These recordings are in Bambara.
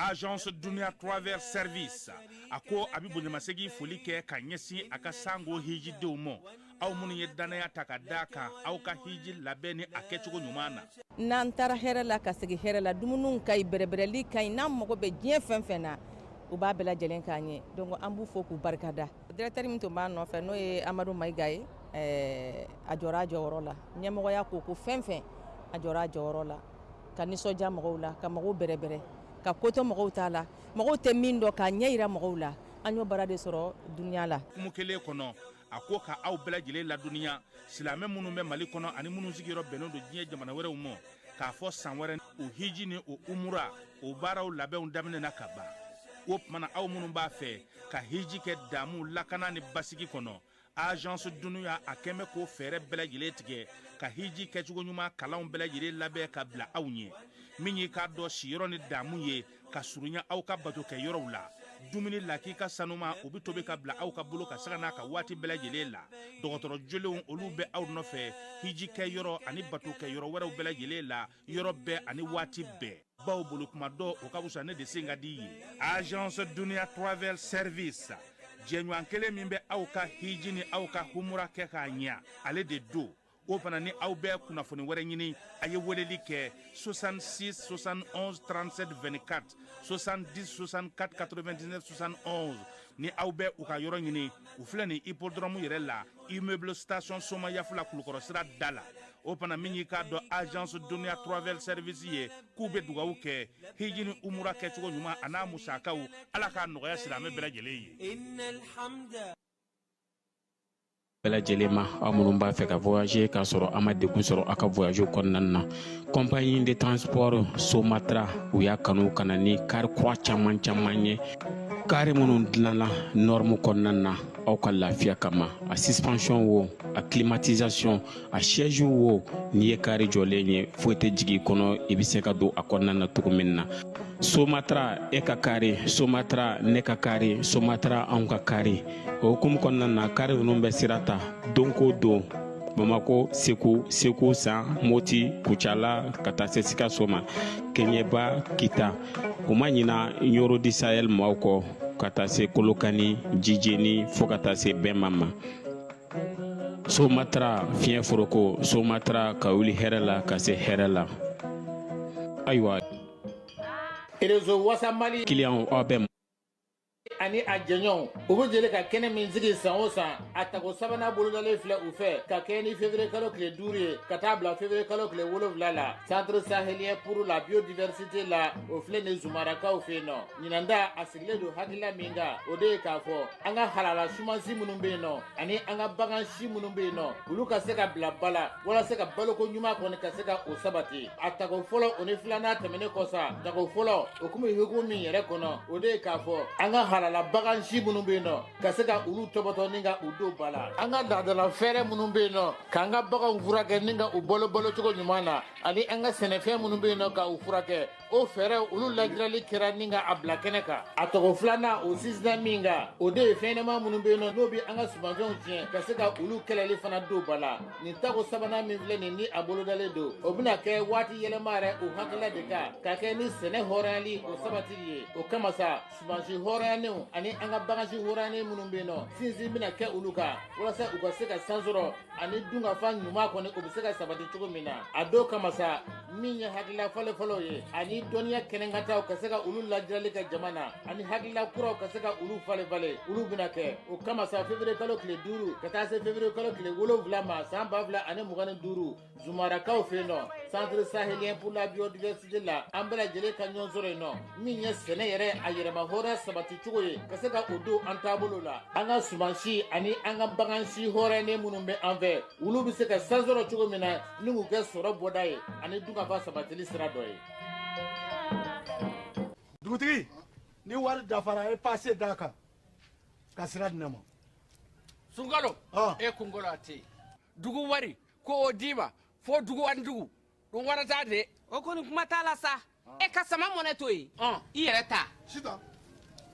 agence Dunia Travel Service ako abibu nyamasegi foli kɛ ka ɲɛsin a ka sango hiji denw ma aw minnu ye danaya ta ka da kan aw ka hiji labɛn ni a kɛcogo ɲuman na. N'an taara hɛrɛ la ka segin hɛrɛ la dumuniw ka ɲi bɛrɛbɛrɛli ka ɲi n'an mago bɛ diɲɛ fɛn fɛn na u b'a bɛɛ lajɛlen k'an ɲɛ donc an b'u fo k'u barikada. Directeur min tun b'an nɔfɛ n'o ye Amadu Mayiga ye a jɔra a jɔyɔrɔ la ɲɛmɔgɔya ko fɛn fɛn a jɔra a jɔyɔrɔ la ka nisɔndiya mɔgɔw la ka mɔgɔw bɛrɛbɛrɛ ka koto mɔgɔw t'a la mɔgɔw tɛ min dɔn k'a ɲɛ yira mɔgɔw la an y'o baara de sɔrɔ duniya la. Kumu kelen kɔnɔ a ko ka aw bɛɛ lajɛlen laduniya silamɛ minnu bɛ Mali kɔnɔ ani minnu sigiyɔrɔ bɛnnen don diɲɛ jamana wɛrɛw ma k'a fɔ san wɛrɛ o hiji ni o umura o baaraw labɛnw daminɛna ka ban o tumana aw minnu b'a fɛ ka hiji kɛ damu lakana ni basigi kɔnɔ agence Dunuya a kɛmɛ ko fɛɛrɛ bɛɛ lajɛlen tigɛ ka hiji kɛcogo ɲuman kalanw bɛɛ lajɛlen labɛn ka bila aw ɲɛ min ye k'a dɔn siyɔrɔ ni damu ye ka surunya aw ka bato kɛ yɔrɔw la dumuni lak'i ka sanuma o bi tobi ka bila aw ka bolo ka saga n'a ka waati bɛɛ lajɛlen la dɔgɔtɔrɔ jolenw olu bɛ aw nɔfɛ hiji kɛ yɔrɔ ani bato kɛ yɔrɔ wɛrɛw bɛɛ lajɛlen la yɔrɔ bɛɛ ani waati bɛɛ baw bolo kuma dɔ o ka wusa ne de sen ka di ye agence Dunia Travel Service jɛɲɔgɔn kelen min bɛ aw ka hiji ni aw ka humura kɛ k'a ɲɛ ale de do o fana ni aw bɛɛ kunnafoni wɛrɛ ɲini a ye weleli kɛ 66 71 37 24 70 64 99 71 ni aw bɛɛ u ka yɔrɔ ɲini u filɛ ni hippodrome yɛrɛ la immeuble station Soma Yafula Kulukɔrɔ sira da la o fana min y'i k'a dɔn agence Dunia Travel Service ye k'u bɛ dugawu kɛ hiji ni umura kɛcogo ɲuman a n'a musakaw ala k'a nɔgɔya silamɛ bɛɛ lajɛlen ye. bɛɛ lajɛlen ma aw minnu b'a fɛ ka voyager k'a sɔrɔ a ma degun sɔrɔ a ka voyage kɔnɔna na compagnie de transport Somatra u y'a kanu ka na ni kari kura caman ye kari minnu dilanna norme kɔnɔna na aw ka lafiya kama a suspension wo a climatisation a siège wo n'i ye kari jɔlen ye foyi tɛ jigin kɔnɔ i bɛ se ka don a kɔnɔna na cogo min na Somatra e ka kari Somatra ne ka kari Somatra anw ka kari o hukumu kɔnɔna na kari ninnu bɛ sira ta don ko don Bamako Segu San Moti Kucala ka taa se Sikaso ma Keɲeba Kita o ma ɲina Yoro di Sahel maaw kɔ ka taa se Kolokani Jijeni fo ka taa se Bɛnma ma Somatra fiɲɛ foroko Somatra ka wuli hɛrɛ la ka se hɛrɛ la ayiwa réseau Wasa Mali client aw bɛ ani a jɛɲɔgɔnw u bɛ jeli ka kɛnɛ min sigi san o san a tago sabanan bolodalen filɛ u fɛ ka kɛ ni février kalo tile 5 ye ka taa bila février kalo tile 7 la centre sahélien pour la biodiversité la o filɛ ni Zumarakaw fɛ yen nɔ ɲinanda a sigilen don hakilila min kan o de ye k'a fɔ an ka halala sumansi minnu bɛ yen nɔ ani an ka bagan si minnu bɛ yen nɔ olu ka se ka bila ba la walasa ka baloko ɲuman kɔni ka se ka o sabati a tago fɔlɔ o ni filanan tɛmɛnen kɔ sa tago fɔlɔ o kun bɛ hukumu min yɛrɛ kɔnɔ o de ye k'a fɔ an ka halala bagan si minnu bɛ yen nɔ ka se ka olu tɔbɔtɔ ni ka u don ba la an ka laadala fɛɛrɛ minnu bɛ yen nɔ k'an ka baganw furakɛ ni ka u balo cogo ɲuman na ani an ka sɛnɛfɛn minnu bɛ yen nɔ ka u furakɛ o fɛɛrɛ olu lajirali kɛra ni ka a bila kɛnɛ kan a tɔgɔ filanan o sinsinna min kan o de ye fɛnɲɛnama minnu bɛ yen nɔ n'o bɛ an ka sumanfɛnw tiɲɛ ka se ka olu kɛlɛli fana don ba la nin tako sabanan min filɛ nin ni a bolodalen don o bɛna kɛ waati yɛlɛma yɛrɛ o hakilila de kan ka kɛ ni sɛnɛ hɔrɔnyali o sabatili ye o kama sa sumansi hɔrɔnyalenw ani an ka bagansi hɔrɔnyanen minnu bɛ yen nɔ sinsin bɛna kɛ olu kan walasa u ka se ka san sɔrɔ ani dunkafa ɲuman kɔni o bɛ se ka sabati cogo min na a don kama sa min ye hakilila fɔlɔfɔlɔ ye ani dɔnniya kɛnɛkataw ka se ka olu lajirali kɛ jama na ani hakilila kuraw ka se ka olu falen olu bɛna kɛ o kama sa février kalo tile 5 ka taa se février kalo tile 7 ma san 2025 Zumarakaw fɛ yen nɔ centre sahélien pour la biodiversité la an bɛɛ lajɛlen ka ɲɔgɔn sɔrɔ yen nɔ min ye sɛnɛ yɛrɛ a yɛrɛma hɔrɔnya sabati cogo ye ka se ka o don an taabolo la an ka sumansi ani an ka bagansi hɔrɔnyalen minnu bɛ an fɛ olu bɛ se ka san sɔrɔ cogo min na ni k'u kɛ sɔrɔ bɔda ye ani dunkafa sabatili sira dɔ ye. Dugutigi ni wari dafara a ye paase d'a kan ka sira di ne ma. Sunkalo e kunkolo a tɛ yen dugu wari ko o d'i ma fo dugu ani dugu dun wari t'a de. o kɔni kuma t'a la sa e ka sama mɔnɛ to yen i yɛrɛ ta. Sita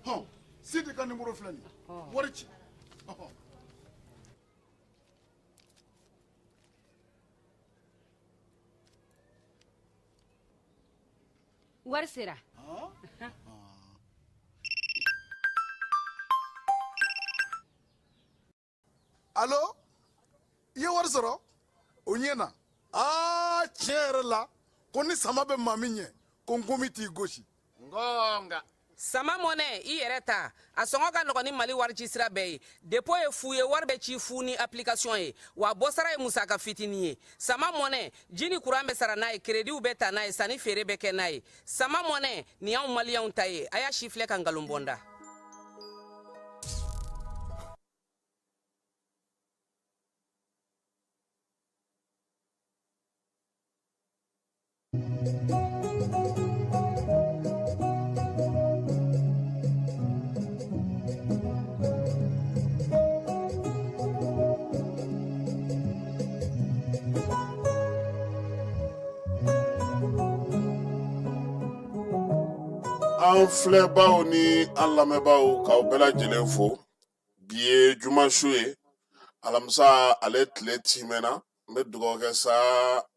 hɔn Sidi ka numéro filɛ nin ye wari ci. wari sera. sɔrɔ o ɲɛna tiɲɛ yɛrɛ la ko ni sama bɛ maa min ɲɛ ko nkomi t'i gosi ngonga sama mɔnɛ i yɛrɛ ta a sɔngɔ ka nɔgɔn ni mali warici sira bɛɛ ye depo ye fu ye wari bɛ ci fu ni application ye wa bɔsara ye musaka fitini ye sama mɔnɛ ji ni kuran bɛ sara n'a ye krediw bɛ ta n'a ye sanni feere bɛ kɛ n'a ye sama mɔnɛ nin y'anw maliyɛnw ta ye a y'a si filɛ ka nkalon bɔnda an filɛbaw ni an lamɛnbaw k'aw bɛɛ lajɛlen fo bi ye jumasu ye alamisa ale tile timɛna n bɛ dugawu kɛ sa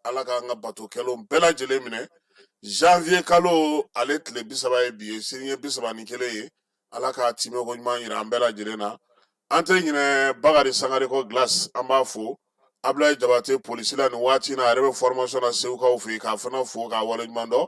ala k'an ka batokɛlaw bɛɛ lajɛlen minɛ janvier kalo ale tile 30 ye bi ye sini ye 31 ye ala k'a timɛko ɲuman yira an bɛɛ lajɛlen na an tɛ ɲinɛ Bakari Sangare ko glace an b'a fo Ablaye Jabate polisi la nin waati in na a yɛrɛ bɛ formation na segukaw fɛ yen k'a fana fo k'a waleɲuman dɔn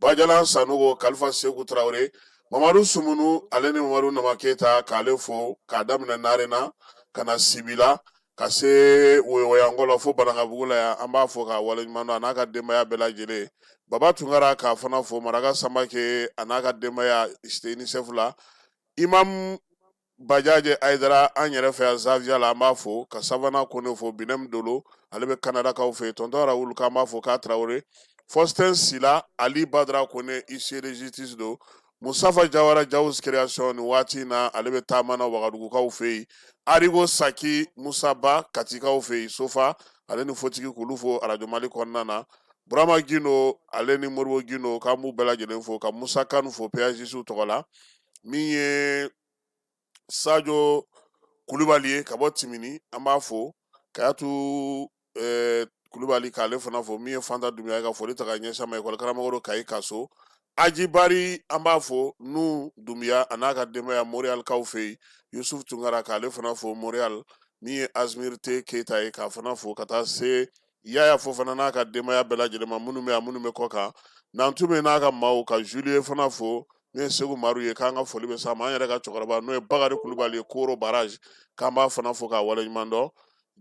Bajalan Sanogo Kalifa Seku Traoré Mamadou Sumunu ale ni Mamadou Nama Keita k'ale fo k'a daminɛ Narena ka na Sibila ka se Woyowoyango fo Banangabugu la yan an b'a fo k'a waleɲuman dɔn a n'a ka denbaya bɛɛ lajɛlen Baba Tunkara k'a fana fo Maraka Samake a n'a ka denbaya UNICEF la Imam Bajaje Aidara an yɛrɛ fɛ yan Zavia la an b'a fo ka Savana Kone fo Binem Dolo ale bɛ Canada kaw fɛ tonton Raoul k'an b'a fo k'a Traoré Faustin Sila Ali Badra Kone huissier de justice do Musafa Jawara Jaws création ni waati na ale bɛ taama na Wagadugukaw fɛ yen Arigo Saki Musaba Katikaw fɛ yen Sofa ale ni fotigi k'olu fo Radio Mali kɔnɔna na Burama Gino ale ni Moribo Gino k'an b'u bɛɛ lajɛlen fo ka Musa Kanu fo PAJC tɔgɔ la min ye Sadio Kulubali ye ka bɔ Timini an b'a fo Kayatu Kulubali k'ale fana fo min ye Fanta Dumbuya ka foli ta ka ɲɛsin ma école karamɔgɔ Kayi Kaso Aji Bari an b'a fo Nu Dumbuya a n'a ka denbaya Montréal kaw fɛ yen Yusuf Tunkara k'ale fana fo Montréal min ye Azmir T Keita ye k'a fana fo ka taa se Yaya fo fana n'a ka denbaya bɛɛ lajɛlen ma minnu bɛ yan minnu bɛ kɔ kan Nantume n'a ka maaw ka Julie fana fo min ye Segu Maru ye k'an ka foli bɛ s'a ma an yɛrɛ ka cɛkɔrɔba n'o ye Bakari Kulubali ye Koro Barrage k'an b'a fana fo k'a waleɲuman dɔn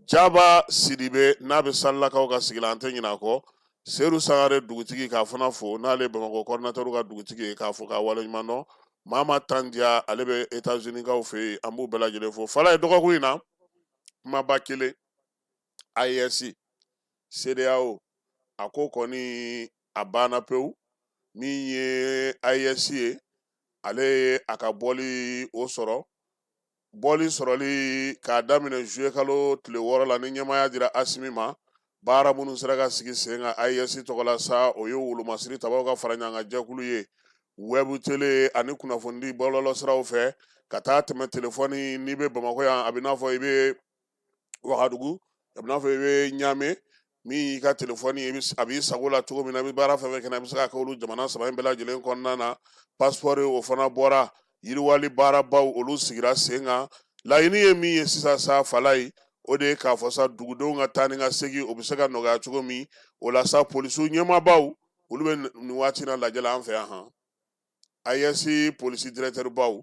Jaba Sidibe n'a bɛ Salilakaw ka sigi la an tɛ ɲinɛ a kɔ Seydou Sangare dugutigi k'a fana fo n'ale Bamakɔ coordinateur ka dugutigi ye k'a fo k'a waleɲuman dɔn Mama Tandia ale bɛ États-Unis kaw fɛ yen an b'u bɛɛ lajɛlen fo fala ye dɔgɔkun in na kumaba kelen AES CEDEAO a ko kɔni a banna pewu min ye AES ye ale ye a ka bɔli o sɔrɔ bɔli sɔrɔli k'a daminɛ juillet kalo tile 6 la ni ɲɛmaya dira Asimi ma baara minnu sera ka sigi sen kan AES tɔgɔ la sa o ye wolomasiri tabaw ka fara ɲɔgɔn kan jɛkulu ye web télé ani kunnafoni bɔlɔlɔ siraw fɛ ka taa tɛmɛ telefɔni n'i bɛ Bamakɔ yan a bɛ n'a fɔ i bɛ Wagadugu a bɛ n'a fɔ i bɛ Ɲame min y'i ka telefɔni a b'i sago la cogo min na i bɛ baara fɛn fɛn kɛ i bɛ se ka kɛ olu jamana 3 in bɛɛ lajɛlen kɔnɔna na passeport o fana bɔra yiriwali baarabaw olu sigira sen kan laɲini ye min ye sisan sa fala ye o de ye k'a fɔ sa dugudenw ka taa ni ka segin o bɛ se ka nɔgɔya cogo min o la sa polisiw ɲɛmaabaw olu bɛ nin waati na lajɛ la an fɛ yan AES polisi directeur baw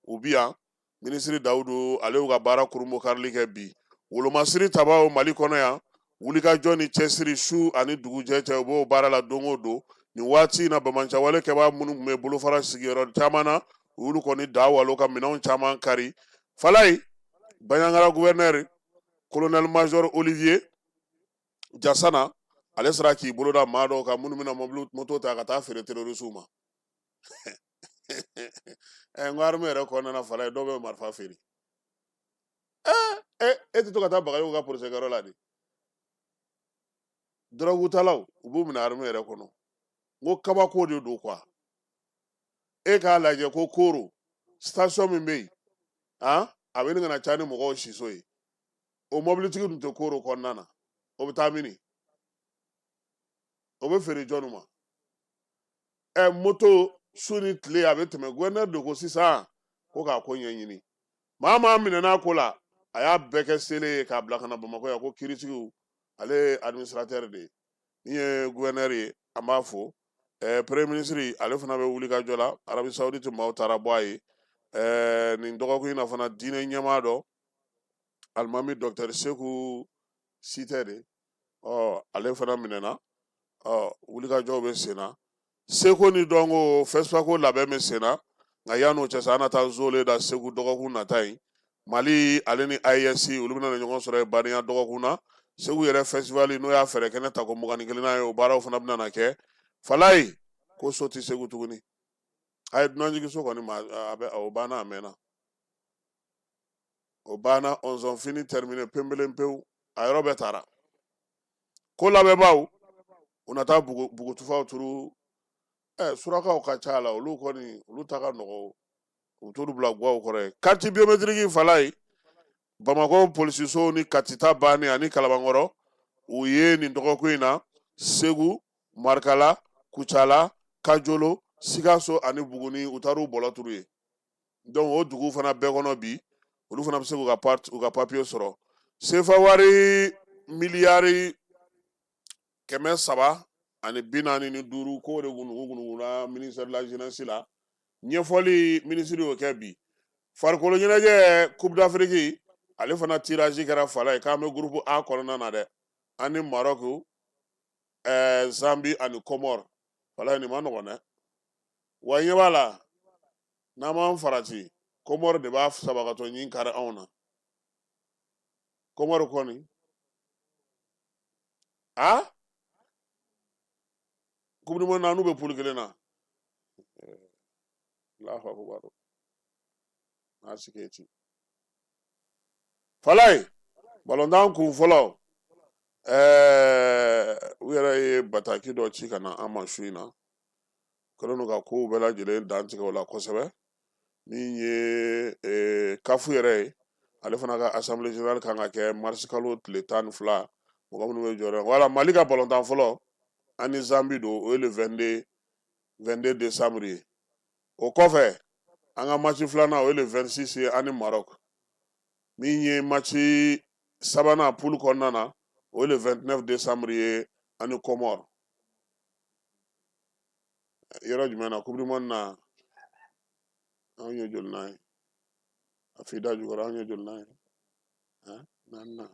u bi yan ministre Dawudu ale y'u ka baara kurunbɔ karili kɛ bi wolomasiri tabaw Mali kɔnɔ yan wulikajɔ ni cɛsiri su ani dugujɛ cɛ u b'o baara la don o don nin waati in na bamancɛwale kɛbaa minnu tun bɛ bolofara sigiyɔrɔ caman na u y'olu kɔni da walo ka minɛnw caman kari falaye Baɲaŋara gouverneur colonel major Olivier Jassana ale sera k'i bolo da maa dɔw kan minnu bɛna moto ta ka taa feere terrorisiw ma n ko armée yɛrɛ kɔnɔna falaye dɔw bɛ marifa feere e tɛ to ka taa Bagayogo ka procès kɛyɔrɔ la de drogue-talaw u b'u minɛ armée yɛrɛ kɔnɔ n ko kabako de don quoi e k'a lajɛ ko Koro station min bɛ yen a bɛ nin kana ca ni mɔgɔw siso ye o mobilitigi dun tɛ Koro kɔnɔna na o bɛ taa mini o bɛ feere jɔnni ma moto su ni tile a bɛ tɛmɛ gouverneur de ko sisan ko k'a ko ɲɛɲini maa minɛ n'a ko la a y'a bɛɛ kɛ sele ye k'a bila ka na Bamakɔ yan ko kiiritigiw ale administrateur de ni ye gouverneur ye an b'a fo premier ministre ale fana bɛ wuli ka jɔ la Arabie Saoudite maaw taara bɔ a ye nin dɔgɔkun in na fana diinɛ ɲɛmaa dɔ alimami docteur Seku Site de ale fana minɛna wuli ka jɔw bɛ sen na Seko ni dɔnko FESPA ko labɛn bɛ sen na nka yan'o cɛ sa an na taa Zole da Segu dɔgɔkun nata in Mali ale ni AES olu bɛna ɲɔgɔn sɔrɔ yen Badenya dɔgɔkun na Segu yɛrɛ festival n'o y'a fɛɛrɛ kɛnɛ ta ko 21 ye o baaraw fana bɛna na kɛ Falaye ko so tɛ Segu tuguni a ye dunanjigi so kɔni o banna a mɛnna o banna ils ont fini terminé pembelen pewu a yɔrɔ bɛɛ taara ko labɛnbaaw u na taa bugutufaw turu surakaw ka ca la olu kɔni olu ta ka nɔgɔ u t'olu bila guwaw kɔrɔ ye carte biométrique Falaye Bamako polisiso ni Katita bannen ani Kalabankɔrɔ u ye nin dɔgɔkun in na Segu Marikala Kucala Kajolo Sikaso ani Buguni u taar'u bɔlɔ turu ye donc o dugu fana bɛɛ kɔnɔ bi olu fana bɛ se k'u ka papier sɔrɔ CFA wari miliyari 345 k'o de gunuguna ministère de la jeunesse la ɲɛfɔli ministre y'o kɛ bi farikolo ɲɛnajɛ Coupe d'Afrique ale fana tirage kɛra Falaye k'an bɛ groupe A kɔnɔna na dɛ ani Maroc Zambie ani Comore Falaye nin ma nɔgɔn dɛ wa ɲɛ b'a la n'an m'an farati Comore de b'a sabagatɔ ɲin kari anw na Comore kɔni Coupe du monde na n'u bɛ poule kelen na Allahu akbar asiketi Falaye ballon kun fɔlɔ u yɛrɛ ye bataki dɔ ci ka na an ma su in na kɛlen don ka kow bɛɛ lajɛlen dantigɛ o la kosɛbɛ min ye kafu yɛrɛ ye ale fana ka assemblée générale kan ka kɛ mars kalo tile 12 mɔgɔ minnu bɛ jɔyɔrɔ wala Mali ka ballon fɔlɔ ani Zambie don o ye le 22 décembre ye o kɔfɛ an ka match filanan o ye le 26 ye ani Maroc min ye match sabanan poule kɔnɔna na o ye le 29 décembre ye ani Comore yɔrɔ jumɛn na Coupe du monde na anw ye joli n'a ye a fida jukɔrɔ anw ye joli n'a ye naaninan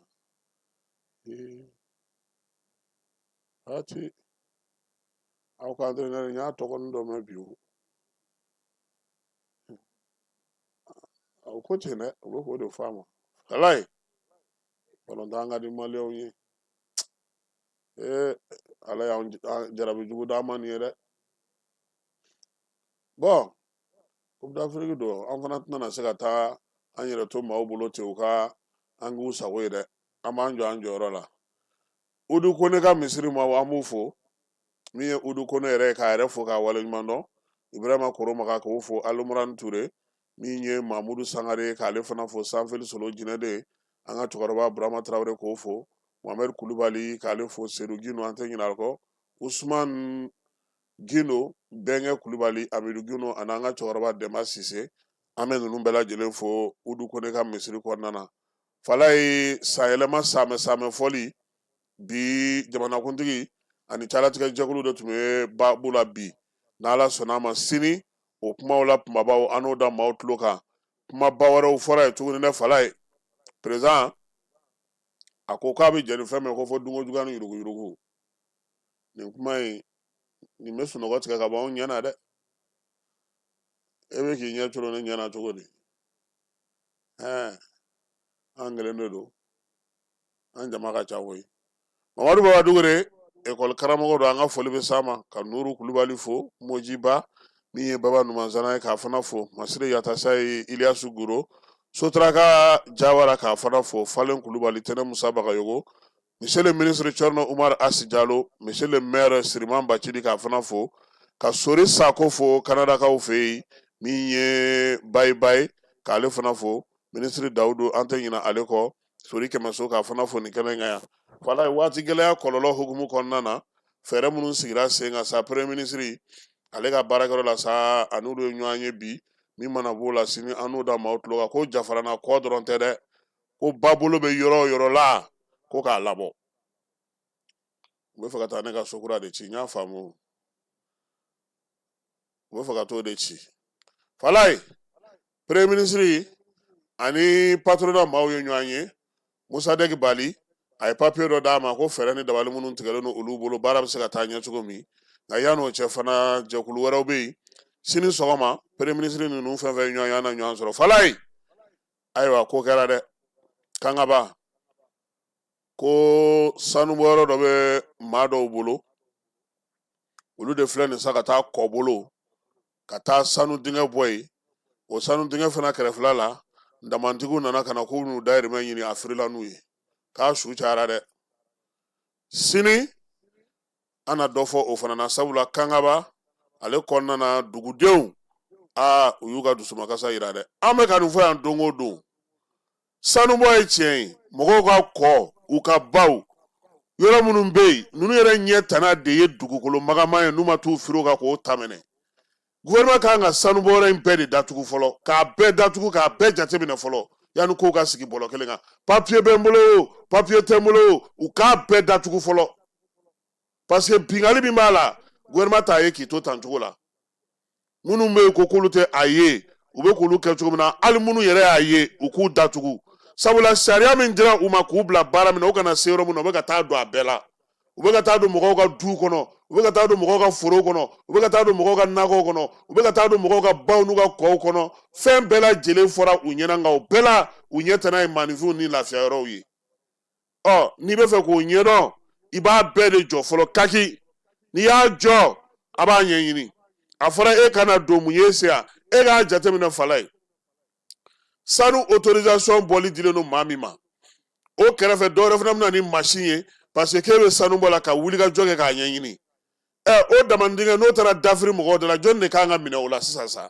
ati aw ka entraîneur n y'a tɔgɔnin dɔ mɛn bi o ko ten dɛ u bɛ k'o de fɔ a ma Falaye balontan ka di maliyɛnw ye ala y'an jarabi jugu d'an ma nin ye dɛ bon Coupe d'Afrique don an fana tɛna se ka taa an yɛrɛ to maaw bolo ten u ka an k'u sago ye dɛ an b'an jɔ an jɔyɔrɔ la Udu Kone ka misiri ma an b'u fo min ye Udu Kone yɛrɛ k'a yɛrɛ fo k'a waleɲuman dɔn Ibrahima Koromaga k'o fo Alumurani Ture min ye Mamudu Sangare k'ale fana fo Sanfili Solo Jinɛden an ka cɛkɔrɔba Burama Tarawele k'o fo Mohamed Kulubali k'ale fo Seydou Gino an tɛ ɲinɛ a kɔ Usman Gino Bɛnkɛ Kulubali Amidou Gino ani an ka cɛkɔrɔba Dɛma Sise an bɛ ninnu bɛɛ lajɛlen fo Udu Kone ka misiri kɔnɔna na Falaye sanyɛlɛma saamɛ fɔli bi jamanakuntigi ani calatigɛ jɛkulu de tun bɛ baabu la bi n'Ala sɔnna a ma sini o kumaw la kumabaw an n'o da maaw tulo kan kumaba wɛrɛw fɔra ye tuguni dɛ Falaye président a ko k'a bɛ jɛ ni fɛn min ko fɔ dunko juguya ni yuruguyurugu nin kuma in nin bɛ sunɔgɔ tigɛ ka bɔ anw ɲɛ na dɛ e bɛ k'i ɲɛ colo ne ɲɛ na cogo di an gɛlɛn de don an jama ka ca koyi Mamadu Baba Dugure école karamɔgɔ don an ka foli bɛ s'a ma ka Nuru Kulubali fo Mojiba min ye Baba Numanzana ye k'a fana fo Masire Yatasa ye Iliyasu Guro Sotraka Jawara k'a fana fo Falen Kulubali Tɛnɛ Musa Bagayogo Monsieur le ministre Tchorno Umar Asi Diallo Monsieur le maire Siriman Bachidi k'a fana fo ka Sori Sako fo Kanadakaw fɛ yen min ye Bayi k'ale fana fo ministre Dawudu an tɛ ɲinɛ ale kɔ Sori Kɛmɛso k'a fana fo nin kɛnɛ kan yan Falaye waati gɛlɛya kɔlɔlɔ hukumu kɔnɔna na fɛɛrɛ minnu sigira sen kan sa premier ministre ale ka baarakɛyɔrɔ la sa an'olu ye ɲɔgɔn ye bi min mana b'o la sini an n'o da maaw tulo kan ko jafarana kɔ dɔrɔn tɛ dɛ ko ba bolo bɛ yɔrɔ o yɔrɔ la ko k'a labɔ u bɛ fɛ ka taa ne ka so kura de ci n y'a faamu u bɛ fɛ ka t'o de ci Falaye premier ministre ani patronat maaw ye ɲɔgɔn ye Musa Dɛki Bali a ye papier dɔ d'a ma ko fɛɛrɛ ni dabali minnu tigɛlen don olu bolo baara bɛ se ka taa ɲɛ cogo min nka yan'o cɛ fana jɛkulu wɛrɛw bɛ yen sini sɔgɔma premier ministre ninnu fɛn fɛn ɲɔgɔn ye an na ɲɔgɔn sɔrɔ Falaye ayiwa ko kɛra dɛ kangaba ko sanubɔyɔrɔ dɔ bɛ maa dɔw bolo olu de filɛ nin sa ka taa kɔ bolo ka taa sanu dingɛ bɔ yen o sanu dingɛ fana kɛrɛfɛla la damantigiw nana ka na k'u n'u dayirimɛ ɲini a firila n'u ye k'a su cayara dɛ sini an na dɔ fɔ o fana na sabula kangaba ale kɔnɔna na dugudenw u y'u ka dusumakasa yira dɛ an bɛ ka nin fɔ yan don o don sanubɔ ye tiɲɛ ye mɔgɔw ka kɔ u ka baw yɔrɔ minnu bɛ yen ninnu yɛrɛ ɲɛ tana de ye dugukolo magama ye n'u ma t'u firi o kan k'o ta minɛ gouvernement kan ka sanubɔyɔrɔ in bɛɛ de datugu fɔlɔ k'a bɛɛ datugu k'a bɛɛ jateminɛ fɔlɔ yanni kow ka sigi bɔlɔ kelen kan papier bɛ n bolo o papier tɛ n bolo o u k'a bɛɛ datugu fɔlɔ parce que bingali min b'a la gouvernement t'a ye k'i to tancogo la minnu bɛ yen ko k'olu tɛ a ye u bɛ k'olu kɛ cogo min na hali minnu yɛrɛ y'a ye u k'u datugu sabula sariya min dira u ma k'u bila baara min na u kana se yɔrɔ min na u bɛ ka taa don a bɛɛ la u bɛ ka taa don mɔgɔw ka duw kɔnɔ u bɛ ka taa don mɔgɔw ka forow kɔnɔ u bɛ ka taa don mɔgɔw ka nakɔw kɔnɔ u bɛ ka taa don mɔgɔw ka baw n'u ka kɔw kɔnɔ fɛn bɛɛ lajɛlen fɔra u ɲɛna nka o bɛɛ la u ɲɛ tɛna ye maaninfinw ni lafiya yɔrɔw ye n'i bɛ fɛ k'o ɲɛdɔn i b'a bɛɛ de jɔ fɔlɔ kaki n'i y'a jɔ a b'a ɲɛɲini a fɔra e kana don mun ye se yan e k'a jateminɛ Falaye sanu autorisation bɔli dilen don maa min ma o kɛrɛfɛ dɔwɛrɛ fana bɛna ni machine ye parce que k'e bɛ sanu bɔ la ka wuli ka jɔ kɛ k'a ɲɛɲini o damandingɛ n'o taara dafiri mɔgɔw de la jɔnni de kan ka minɛ o la sisan sa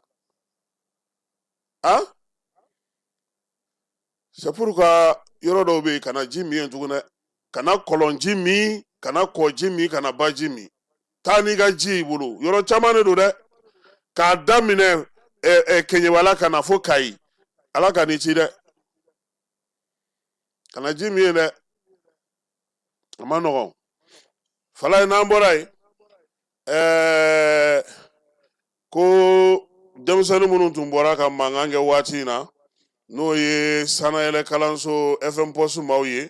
c'est pourquoi yɔrɔ dɔw bɛ yen kana ji min tuguni dɛ kana kɔlɔnji min kana kɔji min kana baji min taa n'i ka ji y'i bolo yɔrɔ caman de don dɛ k'a daminɛ Keɲewala ka na fo Kayi ala ka n'i ci dɛ kana ji min ye dɛ a ma nɔgɔn Falaye n'an bɔra yen ko denmisɛnnin minnu tun bɔra ka mankan kɛ waati in na n'o ye sanayɛlɛ kalanso FM poste maaw ye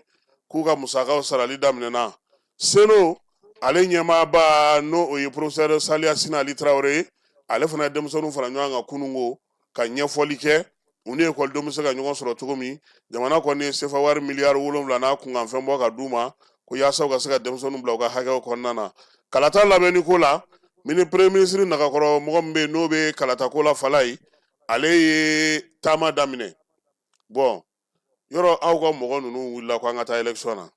k'u ka musakaw sarali daminɛna Seno ale ɲɛmaaba n'o ye professeur Saliya Sina Ali Traoré ye ale fana ye denmisɛnninw fara ɲɔgɔn kan kunungo ka ɲɛfɔli kɛ u ni ekɔlidenw bɛ se ka ɲɔgɔn sɔrɔ cogo min jamana kɔni ye sefa wari miliyari 7 n'a kunkanfɛn bɔ ka d'u ma ko yaasa u ka se ka denmisɛnninw bila u ka hakɛw kɔnɔna na kalata labɛnni ko la premier ministre Nagakɔrɔ mɔgɔ min bɛ yen n'o bɛ kalata ko la Falaye ale ye taama daminɛ bon yɔrɔ aw ka mɔgɔ ninnu wulila ko an ka taa élection na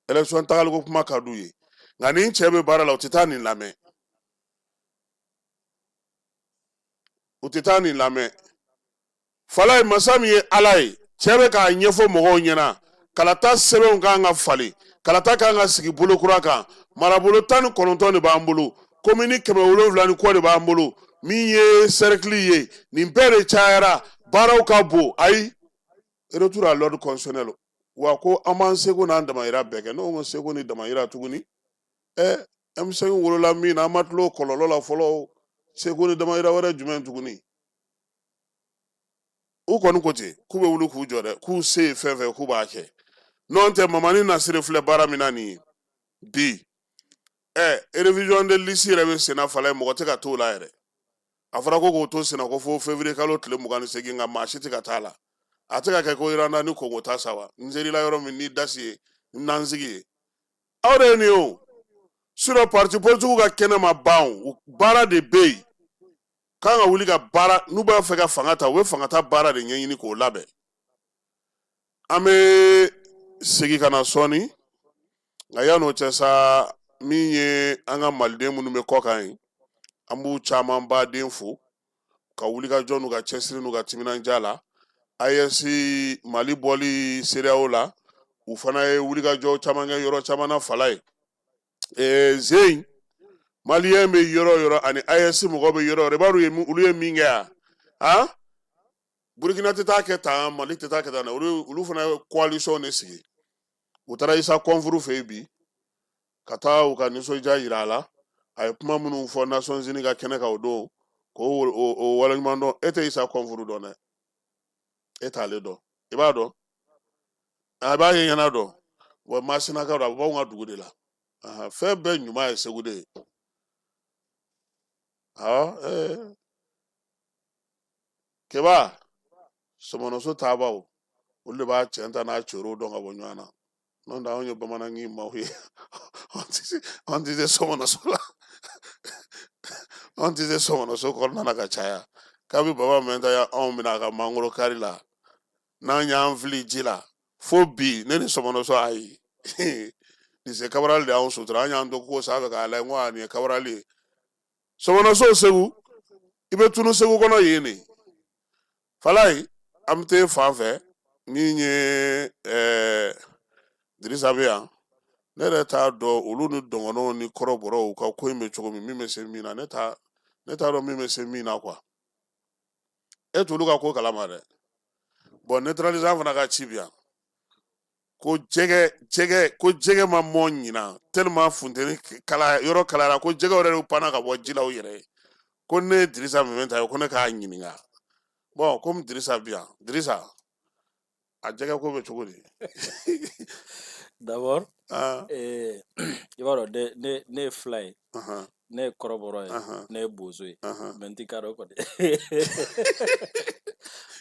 élection tagaliko kuma ka d'u ye nka ni cɛ bɛ baara la u tɛ taa nin lamɛn Falaye masa min ye Ala ye cɛ bɛ k'a ɲɛfɔ mɔgɔw ɲɛna kalata sɛbɛnw kan ka falen kalata kan ka sigi bolokura kan marabolo 19 de b'an bolo commune 770 ni kɔ de b'an bolo min ye cercle ye nin bɛɛ de cayara baaraw ka bon ayi retour à l'ordre constitutionnel wa ko an b'an seko n'an damayira bɛɛ kɛ n'o ko seko ni damayira tuguni M5 wolola min na an ma tulo kɔlɔlɔ la fɔlɔ seko ni damayira wɛrɛ jumɛn tuguni u kɔni ko ten k'u bɛ wuli k'u jɔ dɛ k'u se ye fɛn fɛn k'u b'a kɛ n'o tɛ Mamani Nasiri filɛ baara min na nin ye bi révision de liste yɛrɛ bɛ senna Falaye mɔgɔ tɛ ka t'o la yɛrɛ a fɔra ko k'o to senna ko fo février kalo tile 28 nka maa si tɛ ka t'a la a tɛ ka kɛ ko Iranda ni Kongo ta sa wa n serila yɔrɔ min ni dasi ye n n'an sigi ye aw de ye nin ye o sinon parti politique ka kɛnɛ ma ban baara de bɛ yen kan ka wuli ka baara n'u b'a fɛ ka fanga ta u bɛ fanga ta baara de ɲɛɲini k'o labɛn an bɛ segin ka na sɔɔni nka yan'o cɛ sa min ye an ka maliden minnu bɛ kɔ kan ye an b'u caman baden fo ka wuli ka jɔ n'u ka cɛsiri n'u ka timinandiya la AES Mali bɔli CEDEAO la u fana ye wuli ka jɔ caman kɛ yɔrɔ caman na Falaye Zeyin Maliyɛn bɛ yɔrɔ yɔrɔ ani AES mɔgɔ bɛ yɔrɔ yɔrɔ i b'a dɔn olu ye min kɛ yan Burkina tɛ taa kɛ tan Mali tɛ taa kɛ tan olu fana ye coalition de sigi u taara Isa Kɔnfuru fɛ yen bi ka taa u ka nisɔndiya yira a la a ye kuma minnu fɔ Nations Unies ka kɛnɛ kan o don k'o waleɲuman dɔn e tɛ Isa Kɔnfuru dɔn dɛ e t'ale dɔn i b'a dɔn a b'a ye ɲɛna dɔn wa Masinakaw a bɛ b'anw ka dugu de la fɛn bɛɛ ɲuman ye Segu de ye Keba Sɔmɔnɔso taabaw olu de b'a cɛ ta n'a cɛrow dɔn ka bɔ ɲɔgɔn na n'o tɛ anw ye bamanankan maaw ye anw tɛ se Sɔmɔnɔso la anw tɛ se Sɔmɔnɔso kɔnɔna na ka caya kabi baba mɛnta ya anw bɛna a ka mangoro kari la n'an y'an fili ji la fo bi ne ni Sɔmɔnɔso ayi nin se Kabarali de y'anw sutura an y'an to ko sanfɛ k'a lajɛ n ko nin ye Kabarali ye Sɔmɔnɔso Segu i bɛ tunu Segu kɔnɔ yen de Falaye an bɛ taa fan fɛ min ye Dirisa bɛ yan ne yɛrɛ t'a dɔn olu ni dɔngɔnɔw ni kɔrɔbɔrɔw ka ko in bɛ cogo min bɛ se min na ne t'a dɔn min bɛ se min na quoi e t'olu ka ko kalama dɛ bon neutralisant fana ka ci bi yan ko jɛgɛ ma mɔn ɲina tellement funteni kala yɔrɔ kalayara ko jɛgɛ yɛrɛ panna ka bɔ ji la u yɛrɛ ye ko ne ye Dirisa minɛ ta ye ko ne k'a ɲininka bon comme Dirisa bi yan Dirisa a jɛgɛ ko bɛ cogo di D'abord i b'a dɔn ne ye fila ye ne ye kɔrɔbɔrɔ ye ne ye bozo ye mais n ti k'a dɔn kɔni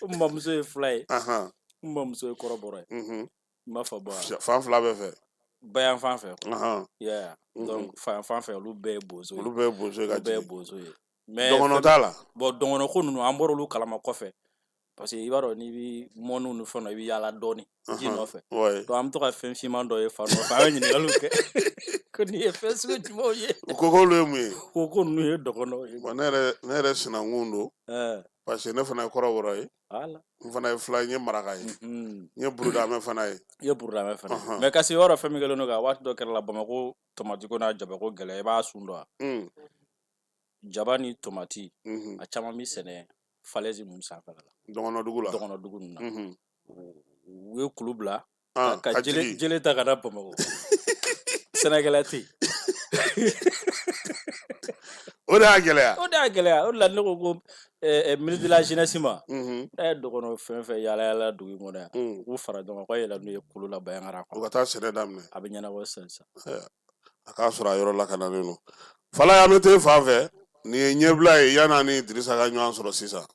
n mamuso ye fila ye n mamuso ye kɔrɔbɔrɔ ye n m'a fɔ bɔ fan fila bɛɛ fɛ bayan fan fɛ yeah donc fan fɛ olu bɛɛ ye bozo ye olu bɛɛ ye bozo ye ka bɛɛ ye bozo ye mais dɔngɔnɔ t'a la bon dɔngɔnɔ ko ninnu an bɔra olu kalama kɔfɛ parce que i b'a dɔn n'i bɛ mɔniw ni fɛnw na i bɛ yaala dɔɔni ji nɔfɛ donc an bɛ to ka fɛn finman dɔ ye fa nɔfɛ an bɛ ɲininkaliw kɛ ko nin ye fɛn sugu jumɛnw ye u ko k'olu ye mun ye ko ninnu ye dɔgɔnɔw ye bon ne yɛrɛ sinankun don parce que ne fana ye kɔrɔbɔrɔ ye n fana ye fila n ye maraka ye n ye burudamɛ fana ye i ye burudamɛ fana ye mais ka se yɔrɔ fɛn min kɛlen don ka waati dɔ kɛra la Bamakɔ tomati ko n'a jabako gɛlɛya i b'a sun dɔn wa jaba ni tomati a caman bɛ sɛnɛ falaise ninnu sanfɛ la dɔgɔnɔdugu la dɔgɔnɔdugu ninnu na u ye kulu bila ka jele ta ka na Bamakɔ sɛnɛkɛla tɛ yen o de y'a gɛlɛya o de la ne ko ko ministre de la jeunesse ma n'a ye dɔgɔnɔ fɛn fɛn yaala dugu in kɔnɔ yan k'u fara ɲɔgɔn kan k'a yɛlɛ n'u ye kulu la Bayankara u ka taa sɛnɛ daminɛ a bɛ ɲɛnabɔ sisan a k'a sɔrɔ a yɔrɔ lakanalen don Falaye an bɛ taa fan fɛ nin ye ɲɛbila ye yan'a ni Dirisa ka ɲɔgɔn sɔrɔ sisan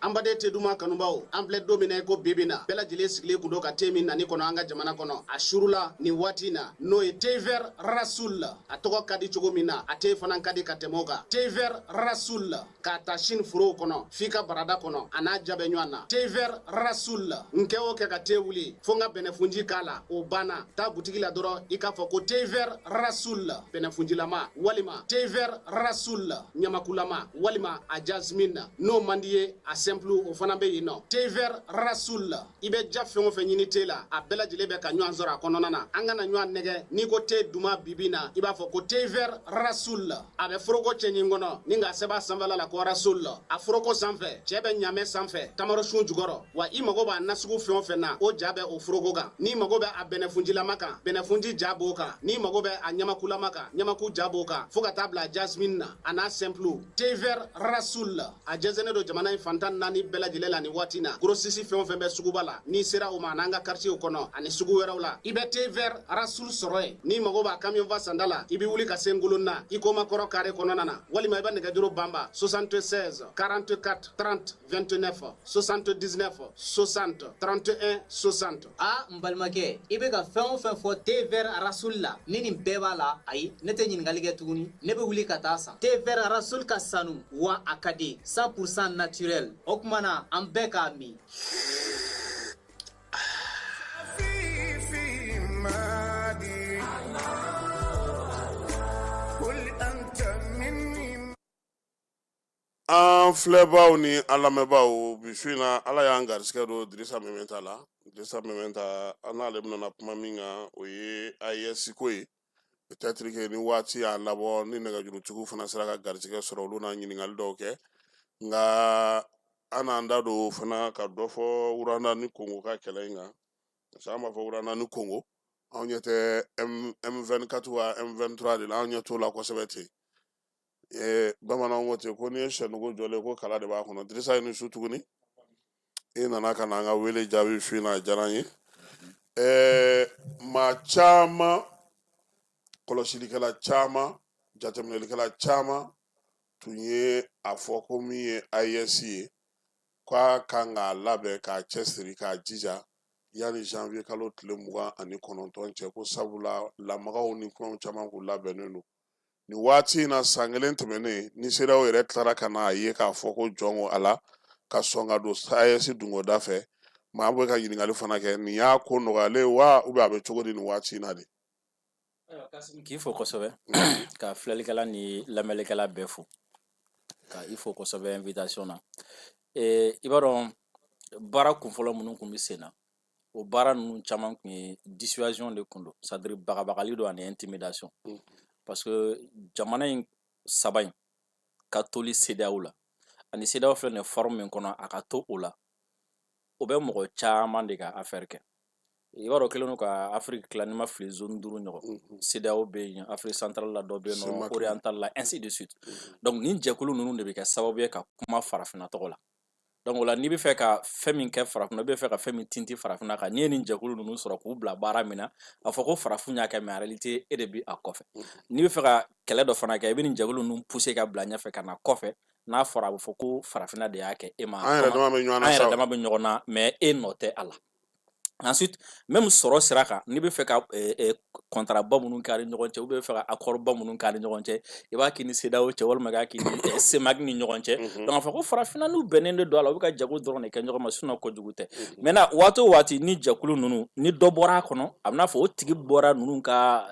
an baden te duma kanubaw an filɛ don min na ko bibi na bɛɛ lajɛlen sigilen kun do ka te min nani kɔnɔ an ka jamana kɔnɔ a surula ni waati na n'o ye te vert rasul a tɔgɔ ka di cogo min na a te fana ka di ka tɛmɛ o kan te vert rasul k'a ta Chine forow kɔnɔ f'i ka barada kɔnɔ a n'a ja bɛ ɲɔgɔn na te vert rasul n kɛ o kɛ ka te wuli fo n ka bɛnɛfunji k'a la o banna taa butigi la dɔrɔn i k'a fɔ ko te vert rasul bɛnɛfunjilama walima te vert rasul ɲamakulama walima a jasmine n'o man di ye a o fana bɛ yen nɔ te vert rasul i bɛ ja fɛn o fɛn ɲini te la a bɛɛ lajɛlen bɛ ka ɲɔgɔn sɔrɔ a kɔnɔna na an kana ɲɔgɔn nɛgɛ n'i ko te duma bibi na i b'a fɔ ko te vert rasul a bɛ foroko cɛ ɲin kɔnɔ ni ka sɛbɛn sanfɛla la ko rasul a foroko sanfɛ cɛ bɛ ɲamɛ sanfɛ tamarosun jukɔrɔ wa i mago b'a nasugu fɛn o fɛn na o ja bɛ o foroko kan n'i mago bɛ a bɛnɛfunjilama kan bɛnɛfunji ja b'o kan n'i mago bɛ a ɲamakulama kan ɲamaku ja b'o kan fo ka taa bila jasmine na a n'a simple te vert rasul a jɛnsɛnnen don jamana in fantan naani bɛɛ lajɛlen la ni waati na grossiste fɛn o fɛn bɛ suguba la n'i sera o ma n'an ka quartier kɔnɔ ani sugu wɛrɛw la i bɛ te vert rasul sɔrɔ yen n'i mago b'a camion va sanda la i bɛ wuli ka se ngolon na i ko makɔrɔ carré kɔnɔna na walima i bɛ nɛgɛjuru banba 76 44 30 29 79 60 31 60 n balimakɛ i bɛ ka fɛn o fɛn fɔ te vert rasul la ni nin bɛɛ b'a la ayi ne tɛ ɲininkali kɛ tuguni ne bɛ wuli ka taa san te vert rasul ka sanu wa a ka di 100% naturel o kuma na an bɛɛ k'a min an filɛbaaw ni an lamɛnbaaw bi su in na ala y'an garisigɛ don Dirisa Mɛmɛnta la Dirisa Mɛmɛnta an n'ale bɛna kuma min kan o ye AES ko ye peut-être que ni waati y'a labɔ ni nɛgɛjurutigiw fana sera ka garijɛgɛ sɔrɔ olu n'a ɲininkali dɔw kɛ nka an n'an da don fana ka dɔ fɔ Uranda ni Congo ka kɛlɛ in kan parce que an b'a fɔ Uranda ni Congo anw ɲɛ tɛ M24 wa M23 de la anw ɲɛ t'o la kosɛbɛ ten bamananw ko ten ko ni ye sɛnugu jɔlen ko kala de b'a kɔnɔ Dirisa i ni su tuguni i nana ka na an ka wele jaabi su in na a diyara n ye maa caman kɔlɔsilikɛla caman jateminɛlikɛla caman tun ye a fɔ ko min ye AES ye k'a kan k'a labɛn k'a cɛsiri k'a jija yanni janvier kalo tile 29 cɛ ko sabula lamagaw ni fɛnw caman kun labɛnnen don nin waati in na san kelen tɛmɛnen ni CEDEAO yɛrɛ tilara ka na a ye k'a fɔ ko jɔn ko ala ka sɔn ka don AES dungoda fɛ maa bɛ ka ɲininkali fana kɛ nin y'a ko nɔgɔyalen wa ou bien a bɛ cogo di nin waati in na de k'i fo kosɛbɛ ka filɛlikɛla ni lamɛnlikɛla bɛɛ fo ka i fo kosɛbɛ invitation na i b'a dɔn baara kunfɔlɔ minnu kun bɛ sen na o baara ninnu caman kun ye dissuasion de kun don c'est à dire bagabagali don ani intimidation parce que jamana in saba in ka toli CEDEAO la ani CEDEAO filɛ nin forme min kɔnɔ a ka to o la o bɛ mɔgɔ caman de ka affaire kɛ i b'a dɔn kelen don ka Afrique tila ni ma fili zone 5 ɲɔgɔn CEDEAO bɛ yen Afrique centrale la dɔ bɛ yen nɔ orientale la ainsi de suite donc nin jɛkulu ninnu de bɛ kɛ sababu ye ka kuma farafinna tɔgɔ la donc o la n'i bɛ fɛ ka fɛn min kɛ farafinna i bɛ fɛ ka fɛn min tinti farafinna kan n'i ye nin jɛkulu ninnu sɔrɔ k'u bila baara min na a fɔ ko farafin y'a kɛ mais en réalité e de bɛ a kɔfɛ n'i bɛ fɛ ka kɛlɛ dɔ fana kɛ i bɛ nin jɛkulu ninnu pousser ka bila ɲɛfɛ ka na kɔfɛ n'a fɔra a bɛ fɔ ko farafinna de y'a kɛ e ma an yɛrɛ dama bɛ ɲɔgɔn na mais e nɔ tɛ a la ensuite même sɔrɔ sira kan n'i bɛ fɛ ka contrat ba minnu k'a ni ɲɔgɔn cɛ ou bien i bɛ fɛ ka accord ba minnu k'a ni ɲɔgɔn cɛ i b'a k'i ni CEDEAO cɛ walima k'a k'i ni CEMAC ni ɲɔgɔn cɛ donc a fɔ ko farafinna n'u bɛnnen de don a la u bɛ ka jago dɔrɔn de kɛ ɲɔgɔn ma sinon kojugu tɛ maintenant waati o waati ni jɛkulu ninnu ni dɔ bɔra a kɔnɔ a bɛ n'a fɔ o tigi bɔra ninnu ka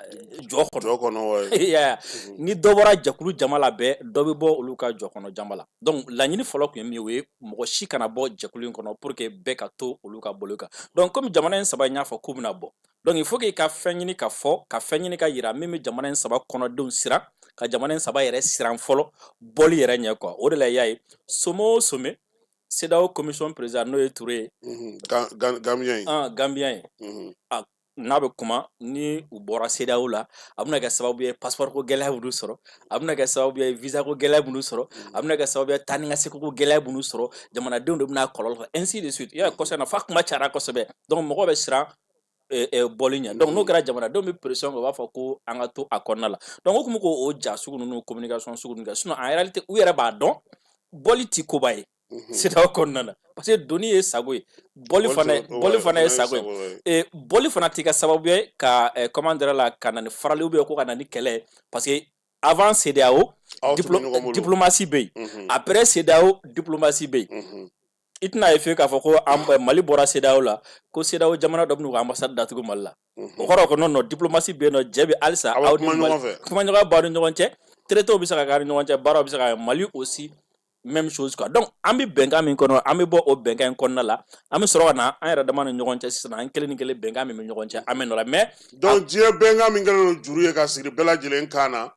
jɔ kɔnɔ ni dɔ bɔra jɛkulu jama la bɛɛ dɔ bɛ bɔ olu ka jɔ kɔnɔ jama la donc laɲini fɔlɔ tun ye min ye o ye mɔgɔ si kana bɔ jɛkulu in kɔnɔ pour que bɛɛ ka to olu ka bolo kan donc comme jamana in saba in y'a fɔ k'u bɛna bɔ donc il faut que i ka fɛn ɲini ka fɔ ka fɛn ɲini ka yira min bɛ jamana in saba kɔnɔdenw siran ka jamana in saba yɛrɛ siran fɔlɔ bɔli yɛrɛ ɲɛ quoi o de la i y'a ye sommet o sommet CEDEAO commission président n'o ye Touré ye Gambien ye n'a bɛ kuma ni u bɔra CEDEAO la a bɛna kɛ sababu ye passeport ko gɛlɛya b'u sɔrɔ a bɛna kɛ sababu ye visa ko gɛlɛya b'u sɔrɔ a bɛna kɛ sababu ye taa ni ka segin ko gɛlɛya b'u sɔrɔ jamanadenw de bɛna kɔlɔlɔ sɔrɔ ainsi de suite i y'a ye kɔsɛbɛ na f'a kuma cayara kosɛbɛ donc mɔgɔw bɛ siran bɔli ɲɛ donc n'o kɛra jamanadenw bɛ pression kɛ u b'a fɔ ko an ka to a kɔnɔna la donc o kun bɛ k'o ja sugu ninnu communication sugu ninnu kɛ sinon en réalité u yɛrɛ b'a dɔn bɔli ti koba ye CEDEAO kɔnɔna na parce que doni ye sago ye bɔli fana ye sago ye bɔli fana tɛ kɛ sababu ye ka comment dire la ka na ni farali ou bien ko ka na ni kɛlɛ parce que avant CEDEAO diplomatie bɛ yen après CEDEAO diplomatie bɛ yen i tɛna ye fiyewu k'a fɔ ko Mali bɔra CEDEAO la ko CEDEAO jamana dɔ bɛ n'u ka ambassade datugu Mali la o kɔrɔ ko non diplomatie bɛ yen nɔ jɛ bɛ halisa aw ni Mali kumaɲɔgɔnya b'aw ni ɲɔgɔn cɛ traité bɛ se ka k'a ni ɲɔgɔn cɛ baaraw bɛ se ka kɛ Mali aussi même chose quoi donc an bɛ bɛnkan min kɔnɔ an bɛ bɔ o bɛnkan in kɔnɔna la an bɛ sɔrɔ ka na an yɛrɛ dama ni ɲɔgɔn cɛ sisan an kelen ni kelen bɛnkan min bɛ ɲɔgɔn cɛ an bɛ nɔ la mais donc diɲɛ bɛnkan min kɛlen don juru ye ka sigi bɛɛ lajɛlen kan na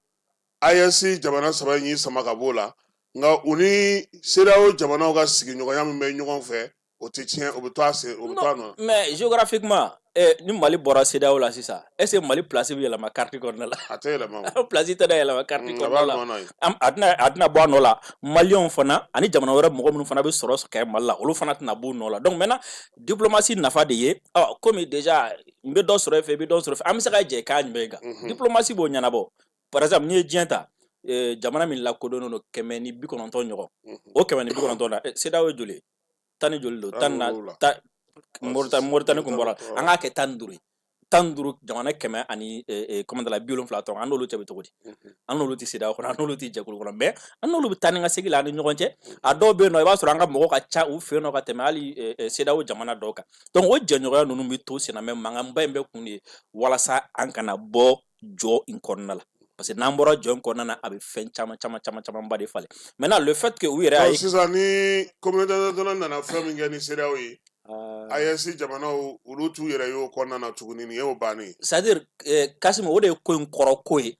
AES jamana saba in y'i sama ka b'o la nka u ni CEDEAO jamanaw ka sigiɲɔgɔnya min bɛ ɲɔgɔn fɛ o tɛ tiɲɛ o bɛ to a nɔ mais géographiquement ni Mali bɔra CEDEAO la sisan est ce que Mali place bɛ yɛlɛma carte kɔnɔna la a tɛ yɛlɛma place tɛ yɛlɛma carte kɔnɔna la a tɛna bɔ a nɔ la maliyɛnw fana ani jamana wɛrɛ mɔgɔ minnu fana bɛ sɔrɔ kɛ Mali la olu fana tɛna b'u nɔ la donc maintenant diplomatie nafa de ye komi déjà n bɛ dɔ sɔrɔ e fɛ i bɛ dɔ sɔrɔ e fɛ an bɛ se ka jɛ k'a jumɛn kan diplomatie b'o ɲɛnabɔ par exemple n'i ye diɲɛ ta jamana min lakodɔnnen don 190 ɲɔgɔn o 190 na CEDEAO ye joli ye 10 ni joli don 10 na Mauritanie kun bɔra an k'a kɛ 15 ye 15 jamana 100 ani comment dire la 70 tɔn an n'olu cɛ bɛ cogo di an n'olu tɛ CEDEAO kɔnɔ an n'olu tɛ jɛkulu kɔnɔ mais an n'olu bɛ taa ni ka segin la an ni ɲɔgɔn cɛ a dɔw bɛ yen nɔ i b'a sɔrɔ an ka mɔgɔw ka ca u fɛ yen nɔ ka tɛmɛ hali CEDEAO jamana dɔw kan donc o jɛɲɔgɔnya ninnu bɛ to sen na mais mankanba in bɛ kun de ye walasa an kana bɔ jɔ in kɔnɔna la parce que n'an bɔra jɔ in kɔnɔna na a bɛ fɛn camanba de falen maintenant le fait que u yɛrɛ sisan ni communauté internationale nana fɛn min kɛ ni CEDEAO ye AES jamana olu t'u yɛrɛ y'o kɔnɔna na tuguni nin y'o bannen. C'est-à-dire Kassim o de ye ko in kɔrɔ ko ye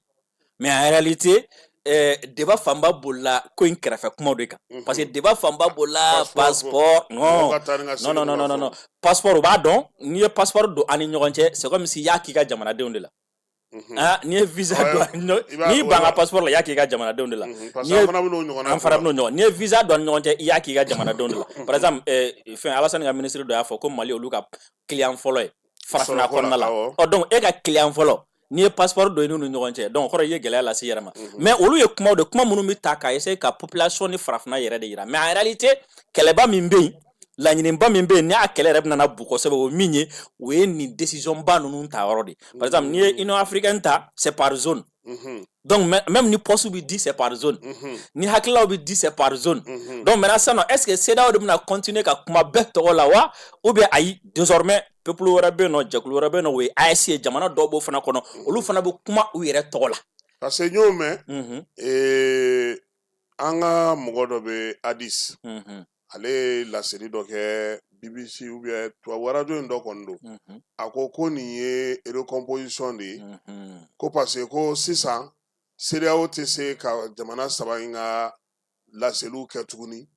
mais en réalité débat fanba bolila ko in kɛrɛfɛ kumaw de kan parce que débat fanba bolila passeport non passeport u b'a dɔn n'i ye passeport don ani ɲɔgɔn cɛ c'est comme si y'a k'i ka jamanadenw de la n'i ye visa don n'i ban ka passeport la i y'a k'i ka jamanadenw de la an fana bɛn'o ɲɔgɔn n'i ye visa don ani ɲɔgɔn cɛ i y'a k'i ka jamanadenw de la par exemple fɛn Alassane ka ministre dɔ y'a fɔ ko Mali olu ka client fɔlɔ ye farafinna kɔnɔna la donc e ka client fɔlɔ n'i ye passeport don i n'u ni ɲɔgɔn cɛ donc kɔrɔ i ye gɛlɛya lase i yɛrɛ ma mais olu ye kumaw de kuma minnu bɛ ta ka essayer ka population ni farafinna yɛrɛ de yira mais en réalité kɛlɛba min bɛ yen laɲiniba min bɛ yen n'a kɛlɛ yɛrɛ bɛ nana bu kosɛbɛ o min ye o ye nin décision ba ninnu ta yɔrɔ de par exemple n'i ye Union africaine ta c'est par zone donc même ni poste bɛ di c'est par zone ni hakililaw bɛ di c'est par zone donc maintenant sisan est-ce que CEDEAO de bɛna continuer ka kuma bɛɛ tɔgɔ la wa ou bien ayi désormais peuple wɛrɛ bɛ yen nɔ jɛkulu wɛrɛ bɛ yen nɔ o ye AES ye jamana dɔw b'o fana kɔnɔ olu fana bɛ kuma u yɛrɛ tɔgɔ la. parce que n y'o mɛn an ka mɔgɔ dɔ bɛ Addis ale ye laseli dɔ kɛ BBC ou bien tubabu radio in dɔ kɔni don a ko nin ye recomposition de ye ko parce que ko sisan CEDEAO tɛ se ka jamana saba in ka laseliw kɛ tuguni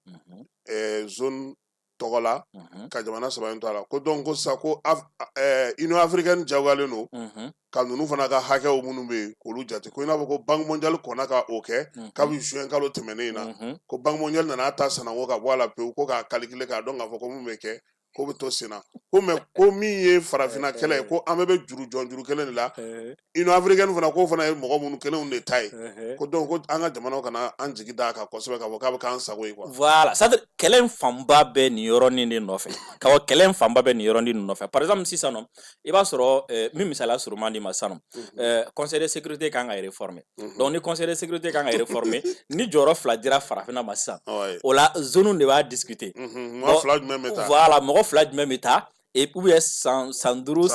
zone tɔgɔ la ka jamana saba in to a la ko donc ko sisan ko Union africaine jagoyalen don ka ninnu fana ka hakɛw minnu bɛ yen k'olu jate ko i n'a fɔ ko Banque mondiale kɔnna ka o kɛ kabini juin kalo tɛmɛnen in na ko Banque mondiale nana ta sanango ka bɔ a la pewu ko k'a calculer k'a dɔn k'a fɔ ko mun bɛ kɛ ko bɛ to sen na ko mais ko min ye farafinna kɛlɛ ye ko an bɛɛ bɛ juru kelen de la Union africaine fana k'o fana ye mɔgɔ minnu kelenw de ta ye ko donc ko an ka jamanaw kana an jigi da kan kosɛbɛ k'a fɔ k'a bɛ k'an sago ye quoi. Voilà c'est-à-dire kɛlɛ in fanba bɛ nin yɔrɔnin de nɔfɛ ka fɔ kɛlɛ in fanba bɛ nin yɔrɔnin de nɔfɛ par exemple sisan nɔ i b'a sɔrɔ min misaliya surunman di ma sisan nɔ conseil de sécurité kan ka réformer donc ni conseil de sécurité kan ka réformer ni jɔyɔrɔ fila dira farafinna ma sisan o la zone de b'a discuter mɔgɔ fila jumɛn bɛ taa voilà mɔgɔ fila jumɛn bɛ taa et puis san duuru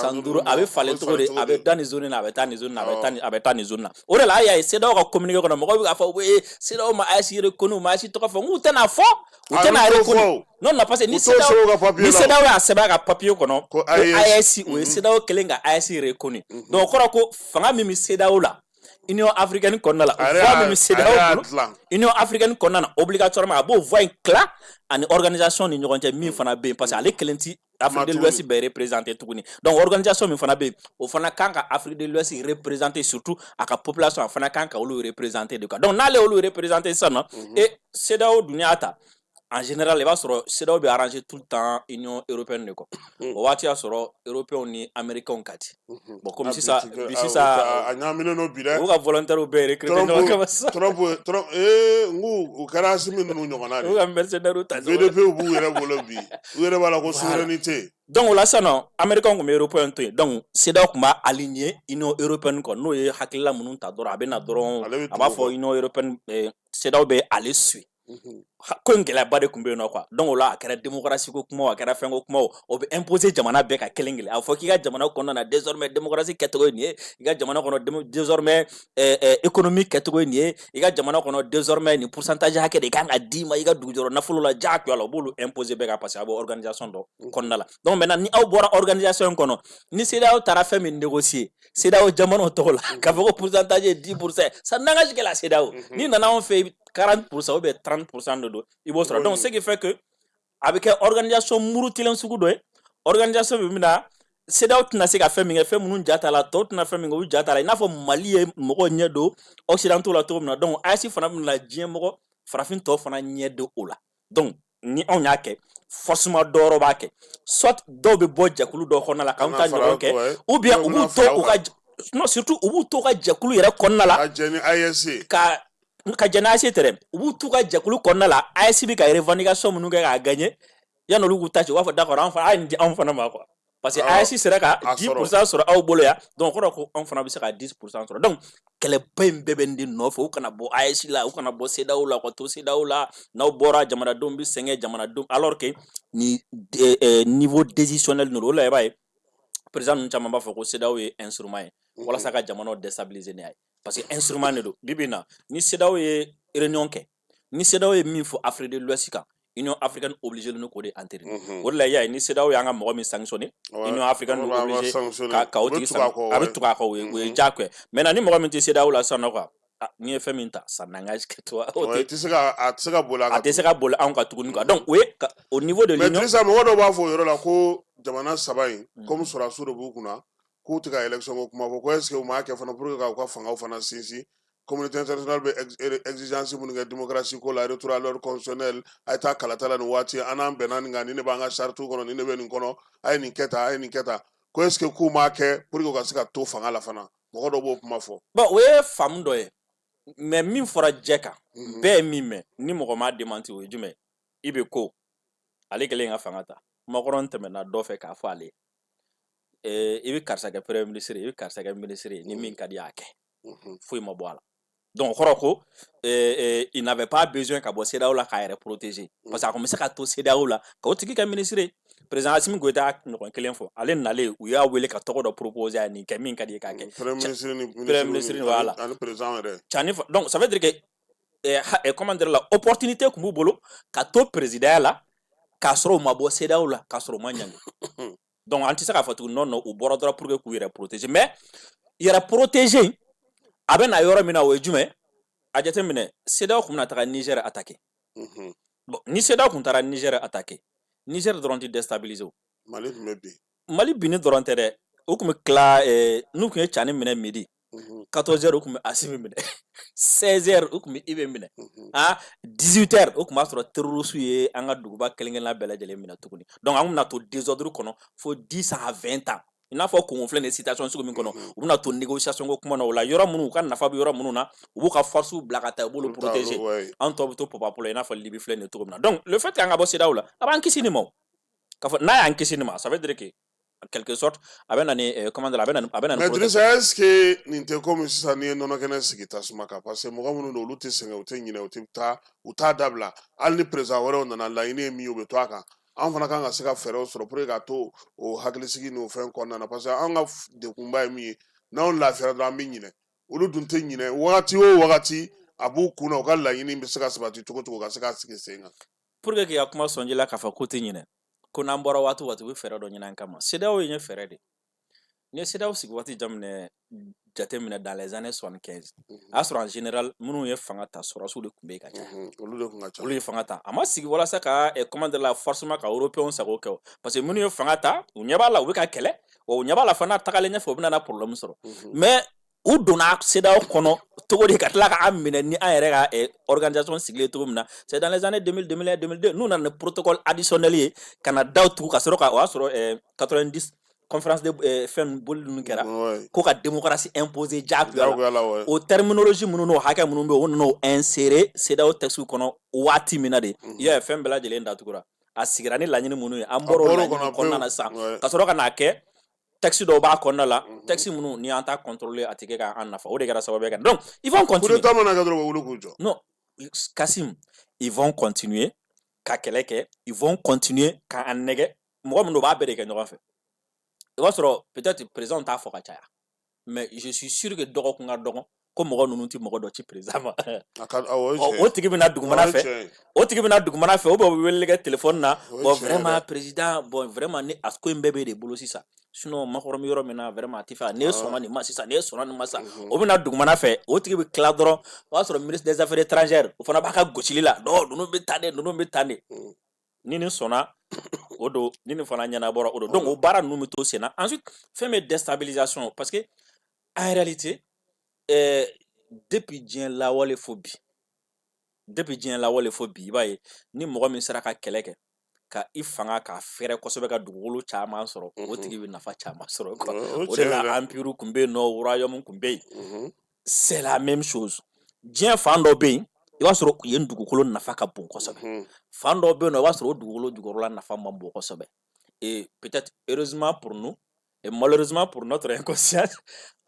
a bɛ falen cogo de a bɛ da nin zone na a bɛ taa nin zone na a bɛ taa nin zone na o de la a y'a ye CEDEAO ka communiqué kɔnɔ mɔgɔw bɛ k'a fɔ CEDEAO ma AES reconnu ma AES tɔgɔ fɔ n k'u tɛna fɔ u tɛna reconnu non parce que ni CEDEAO y'a sɛbɛn a ka papier kɔnɔ ko AES o ye CEDEAO kelen ka AES reconnu donc o kɔrɔ ko fanga min bɛ CEDEAO la Union africaine kɔnɔna la voix min bɛ CEDEAO bolo Union africaine kɔnɔna na obligatoirement a b'o voix in tila ani organisation ni ɲɔgɔn cɛ min fana bɛ yen parce que ale kelen ti Afrique de l'Ouest bɛ représenter tuguni donc organisation min fana bɛ yen o fana kan ka Afrique de l'Ouest représenter surtout a ka population a fana kan ka olu représenter de quoi donc n'ale olu représenter sisan nɔ et CEDEAO dun y'a ta en général i b'a sɔrɔ CEDEAO bɛ arranger tout le temps Union européenne de kɔ o waati y'a sɔrɔ européens ni américains ka di bon comme sisan a ɲaaminen don bi dɛ u ka volontaires bɛɛ recruter ɲɔgɔn kama sisan Trump n ko u kɛra Assimi ninnu ɲɔgɔnna de u ka mercenaires ta VDP b'u yɛrɛ bolo bi u yɛrɛ b'a la ko souveraineté donc o la sisan nɔ américains tun bɛ européens to yen donc CEDEAO tun b'a aligner Union européenne kɔ n'o ye hakilila minnu ta dɔrɔn a bɛ na dɔrɔn a b'a fɔ Union européenne CEDEAO bɛ ale suit ko in gɛlɛyaba de tun bɛ yen nɔ quoi donc o la a kɛra démocratie ko kumaw a kɛra fɛn ko kumaw o bɛ imposer jamana bɛɛ ka kelen kelen a fɔ k'i ka jamana kɔnɔna na désormais démocratie kɛcogo ye nin ye i ka jamana kɔnɔ désormais économie kɛcogo ye nin ye i ka jamana kɔnɔ désormais nin pourcentage hakɛ de kan ka d'i ma i ka dugujɔrɔ nafolo la diyagoya la o b'olu imposer bɛɛ kan parce que a bɛ organisation dɔ kɔnɔna la donc maintenant ni aw bɔra organisation in kɔnɔ ni CEDEAO taara fɛn min négocier CEDEAO jamanaw tɔgɔ la k'a fɔ ko pourcentage ye 10% ça n'engage que la CEDEAO ni nana anw fɛ 40% ou bien 30% de do i b'o sɔrɔ donc ce qui fait que a bɛ kɛ organisation murutilen sugu dɔ ye organisation min bɛna CEDEAO tɛna se ka fɛn min kɛ fɛn minnu ja t'a la tɔw tɛna fɛn min kɛ olu ja t'a la i n'a fɔ Mali ye mɔgɔw ɲɛ don occidentaux la cogo min na donc AES fana bɛna diɲɛ mɔgɔ farafin tɔw fana ɲɛ don o la donc ni anw y'a kɛ forcément dɔ wɛrɛ b'a kɛ soit dɔw bɛ bɔ jɛkulu dɔ kɔnɔna la k'anw ta ɲɔgɔn kɛ ou bien u b'u to u ka non surtout u b'u to ka jɛkulu yɛrɛ kɔnɔna la ka jɛn AES tɛ dɛ u b'u t'u ka jɛkulu kɔnɔna la AES bɛ ka revendication minnu kɛ k'a gagner yanni olu k'u ta ci u b'a fɔ d'accord a ye nin di anw fana ma quoi parce que AES sera ka 10% sɔrɔ aw bolo yan donc o kɔrɔ ko anw fana bɛ se ka 10% sɔrɔ donc kɛlɛba in bɛɛ bɛ nin de nɔfɛ u kana bɔ AES la u kana bɔ CEDEAO la u ka to CEDEAO la n'aw bɔra jamanadenw bɛ sɛgɛn jamanadenw alors que ni niveau décisionnel ninnu o la i b'a ye président ninnu caman b'a fɔ ko CEDEAO ye instrument ye walasa ka jamanaw déstabiliser n'a ye parce que instrument de don bi bi in na ni CEDEAO ye réunion kɛ ni CEDEAO ye min fɔ Afrique de l'Ouest kan Union africaine obligé de nous coder entériner o de la ya ni CEDEAO y'an ka mɔgɔ min sanctionné Union africaine nous obligé ka o tigi san a bɛ tugu a kɔ o ye diyagoya maintenant ni mɔgɔ min tɛ CEDEAO la sisan nɔ quoi ni ye fɛn min ta ça n'engage que toi a tɛ se ka boli anw ka tuguni quoi donc o ye au niveau de l'union mais Drissa mɔgɔ dɔw b'a fɔ o yɔrɔ la ko jamana saba in comme sɔrɔdasiw de b'u kunna k'u tɛ ka élection ko kuma fɔ ko est ce que u m'a kɛ fana pour que k'u ka fangaw fana sinsin communauté internationale bɛ exigence minnu kɛ démocratie ko la retour à l'ordre constitutionnel a ye taa kalata la nin waati an n'an bɛnna nin kan ni ne b'an ka charte kɔnɔ ni ne bɛ nin kɔnɔ a ye nin kɛ tan a ye nin kɛ tan ko est ce que k'u m'a kɛ pour que u ka se ka to fanga la fana mɔgɔ dɔw b'o kuma fɔ. bon o ye faamu dɔ ye mais min fɔra jɛ kan bɛɛ ye min mɛn ni mɔgɔ m'a démenti o ye jumɛn i bɛ ko ale kɛlen ka fanga ta Macron tɛmɛna dɔ fɛ k'a fɔ ale i bɛ karisa kɛ premier ministre i bɛ karisa kɛ ministre ni min ka di y'a kɛ foyi ma bɔ a la donc kɔrɔ ko il n'avait pas besoin ka bɔ CEDEAO la k'a yɛrɛ protéger parce que a kun bɛ se ka to CEDEAO la k'o tigi kɛ ministre président Assimi Goïta ɲɔgɔn kelen fɔ ale nalen u y'a wele ka tɔgɔ dɔ proposer a nin kɛ min ka di ye k'a kɛ premier ministre voilà donc ça veut dire que comment dire la opportunité kun b'u bolo ka to président la k'a sɔrɔ u ma bɔ CEDEAO la k'a sɔrɔ u ma ɲangi donc an tɛ se k'a fɔ tuguni non u bɔra dɔrɔn pour que k'u yɛrɛ protéger mais yɛrɛ protéger a bɛ na yɔrɔ min na o ye jumɛn a jateminɛ CEDEAO kun bɛna taga Niger attaquer bon ni CEDEAO kun taara Niger attaquer Niger dɔrɔn tɛ déstabiliser o Mali tun bɛ bin Mali binni dɔrɔn tɛ dɛ o kun bɛ tila n'u kun ye Tchani minɛ midi 14h o kun bɛ Assimi minɛ 16h o kun bɛ Ibe minɛ 18h o kun b'a sɔrɔ terroristes ye an ka duguba kelen-kelenna bɛɛ lajɛlen minɛ tuguni donc an kun bɛna to désordre kɔnɔ fo 10 à 20 ans i n'a fɔ Congo filɛ nin ye situation sugu min kɔnɔ u bɛna to négociation ko kuma na o la yɔrɔ minnu u ka nafa bɛ yɔrɔ minnu na u b'u ka force bila ka taa u b'olu protéger an tɔ bɛ to popapolo i n'a fɔ Libye filɛ nin ye cogo min na donc le fait que an ka bɔ CEDEAO la a b'an kisi nin ma o k'a fɔ n'a y'an kisi nin ma ça veut dire que en quelque sorte a bɛ na ni comment dire a bɛ na ni mais Drissa est ce que nin tɛ komi sisan n'i ye nɔnɔ kɛnɛ sigi tasuma kan parce que mɔgɔ minnu don olu tɛ sɛgɛn u tɛ ɲinɛ u t'a dabila hali ni président wɛrɛw nana laɲini ye min ye u bɛ to a kan an fana kan ka se ka fɛɛrɛw sɔrɔ pour que ka to o hakilisigi n'o fɛn kɔnɔna na parce que an ka dekunba ye min ye n'anw lafiyara dɔrɔn an bɛ ɲinɛ olu dun tɛ ɲinɛ wagati o wagati a b'u kun na u ka laɲini bɛ se ka sabati cogo cogo ka se ka sigi sen kan. pour que k'i ka kuma sɔnji la k'a fɔ ko tɛ ɲinɛ ko n'an bɔra waati o waati u bɛ fɛɛrɛ dɔ ɲini an kama CEDEAO ye fɛɛrɛ de ni ye CEDEAO sigi waati jaminɛ jateminɛ dans les années 75 a y'a sɔrɔ en général minnu ye fanga ta sɔrɔsiw de tun bɛ yen ka ca olu ye fanga ta a ma sigi walasa ka comment dire la forcément ka européens sago kɛ o parce que minnu ye fanga ta u ɲɛ b'a la u bɛ ka kɛlɛ wa u ɲɛ b'a la fana tagalen ɲɛfɛ u bɛna na problème sɔrɔ mais u donna CEDEAO kɔnɔ cogo di ka tila ka an minɛ ni an yɛrɛ ka organisation sigilen cogo min na c'est dans les années 2000 2001 2002 n'u nana ni protocole additionnel ye ka na daw tugu ka sɔrɔ ka o y'a sɔrɔ 90 conférence de fɛn boli ninnu kɛra ko ka démocratie imposer diyagoya o terminologie minnu n'o hakɛ minnu bɛ yen o nana o insérer CEDEAO texte kɔnɔ waati min na de i y'a ye fɛn bɛɛ lajɛlen datugura a sigira ni laɲini minnu ye an bɔra o laɲini kɔnɔna na sisan ka sɔrɔ ka n'a kɛ texte dɔw b'a kɔnɔna la texte minnu ni an t'a contrôler a tɛ kɛ k'an nafa o de kɛra sababu ye donc ils vont continuer non Kassim ils vont continuer ka kɛlɛ kɛ ils vont continuer k'an nɛgɛ mɔgɔ minnu b'a bɛɛ de kɛ ɲɔgɔn fɛ i b'a sɔrɔ peut-être président t'a fɔ ka caya mais je suis sûr que dɔgɔkun ka dɔgɔn ko mɔgɔ ninnu tɛ mɔgɔ dɔ ci président ma o tigi bɛna dugumana fɛ o tigi bɛna dugumana fɛ o bɛ wele kɛ téléphone na bon vraiment président bon vraiment ni a ko in bɛɛ bɛ de bolo sisan sinon makɔrɔ mi yɔrɔ min na vraiment a tɛ fɛ ne sɔnna nin ma sisan ne sɔnna nin ma sisan o bɛna dugumana fɛ o tigi bɛ tila dɔrɔn o b'a sɔrɔ ministre des affaires étrangères o fana b'a ka gosili la non ninnu bɛ tan de ninnu bɛ tan de ni nin sɔnna o don ni nin fana ɲɛnabɔra o don donc o baara ninnu bɛ to sen na ensuite fɛn bɛ déstabilisation parce que en réalité depuis diɲɛ lawale fo bi i b'a ye ni mɔgɔ min sera ka kɛlɛ kɛ ka i fanga ka fɛrɛ kosɛbɛ ka dugukolo caman sɔrɔ o tigi bɛ nafa caman sɔrɔ quoi o de la empire kun bɛ yen nɔ royaume kun bɛ yen c'est la même chose diɲɛ fan dɔ bɛ yen i b'a sɔrɔ yen dugukolo nafa ka bon kosɛbɛ fan dɔ bɛ yen nɔ i b'a sɔrɔ o dugukolo jukɔrɔla nafa man bon kosɛbɛ et peut-être heureusement pour nous et malheureusement pour notre inconscience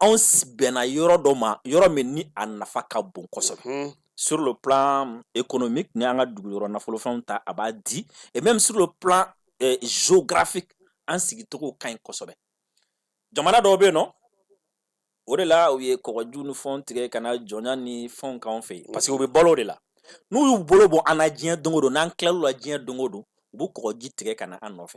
anw bɛnna yɔrɔ dɔ ma yɔrɔ min ni a nafa ka bon kosɛbɛ sur le plan économique ni an ka duguyɔrɔ nafolofɛnw ta a b'a di et même sur le plan géographique an sigicogo ka ɲi kosɛbɛ jamana dɔw bɛ yen nɔ o de la u ye kɔgɔju ni fɛnw tigɛ ka na jɔnya ni fɛnw k'anw fɛ yen parce que u bɛ balo o de la n'u y'u bolo bɔ an na diɲɛ don o don n'an tilal'u la diɲɛ don o don u b'u kɔgɔji tigɛ ka na an nɔfɛ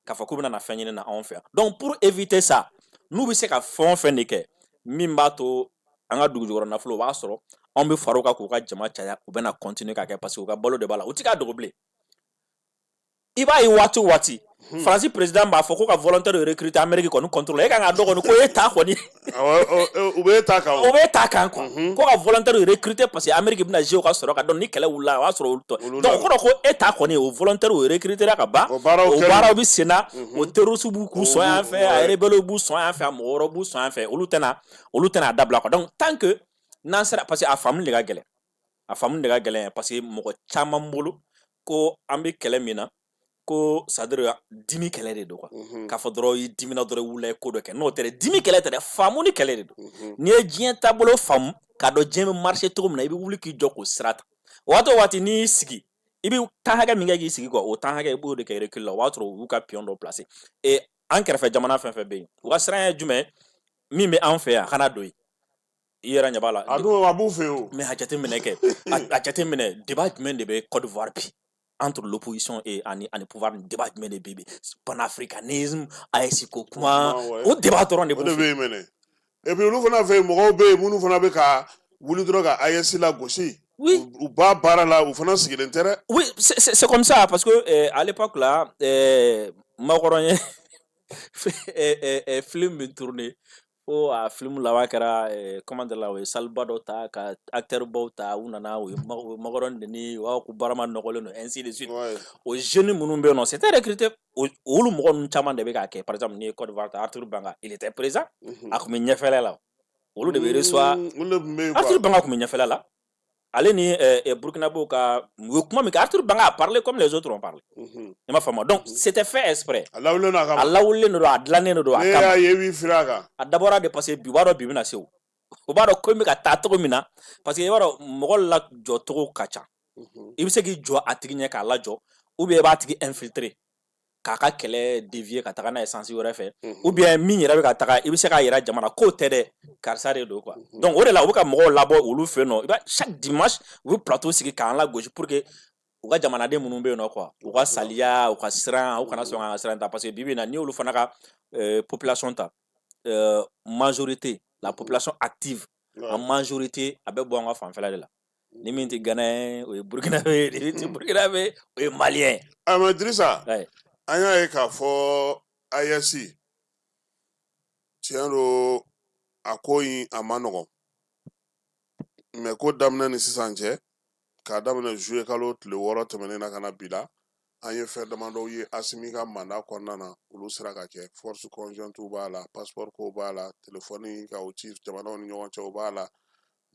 k'a fɔ k'u bɛna na fɛn ɲini na anw fɛ yan donc pour éviter ça n'u bɛ se ka fɛn o fɛn de kɛ min b'a to an ka dugujukɔrɔ nafolo o b'a sɔrɔ anw bɛ far'u kan k'u ka jama caya u bɛna continuer k'a kɛ parce que u ka balo de b'a la u ti k'a dogo bilen i b'a ye waati o waati Faransi président b'a fɔ ko ka volontaire recruter Amérique kɔni contrôle e kan ka dɔn kɔni ko e ta kɔni u bɛ ta kan o bɛ ta kan quoi ko ka volontaire recruter parce que Amérique bɛna jouer ka sɔrɔ ka dɔn ni kɛlɛ wulila o b'a sɔrɔ olu tɔ donc o kɔrɔ ko e ta kɔni o volontaire recruter ka ban o baaraw bɛ sen na o terroristes b'u k'u sɔn yan fɛ a rebelles b'u sɔn yan fɛ a mɔgɔ wɛrɛw b'u sɔn yan fɛ olu tɛna a dabila quoi donc tant que n'an sera parce que a faamuli de ka gɛlɛn parce que mɔgɔ caman bolo ko an bɛ kɛlɛ min na ko sadira dimi kɛlɛ de don quoi k'a fɔ dɔrɔn i dimina dɔrɔn i wulila ko dɔ kɛ n'o tɛ dimi kɛlɛ tɛ dɛ faamu ni kɛlɛ de don n'i ye diɲɛ taabolo faamu k'a dɔn diɲɛ bɛ marché cogo min na i bɛ wuli k'i jɔ k'o sira ta waati o waati n'i y'i sigi i bɛ temps hakɛ min kɛ k'i sigi quoi o temps hakɛ i b'o de kɛ recul la o b'a sɔrɔ u y'u ka pion dɔ placer et an kɛrɛfɛ jamana fɛn fɛn bɛ yen u ka siran ye jumɛn min bɛ anw fɛ yan a kana don yen i yɛrɛ ɲɛ b'a la a b'u fɛ yen mais a jateminɛ kɛ a jateminɛ débat jumɛn de bɛ Côte d'Ivoire bi entre l'opposition et ani pouvoir débat jumɛn de bɛ yen panafricanisme AES ko kuma o débat dɔrɔn de b'u fɛ yen et puis olu fana fɛ mɔgɔw bɛ yen minnu fana bɛ ka wuli dɔrɔn ka AES la gosi u b'a baara la u fana sigilen tɛ dɛ oui c'est comme ça parce que à l'époque là Makɔrɔ ye film min tourné fo a film laban kɛra comment dire la o ye saliba dɔ ta ka acteur baw ta u nana o ye Makɔrɔ Deni wa ko baara ma nɔgɔlen don ainsi de suite o jeunes minnu bɛ yen nɔ c'était recruté olu mɔgɔ ninnu caman de bɛ k'a kɛ par exemple n'i ye Côte d'Ivoire ta Arthur Banga il était présent a tun bɛ ɲɛfɛla la olu de bɛ recevoir Arthur Banga tun bɛ ɲɛfɛla la ale ni Burkinabé ka u ye kuma min kɛ Arthur Banga a parlé comme les autres ont parlé i m'a faamu donc c'était fait exprès a lawulilen de don a dilannen de don a kama a dabɔra de parce que bi b'a dɔn bi bɛna se o b'a dɔn ko in bɛ ka taa cogo min na parce que i b'a dɔn mɔgɔ lajɔ cogo ka ca i bɛ se k'i jɔ a tigi ɲɛ k'a lajɔ ou bien i b'a tigi infiltrer k'a ka kɛlɛ dévier ka taga n'a ye sansi wɛrɛ fɛ ou bien min yɛrɛ bɛ ka taga i bɛ se k'a yira jamana k'o tɛ dɛ karisa de don quoi donc o de la u bɛ ka mɔgɔw labɔ olu fɛ yen nɔ i b'a chaque dimanche u bɛ plateau sigi k'an lagosi pour que u ka jamanaden minnu bɛ yen nɔ quoi u ka saliya u ka siran u kana sɔn ka siran ta parce que bi bi in na n'i y'olu fana ka population ta majorité la population active en majorité a bɛ bɔ an ka fanfɛla de la ni min tɛ Ghana ye o ye Burkinabé ni min tɛ Burkinabé o ye Malien. mais Dirisa an y'a ye k'a fɔ AES tiɲɛ don a ko in a ma nɔgɔn mais ko daminɛ ni sisan cɛ k'a daminɛ juillet kalo tile 6 tɛmɛnen na ka na bi la an ye fɛn damadɔw ye Asimi ka mandat kɔnɔna na olu sera ka kɛ force conjointe b'a la passeport ko b'a la téléphone ka o ci jamanaw ni ɲɔgɔn cɛ o b'a la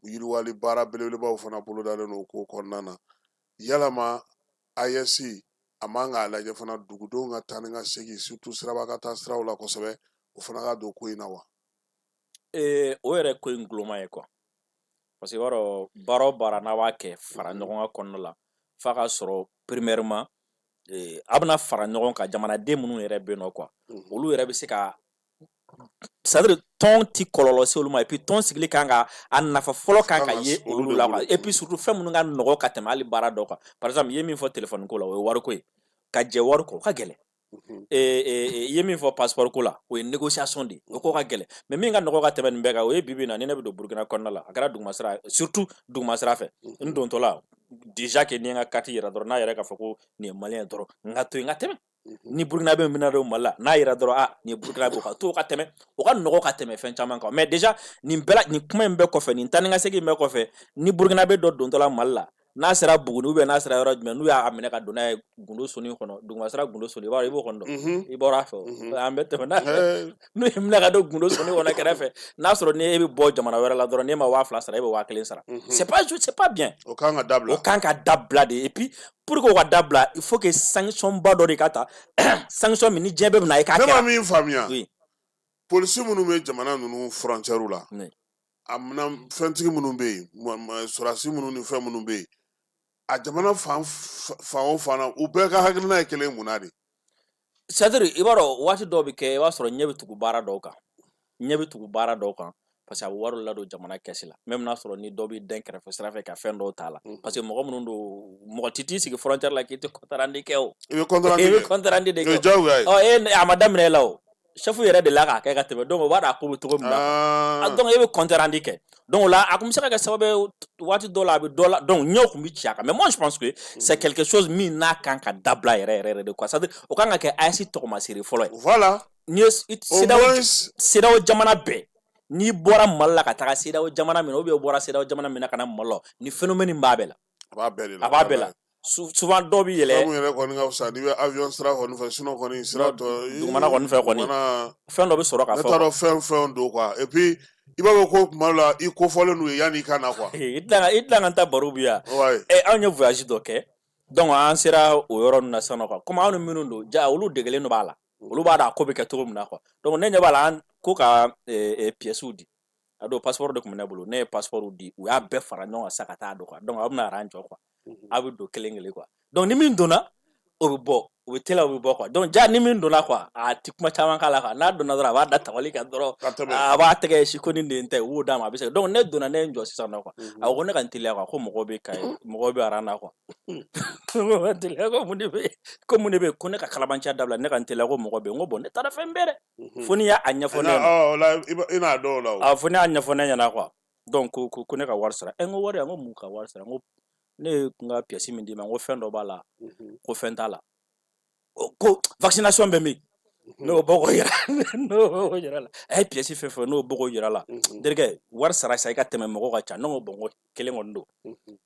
yiriwali baara belebelebaw fana bolodalen don o ko kɔnɔna na yalama AES a man k'a lajɛ fana dugudenw ka taa ni ka segin surtout siraba ka taa siraw la kosɛbɛ o fana ka don ko in na wa o yɛrɛ ko in guloma ye quoi parce que i b'a dɔn baara o baara n'a b'a kɛ fara ɲɔgɔn kan kɔnɔna la f'a ka sɔrɔ premièrement a bɛna fara ɲɔgɔn kan jamanaden minnu yɛrɛ bɛ yen nɔ quoi olu yɛrɛ bɛ se ka c'est à dire tɔn ti kɔlɔlɔ se olu ma et puis tɔn sigili kan ka a nafa fɔlɔ kan ka ye olu la quoi et puis surtout fɛn minnu ka nɔgɔ ka tɛmɛ hali baara dɔ kan par exemple i ye min fɔ téléphone ko la o ye wariko ye ka jɛ wari kɔ o ka gɛlɛn i ye min fɔ passeport ko la o ye négociation de ye o ko ka gɛlɛn mais min ka nɔgɔ ka tɛmɛ nin bɛɛ kan o ye bi bi in na ni ne bɛ don Burkina kɔnɔna la a kɛra dugumasira surtout dugumasira fɛ n dontɔ la déjà que ni n ka carte yira dɔrɔn n'a yɛrɛ k'a fɔ ko nin ye malien dɔrɔn n ka to yen n ka tɛmɛ ni Burkinabé min bɛna don Mali la n'a yira dɔrɔn nin ye Burkinabé o ka to o ka tɛmɛ o ka nɔgɔ ka tɛmɛ fɛn caman kan mais déjà nin kuma in bɛɛ kɔfɛ nin taa ni ka segin bɛɛ kɔfɛ ni Burkinabé dɔ dontɔ la Mali la n'a sera Buguni ou bien n'a sera yɔrɔ jumɛn n'u y'a minɛ ka don n'a ye gundo soni kɔnɔ dugumasira gundo soni i b'o kɔni dɔn i bɔra a fɛ an bɛ tɛmɛ n'a n'u ye minɛ ka don gundo soni kɔnɔ kɛrɛfɛ n'a sɔrɔ ni e bɛ bɔ jamana wɛrɛ la dɔrɔn n'e ma 2000 sara e bɛ 1000 sara c'est pas bien o kan ka dabila de et puis pour que o ka dabila il faut que sanction ba dɔ de ka ta sanction min ni diɲɛ bɛɛ bɛna ye k'a kɛra ne ma min faamuya polisi minnu bɛ jamana ninnu frontière la a mina fɛntigi minnu bɛ yen sɔrɔdasi minnu ni fɛn minnu bɛ yen a jamana fan o fan na u bɛɛ ka hakilina ye kelen mun na de c'est à dire i b'a dɔn waati dɔw bɛ kɛ i b'a sɔrɔ ɲɛ bɛ tugu baara dɔw kan parce que a bɛ wari ladon jamana kɛsi la même n'a sɔrɔ ni dɔ b'i den kɛrɛfɛ sira fɛ ka fɛn dɔw t'a la parce que mɔgɔ minnu don mɔgɔ ti t'i sigi frontière la k'i tɛ contrabande kɛ o i bɛ contrabande de kɛ a ma daminɛ la o chef yɛrɛ de la k'a kɛ ka tɛmɛ donc o b'a dɔn a ko bɛ cogo min na donc e bɛ contrabande kɛ donc o la a kun bɛ se ka kɛ sababu ye waati dɔ la a bɛ dɔ la donc ɲɛw kun bɛ ci a kan mais moi je pense que c'est quelque chose min n'a kan ka dabila yɛrɛ de quoi c'est à dire o kan ka kɛ AES tɔgɔmasere fɔlɔ ye voilà ni ye CEDEAO jamana bɛɛ n'i bɔra Mali la ka taga CEDEAO jamana min na ou bien bɔra CEDEAO jamana min na ka na Mali la ni phénomène b'a bɛɛ la a b'a bɛɛ la souvent dɔw bɛ yɛlɛ mun yɛrɛ kɔni ka fisa n'i bɛ avion sira kɔni fɛ sinon kɔni sira tɔ dugumana kɔni fɛ kɔni fɛn dɔ bɛ sɔrɔ ka fɔ ne t'a dɔn fɛn don quoi et puis i b'a fɔ ko tuma la i kofɔlen d'u ye yanni i ka na quoi i tila ka taa baro bi yan anw ye voyage dɔ kɛ donc an sera o yɔrɔ ninnu na sisan nɔ quoi comme anw ni minnu don ja olu degelen dɔ b'a la olu b'a dɔn a ko bɛ kɛ cogo min na quoi donc ne ɲɛ b'a la ko ka pièces di a don passeport de tun bɛ ne bolo ne ye passeport di u y'a bɛɛ fara ɲɔgɔn kan sa ka taa don quoi donc a bɛna ran jɔ quoi a bɛ don kelen kelen quoi donc ni min donna o bɛ bɔ o bɛ teliya o bɛ bɔ quoi donc ja ni min donna quoi a ti kuma caman k'a la quoi n'a donna dɔrɔn a b'a da tabali kan dɔrɔn a b'a tɛgɛ si ko nin de tɛ u b'o d'a ma a bɛ se donc ne donna ne ye n jɔ sisan nɔ quoi a ko ne ka n teliya quoi ko mɔgɔw bɛ ka mɔgɔw bɛ aran na quoi ko teliya ko mun de bɛ ko ne ka kalabanciya dabila ne ka n teliya ko mɔgɔ bɛ n ko bon ne taara fɛn bɛɛ dɛ fo ni y'a ɲɛfɔ ne ɲɛna i n'a dɔw la fo ne y'a ɲɛfɔ ne ɲɛna quoi donc ko ne ka wari sara n ko wari n ko mun ka wari sara n ko ne ye n ka pièce min d'i ma n ko fɛn dɔ b'a la ko fɛn t'a la ko vaccination bɛ min n'o bɔgɔ yira la a ye pièce fɛn fɛn n'o bɔgɔ yira la derikɛ wari sara sa i ka tɛmɛ mɔgɔ ka ca ne ko bon ko kelen kɔni don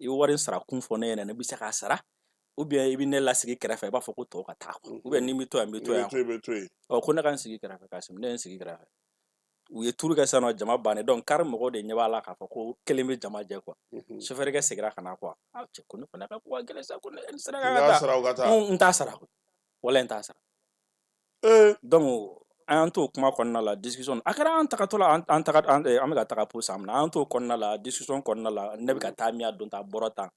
i wari sara kun fɔ ne ɲɛna ne bɛ se k'a sara ou bien i bɛ ne lasigi kɛrɛfɛ i b'a fɔ ko tɔw ka taa ou bien ni n bɛ to yan n bɛ to yan ko ne ka n sigi kɛrɛfɛ Kassim ne ye n sigi kɛrɛfɛ u ye turu kɛ sisan nɔ jama bannen donc kari mɔgɔw de ɲɛ b'a la k'a fɔ ko kelen bɛ jama jɛ quoi chauffeur kɛ segira ka na quoi cɛ ko ne fana ka ko ka gɛlɛn sa ko ne sera ka taa n t'a sara wala n t'a sara donc an y'an to kuma kɔnɔna la discussion a kɛra an tagatɔ la an bɛ ka taga po san min na an y'an to kɔnɔna la discussion kɔnɔna la ne bɛ ka taa min a don ta bɔra tan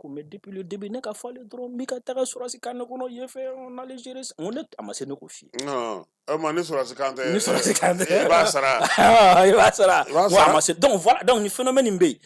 mais depuis le début ne ka fɔlen dɔrɔn n bɛ ka taga surasi kan ne kɔnɔ yen fɛ on allait gérer ça n ko a ma se ne k'o f'i ye ni surasi kan tɛ ni surasi kan tɛ i b'a sara i b'a sara wa a ma se donc voilà donc ni phénomène bɛ yen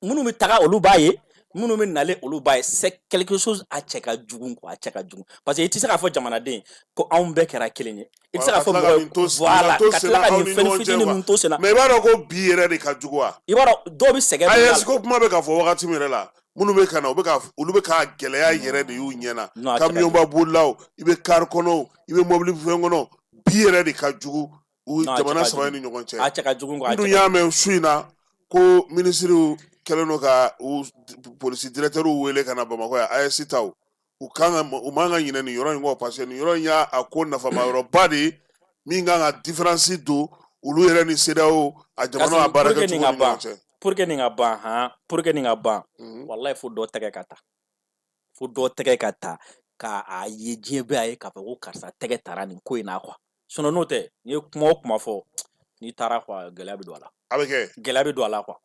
minnu bɛ taga olu b'a ye minnu bɛ nalen olu b'a ye c'est quelque chose a cɛ ka jugu quoi a cɛ ka jugu parce que i tɛ se k'a fɔ jamanaden ko anw bɛɛ kɛra kelen ye i tɛ se k'a fɔ mɔgɔ voilà ka tila ka nin fɛn fitinin min to sen na mais i b'a dɔn ko bi yɛrɛ de ka jugu wa i b'a dɔn dɔw bɛ sɛgɛn a ye ko kuma bɛ ka fɔ wagati min yɛrɛ la minnu bɛ ka na olu bɛ ka gɛlɛya yɛrɛ de y'u ɲɛna kamiyɔnba bolilaw i bɛ kari kɔnɔ i bɛ mɔbili fɛn kɔnɔ bi yɛrɛ de ka jugu jamana saba ni ɲɔgɔn cɛ a cɛ ka jugu quoi n dun y'a mɛn su in na ko minisiriw kɛlen don ka polisi directeurs wele ka na Bamakɔ yan AES taw u man ka ɲinɛ nin yɔrɔ in kɔ parce que nin yɔrɔ in y'a ko nafama yɔrɔba de ye min kan ka différence don olu yɛrɛ ni CEDEAO a jamana a baara kɛ cogo ni ɲɔgɔn cɛ pour que nin ka ban wallahi fo dɔ tɛgɛ ka ta k'a ye diɲɛ bɛɛ a ye k'a fɔ ko karisa tɛgɛ tara nin ko in na quoi sinon n'o tɛ n'i ye kuma o kuma fɔ n'i taara quoi gɛlɛya bɛ don a la a bɛ kɛ gɛlɛya bɛ don a la quoi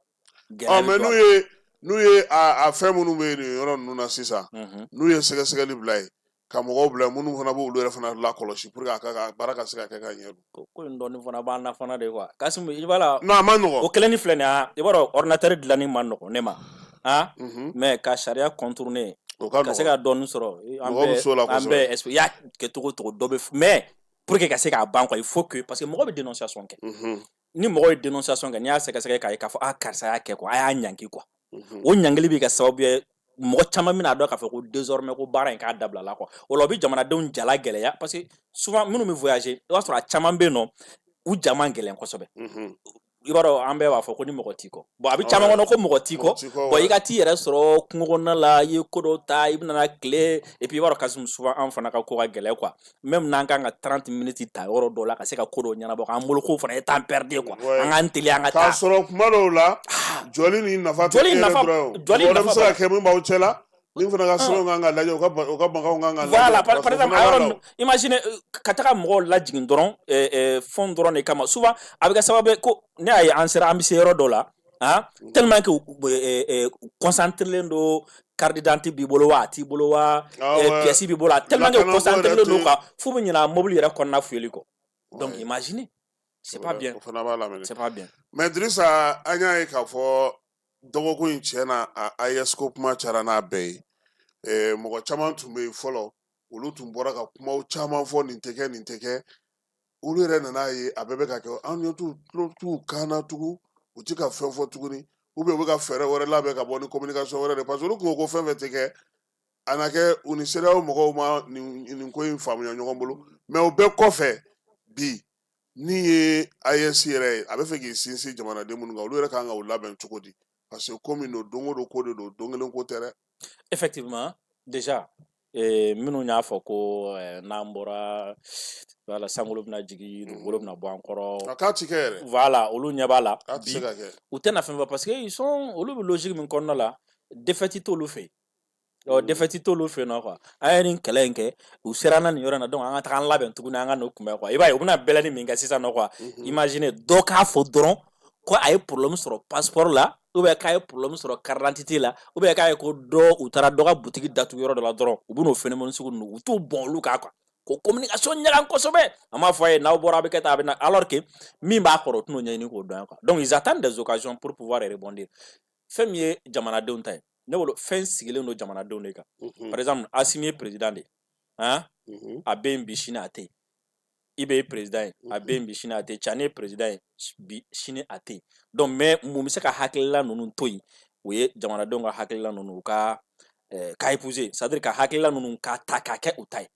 mais n'u ye a fɛn minnu bɛ nin yɔrɔ ninnu na sisan n'u ye sɛgɛsɛgɛli bila yen ka mɔgɔw bila minnu fana b'olu yɛrɛ fana lakɔlɔsi pour que a ka baara ka se ka kɛ ka ɲɛ ko in dɔɔni fana b'an na fana de quoi Kassim i b'a la non a ma nɔgɔn o kelen ni filɛ nin ye i b'a dɔn ordinateur dilanni ma nɔgɔn ne ma mais ka sariya contourner ka se ka dɔɔni sɔrɔ an bɛɛ i y'a kɛ cogo cogo dɔ bɛ mais pour que ka se k'a ban quoi il faut que parce que mɔgɔ bɛ dénonciation kɛ ni mɔgɔ ye dénonciation kɛ n'i y'a sɛgɛsɛgɛ k'a ye k'a fɔ karisa y'a kɛ quoi a y'a ɲangi quoi o ɲangili bɛ kɛ sababu ye mɔgɔ caman bɛna dɔn k'a fɔ ko désormais ko baara in k'a dabila la quoi o la o bɛ jamanadenw jala gɛlɛya parce que souvent minnu bɛ voyager i b'a sɔrɔ a caman bɛ yen nɔ u ja man gɛlɛn kosɛbɛ i b'a dɔn an bɛɛ b'a fɔ ko ni mɔgɔ t'i kɔ bon a bɛ caman kɔnɔ ko mɔgɔ t'i kɔ bon i ka t'i yɛrɛ sɔrɔ kungo kɔnɔna la i ye ko dɔ ta i bɛna tile et puis i b'a dɔn Kassim souvent an fana ka ko ka gɛlɛn quoi même n'an kan ka 30 minutes ta yɔrɔ dɔw la ka se ka ko dɔw ɲɛnabɔ k'an bolo ko fana ye temps perdu quoi an k'an teliya an ka taa k'a sɔrɔ kuma dɔw la jɔli ni nafa tɛ e yɛrɛ dɔrɔn ye o bɛ se ka kɛ min b'aw cɛ la min fana ka sɛbɛnw kan ka lajɛ u ka baganw kan ka lajɛ voilà par exemple a yɔrɔ imagine ka taga mɔgɔw lajigin dɔrɔn fɛn dɔrɔn de kama souvent a bɛ kɛ sababu ye ko ne y'a ye an bɛ se yɔrɔ dɔ la tellement que concentré don carte d'identité b'i bolo wa a t'i bolo wa pièce b'i bolo tellement que concentré don kan f'u bɛ ɲinɛ mobili yɛrɛ kɔnɔna fiyɛli kɔ donc imagine c'est pas bien. C'est pas bien. Mais Drissa anya ye k'a fɔ dɔgɔkun in tiɲɛ na a IS ko kuma cayara n'a bɛɛ ye mɔgɔ caman tun bɛ yen fɔlɔ olu tun bɔra ka kumaw caman fɔ nin tɛ kɛ olu yɛrɛ nana ye a bɛɛ bɛ ka kɛ anw ye t'u kaana tugun u ti ka fɛn fɔ tuguni u bɛ ka fɛɛrɛ wɛrɛ labɛn ka bɔ ni communication wɛrɛ de parce que olu kun ko fɛn fɛn tɛ kɛ a na kɛ u ni CEDEAO mɔgɔw ma nin ko in faamuya ɲɔgɔn bolo mais o bɛɛ kɔfɛ bi ni ye IS yɛrɛ ye a bɛ fɛ k'i sinsin jamanaden minnu kan olu yɛrɛ kan ka u labɛn cogo di parce que ko min don don o don ko de don don kelen ko tɛ dɛ. Effectivement déjà minnu y'a fɔ ko n'an bɔra voilà sankolo bɛna jigin dugukolo bɛna bɔ an kɔrɔ a k'a ti kɛ yɛrɛ voilà olu ɲɛ b'a la a ti se ka kɛ u tɛna fɛn fɔ parce que ils sont olu bɛ logique min kɔnɔna la défaite t'olu fɛ défaite t'olu fɛ yen nɔ quoi an ye nin kɛlɛ in kɛ u sera na nin yɔrɔ in na donc an ka taga an labɛn tuguni an ka n'o kunbɛn quoi i b'a ye u bɛna bɛlɛni min kɛ sisan nɔ quoi imagine dɔ k'a fɔ dɔrɔn ko a ye problème sɔrɔ passeport la ou bien k'a ye problème sɔrɔ carte d'identité la ou bien k'a ye ko dɔ u taara dɔ ka boutique datugu yɔrɔ dɔ la dɔrɔn u bɛn'o phénomène sugu ninnu u t'u bɔn olu kan quoi ko communication ɲaga kosɛbɛ an b'a fɔ a ye n'aw bɔra a bɛ kɛ tan a bɛ na alors que min b'a kɔrɔ o t'o ɲɛɲini k'o dɔn quoi donc ils attendent des occasions pour pouvoir rebondir fɛn min ye jamanadenw ta ye ne bolo fɛn sigilen don jamanadenw de kan par exemple Assimi ye président de a bɛ yen bi sini a tɛ yen Ibe ye président ye a bɛ yen bi sini a tɛ yen Tchani ye président ye bi sini a tɛ yen donc mais mun bɛ se ka hakilila ninnu to yen o ye jamanadenw ka hakilila ninnu u ka épouser c'est à dire ka hakilila ninnu ka ta k'a kɛ u ta ye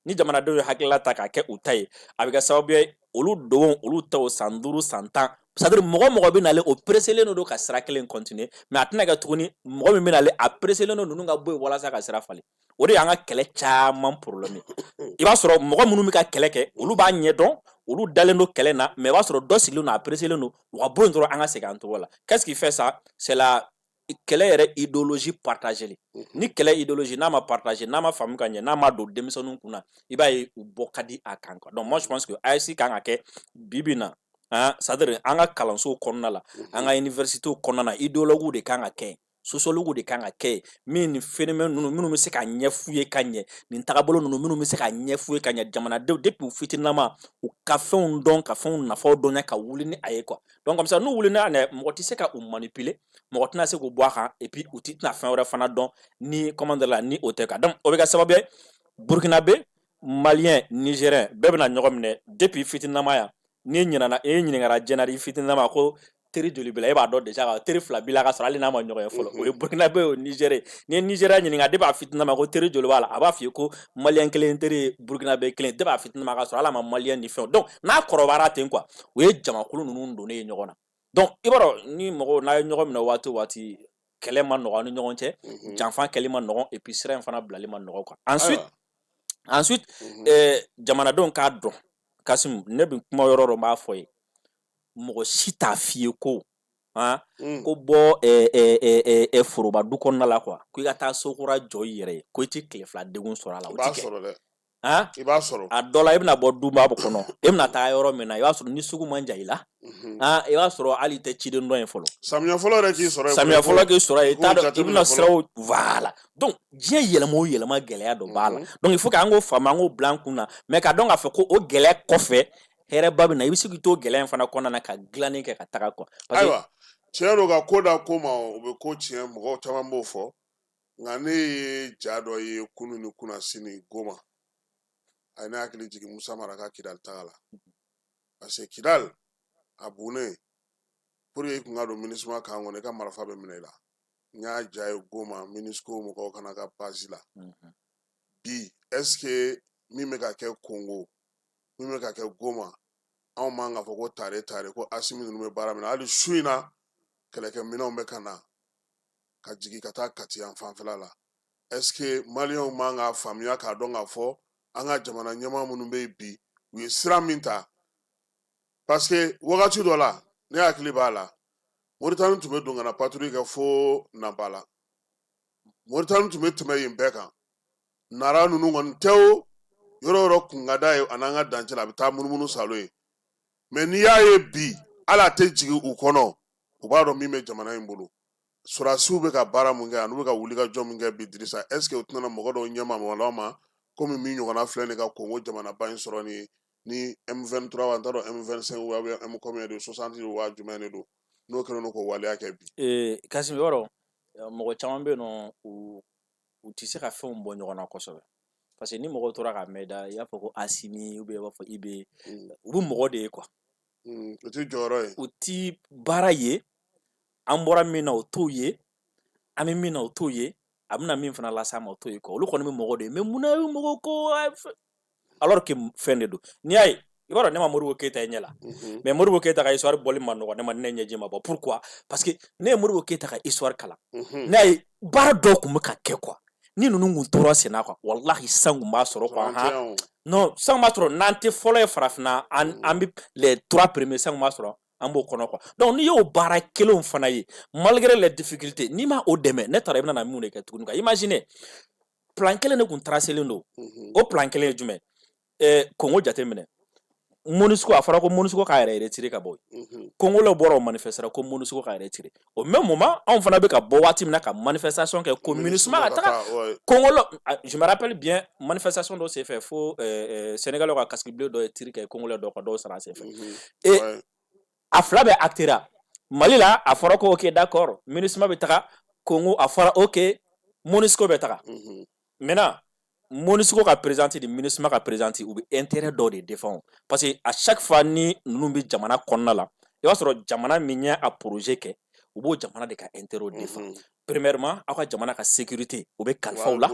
ni jamanadenw ye hakilila ta k'a kɛ u ta ye a bɛ kɛ sababu ye olu don olu taw san 5 san 10 c'est à dire mɔgɔ mɔgɔ bɛ nalen o presselen don ka sira kelen continuer mais a tɛna kɛ tuguni mɔgɔ min bɛ nalen a presselen don ninnu ka bɔ yen walasa ka sira falen o de y'an ka kɛlɛ caman problème i b'a sɔrɔ mɔgɔ minnu bɛ ka kɛlɛ kɛ olu b'a ɲɛdɔn olu dalen don kɛlɛ na mais i b'a sɔrɔ dɔ sigilen don a presselen don u ka bɔ yen dɔrɔn an ka segin an togo la qu'est-ce qui fait ça c'est la kɛlɛ yɛrɛ idéologie partagée ni kɛlɛ idéologie n'a ma partagé n'a ma faamu ka ɲɛ n'a ma don denmisɛnninw kunna i b'a ye u bɔ ka di a kan quoi donc moi je pense que AES kan ka kɛ bi na c'est-à-dire an ka kalansow kɔnɔna la an ka universitéw kɔnɔna na idéologues de kan ka kɛ sociologues de kan ka kɛ min ni phénomène ninnu minnu bɛ se ka ɲɛf'u ye ka ɲɛ nin tagabolo ninnu minnu bɛ se ka ɲɛf'u ye ka ɲɛ jamanadenw depuis u fitininama u ka fɛnw dɔn ka fɛnw nafaw dɔn ka wuli ni a ye quoi donc comme ça n'u wuli n'a ɲɛ mɔgɔ tɛ se ka u manipuler mɔgɔ tɛna se k'u bɔ a kan et puis u tɛna fɛn wɛrɛ fana dɔn ni comment dire la ni o tɛ quoi donc o bɛ kɛ sababu ye Burkinabé Malien Nigérien bɛɛ bɛna ɲɔgɔn minɛ depuis fitininama yan n'i ɲininkara jɛnɛri fitininama ko teri joli bila e b'a dɔn déjà ka teri fila bila ka sɔrɔ hali n'a ma ɲɔgɔn ye fɔlɔ o ye Burkinabé o Nigérien ni ye Nigérien ɲininka depuis a fitininama ko teri joli b'a la a b'a f'i ye ko Malien kelen teri ye Burkinabé kelen depuis a fitininama ka sɔrɔ hali a ma Malien ni fɛnw donc n'a kɔrɔbayara ten quoi o ye jamakulu ninnu donnen ye ɲɔgɔn na donc i b'a dɔn ni mɔgɔw n'a ye ɲɔgɔn minɛ waati o waati kɛlɛ ma nɔgɔ ani ɲɔgɔn cɛ janfa kɛli ma nɔgɔn et puis sira in fana bilali ma nɔgɔn quoi ensuite jamanadenw k'a dɔn Kasimu ne bɛ kuma yɔrɔ dɔ b'a fɔ ye mɔgɔ si t'a f'i ye ko ko bɔ foroba du kɔnɔna la quoi ko i ka taa sokura jɔ i yɛrɛ ye ko i ti tile fila degun sɔrɔ a la o ti kɛ i b'a sɔrɔ a dɔ la i bɛna bɔ duba kɔnɔ i bɛna taa yɔrɔ min na i b'a sɔrɔ ni sugu man jan i la i b'a sɔrɔ hali tɛ ciden dɔn ye fɔlɔ samiya fɔlɔ yɛrɛ k'i sɔrɔ samiya fɔlɔ k'i sɔrɔ i t'a dɔn i bɛna siraw voilà donc diɲɛ yɛlɛma o yɛlɛma gɛlɛya dɔ b'a la donc il faut que an k'o faamu an k'o bila an kun na mais ka dɔn k'a fɔ ko o gɛlɛya kɔfɛ hɛrɛba bɛ na i bɛ se k'i to gɛlɛya in fana kɔnɔna na ka dilanni kɛ ka taga quoi ayiwa tiɲɛ don ka ko da ko ma o bɛ ko tiɲɛ mɔgɔw caman b'o fɔ nka ne ye ja dɔ ye kunun ni kunnasini Goma a ye ne hakili jigin Musa Mara ka Kidali taga la parce que Kidali a bunnen pour que i kun ka don MINUSMA kan kɔnɔ i ka marifa bɛ minɛ i la n y'a ja ye Goma MINUSCO mɔgɔw kana ka base la bi est ce que min bɛ ka kɛ Congo min bɛ ka kɛ Goma anw man ka fɔ ko tare ko Assimi ninnu bɛ baara min na hali su in na kɛlɛkɛminɛnw bɛ ka na ka jigin ka taa Kati yan fanfɛla la est ce que Maliens man ka faamuya k'a dɔn k'a fɔ an ka jamana ɲɛmaa minnu bɛ yen bi u ye sira min ta parce que wagati dɔ la ne hakili b'a la Moritani tun bɛ don ka na patrouille kɛ fo Nabala Moritani tun bɛ tɛmɛ yen bɛɛ kan Nara ninnu kɔni tɛ o yɔrɔ yɔrɔ kun ka d'a ye a n'an ka dancɛ la a bɛ taa munumunu Salo ye mais n'i y'a ye bi hali a tɛ jigin u kɔnɔ u b'a dɔn min bɛ jamana in bolo Surasiw bɛ ka baara mun kɛ ani u bɛ ka wulikajɔ min kɛ bi Dirisa est ce que u tɛna mɔgɔ dɔw ɲɛma mɔgɔ ma komi min ɲɔgɔnna filɛ nin ka Congo jamanaba in sɔrɔ ni ni M23 wa taro M25 wa M combien de 60 wa jumɛn de do n'o kɛlen no ko waleya kɛ bi Kasim yɔrɔ mɔgɔ caman bɛ yen nɔ u tɛ se ka fɛnw bɔ ɲɔgɔn na kosɛbɛ parce que ni mɔgɔw tora ka mɛn da i y'a fɔ ko Asimi ou bien i b'a fɔ IB u bɛ mɔgɔ de ye quoi o tɛ jɔyɔrɔ ye u tɛ baara ye an bɔra min na o t'o ye an bɛ min na o t'o ye a bɛna min fana las'an ma o t'o ye quoi olu kɔni bɛ mɔgɔ de ye mais munna i bɛ mɔgɔ ko alors que fɛn de don n'i y'a ye i b'a dɔn ne ma Modibo Keyita ye ɲɛ la mais Modibo Keyita ka histoire bɔli ma nɔgɔ ne ma ne ɲɛji ma bɔ pourquoi parce que ne ye Modibo Keyita ka histoire kalan ne y'a ye baara dɔw tun bɛ ka kɛ quoi ni ninnu tun tora senna quoi wallahi san tun b'a sɔrɔ quoi non san b'a sɔrɔ n'an tɛ fɔlɔ ye farafinna an bɛ les 3 premiers san b'a sɔrɔ an b'o kɔnɔ quoi donc n'i y'o baara kelenw fana ye malgré les difficultés n'i ma o dɛmɛ ne taara i bɛna mun de kɛ tuguni quoi imagine plan kelen de tun tracelen don o plan kelen ye jumɛn Congo jateminɛ MONUSCO a fɔra ko MONUSCO k'a yɛrɛ retiré ka bɔ Congo la bɔra o manifestera ko MONUSCO k'a retiré au même moment anw fana bɛ ka bɔ waati min na ka manifestation kɛ ko MINUSMA ka taga Congo la je me rappelle bien manifestation dɔ senfɛ fo Sénégal ka casque bleu dɔ ye tiri kɛ Congo la dɔ ka dɔw sara senfɛ et a fila bɛ acté ra Mali la a fɔra ko ok d'accord MINUSMA bɛ taga Congo a fɔra ok MONUSCO bɛ taga maintenant MONUSCO ka présidente de MINUSMA ka présidente u bɛ intérêt dɔ de défend parce que à chaque fois ni ninnu bɛ jamana kɔnɔna la i b'a sɔrɔ jamana min ye a projet kɛ u b'o jamana de ka intérêt défend premièrement aw ka jamana ka sécurité o bɛ kalifaw la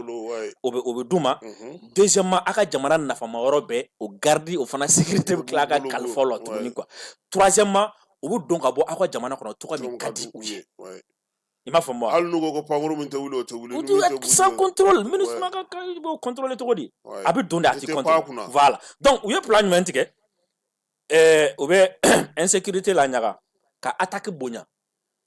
o bɛ d'u ma deuxièmement aw ka jamana nafama yɔrɔ bɛ o garde o fana sécurité bɛ tila ka kalifaw la tuguni quoi troisièmement u bɛ don ka bɔ aw ka jamana kɔnɔ tɔgɔ min ka di u ye i m'a faamu wa hali n'u ko ko pankuru min tɛ wuli o tɛ wuli sans contrôle MINUSMA ka b'o contrôler cogo di a bɛ don de a tɛ contrôler voilà donc u ye plan jumɛn tigɛ u bɛ insécurité la ɲaga ka attaque bonya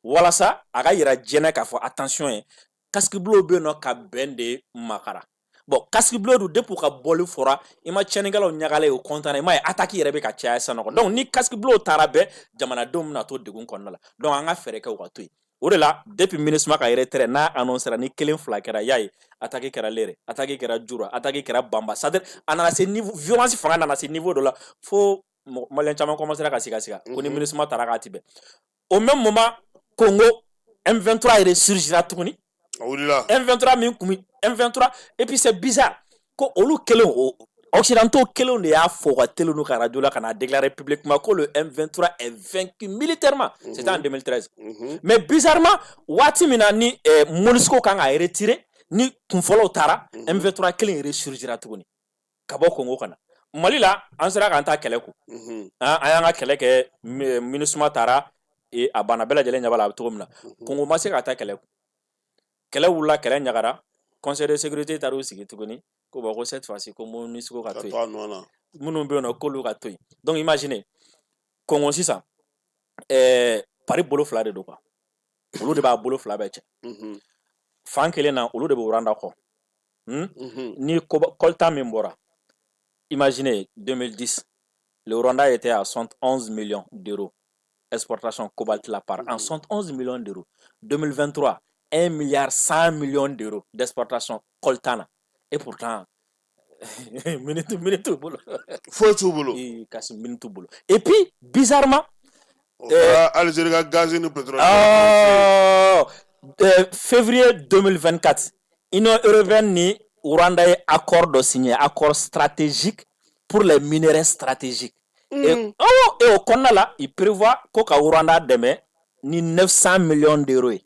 walasa a ka yira diɲɛ k'a fɔ attention ye casque bleu bɛ yen nɔ ka bɛn de makara bon casque bleu dun depuis ka bɔli fɔra i ma tiɲɛnikɛlaw ɲagalen o content i ma ye attaque yɛrɛ bɛ ka caya sisan nɔ donc ni casque bleu taara bɛɛ jamanadenw bɛna to degun kɔnɔna la donc an ka fɛɛrɛ kɛ u ka to yen o de la depuis MINUSMA ka retrait n'a annoncera ni kelen fila kɛra y'a ye attaque kɛra Lere attaque kɛra Jura attaque kɛra Bamba c'est-à-dire a nana se niveau violence fanga nana se niveau dɔ la fo maliyɛn caman commencera ka siga ko ni MINUSMA taara k'a ti bɛn au même moment Congo M23 resurgira tuguni M23 min kun M23 et puis c'est bizarre ko olu kelen occidentaux kelen de y'a fɔ ka télé n'u ka radio la ka na déclarer publiquement que le M23 est vaincu militairement c'était en 2013 mais bizarrement waati min na ni MONUSCO kan ka retirer ni kunfɔlɔw taara M23 kelen resurgira tuguni ka bɔ Congo kana Mali la an sera k'an ta kɛlɛ ko an y'an ka kɛlɛ kɛ MINUSMA taara a banna bɛɛ lajɛlen ɲɛ b'a la a bɛ cogo min na Congo ma se ka ta kɛlɛ ko kɛlɛ wulila kɛlɛ ɲagara conseil de sécurité taara u sigi tuguni ko bon ko cette fois-ci ko MONUSCO ka to yen minnu bɛ yen nɔ k'olu ka to yen donc imaginez Congo sisan pari bolo fila de don quoi olu de b'a bolo fila bɛɛ cɛ fan kelen na olu de bɛ Rwanda kɔ ni coltan min bɔra imaginez 2010 le Rwanda était à 71 millions d'euros exportation cobalt la part en 71 millions d'euros 2023 1 milliard 100 millions d'euros d'exportation coltan et pourtant minute bolo faut tout bolo minute bolo et puis bizarrement Algérie a gaz et pétrole février 2024 Union européenne ni Rwanda est accord de signer accord stratégique pour les minerais stratégiques et au kɔnɔna la il prévoit ko ka Rwanda dɛmɛ ni 900 millions d'euros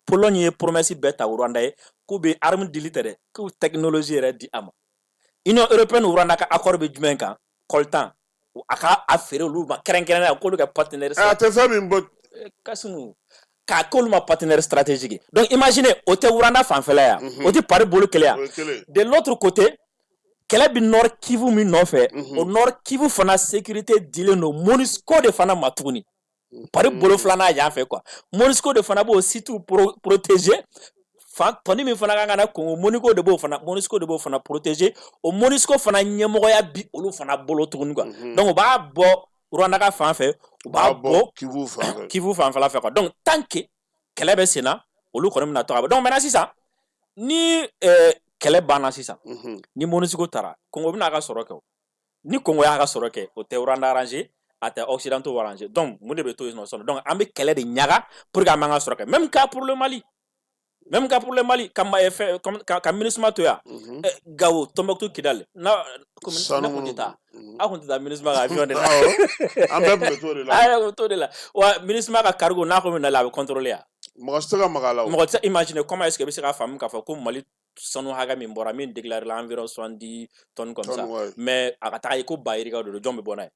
Pologne ye promesse bɛɛ ta Rwanda ye k'u bɛ arme dili tɛ dɛ k'u technologie yɛrɛ di a ma Union européenne Rwanda ka accord bɛ jumɛn kan coltan a ka a feere olu ma kɛrɛnkɛrɛnnenya k'olu kɛ partenaire a tɛ fɛn min bɔ Kasimu k'a k'olu ma partenaire stratégique donc imaginez o tɛ Rwanda fanfɛla yan o tɛ pari bolo kelen yan de l'autre côté kɛlɛ bɛ Nord Kivu min nɔfɛ o Nord Kivu fana sécurité dilen don MONUSCO de fana ma tuguni pari bolo filanan yan fɛ quoi MONUSCO de fana b'o site protéger tɔni min fana kan ka na Congo MONUSCO de b'o fana protéger o MONUSCO fana ɲɛmɔgɔya bi olu fana bolo tuguni quoi donc u b'a bɔ Rwanda ka fan fɛ u b'a bɔ Kivu fanfɛla fɛ quoi donc tant que kɛlɛ bɛ sen na olu kɔni bɛna to ka bɔ donc maintenant sisan ni kɛlɛ banna sisan ni MONUSCO taara Congo bɛna a ka sɔrɔ kɛ ni Congo y'a ka sɔrɔ kɛ o tɛ Rwanda arrangé a tɛ occidentaux arrangé donc mun de bɛ to yen nɔ donc an bɛ kɛlɛ de ɲaga pour que an b'an ka sɔrɔ kɛ même cas pour le Mali ka MINUSMA to yan Gao Tombouctou Kidal na kun tɛ taa a kun tɛ taa MINUSMA ka avion de la an bɛɛ tun bɛ to de la wa MINUSMA ka cargo n'a ko min na la a bɛ contrôler yan mɔgɔ tɛ se ka maga a la mɔgɔ tɛ imaginer comment est-ce que i bɛ se k'a faamu k'a fɔ ko Mali sanu hakɛ min bɔra min déclaré la environ 70 tonnes comme ça mais a ka taga ye ko bayirikaw de don jɔn bɛ bɔ n'a ye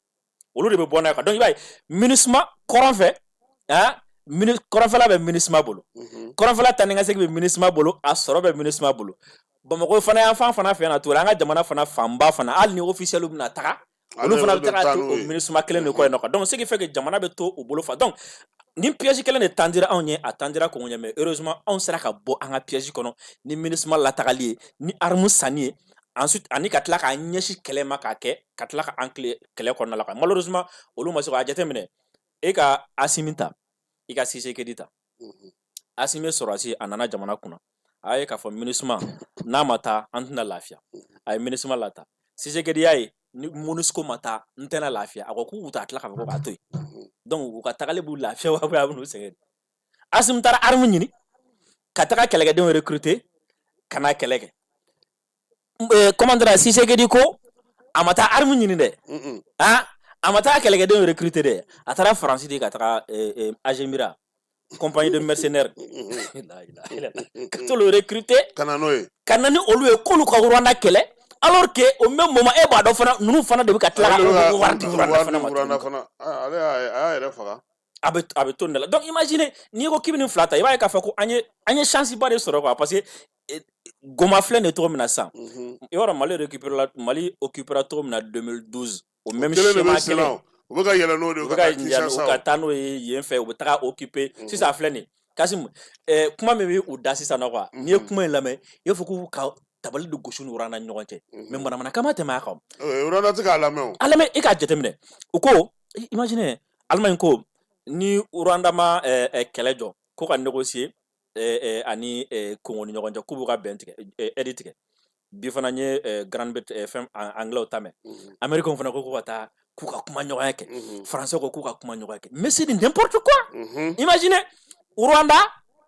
olu de bɛ bɔ n'a ye quoi donc i b'a ye MINUSMA kɔrɔn fɛ kɔrɔnfɛla bɛ MINUSMA bolo kɔrɔnfɛla taa ni ka segin bɛ MINUSMA bolo a sɔrɔ bɛ MINUSMA bolo Bamakɔ fana y'an fan fana fɛ yan tugun an ka jamana fana fanba fana hali ni officiel bɛna taga olu fana bɛ taga to o MINUSMA kelen de kɔ yen nɔ donc ce qui fait que jamana bɛ to u bolo fa donc ni piège kelen de tandira anw ye a tandira Congo ɲɛ mais heureusement anw sera ka bɔ an ka piège kɔnɔ ni MINUSMA latagali ye ni arme sanni ye ensuite ani ka tila k'an ɲɛsin kɛlɛ ma k'a kɛ ka tila ka an kɛlɛ kɔnɔna la malheureusement olu ma se k'a jateminɛ e ka Asimi ta i ka Tshisekedi ta Asimi sɔrɔsi a nana jamana kunna a ye k'a fɔ MINUSMA n'a ma taa an tɛna lafiya a ye MINUSMA lata Tshisekedi y'a ye ni MONUSCO ma taa n tɛna lafiya a ko k'u t'a tila k'a fɔ ko k'a to yen donc u ka tagali b'u lafiya wa a bɛ n'u sɛgɛn Asimi taara arme ɲini ka taga kɛlɛkɛdenw recruter ka n'a kɛlɛ kɛ commandant Tshisekedi ko a ma taa arme ɲini dɛ a ma taa kɛlɛkɛdenw recruter dɛ a taara Faransi de ka taga Agémira compagnie de mercenaires ka t'olu recruter ka na ni olu ye k'olu ka Rwanda kɛlɛ alors que au même moment e b'a dɔn fana ninnu fana de bɛ ka tila ka wari di Rwanda fana ma ale y'a yɛrɛ faga a bɛ to nin de la donc imagine n'i ko k'i bɛ nin fila ta i b'a ye k'a fɔ ko an ye chance ba de sɔrɔ quoi parce que Goma filɛ nin ye cogo min na sisan i b'a dɔn Mali occupera cogo min na 2012 au même schéma kelen u bɛ ka yɛlɛ n'o de ye u ka taa n'o ye yen fɛ u bɛ taga occuper sisan filɛ nin Kasimu kuma min bɛ u da sisan na quoi n'i ye kuma in lamɛn i b'a fɔ k'u ka tabali de gosi ni Rwanda ni ɲɔgɔn cɛ mais manamanakan ma tɛmɛ a kan Rwanda tɛ k'a lamɛn o a lamɛn i k'a jateminɛ u ko imagine Allemagne ko ni Rwanda ma kɛlɛ jɔ ko ka négocier ani Congo ni ɲɔgɔn cɛ k'u b'u ka bɛn tigɛ aide tigɛ bi fana n ye fɛn anglais ta mɛn Américains fana ko ka taa k'u ka kuma ɲɔgɔnya kɛ Français ko k'u ka kuma ɲɔgɔnya kɛ mais c'est n'importe quoi imagine Rwanda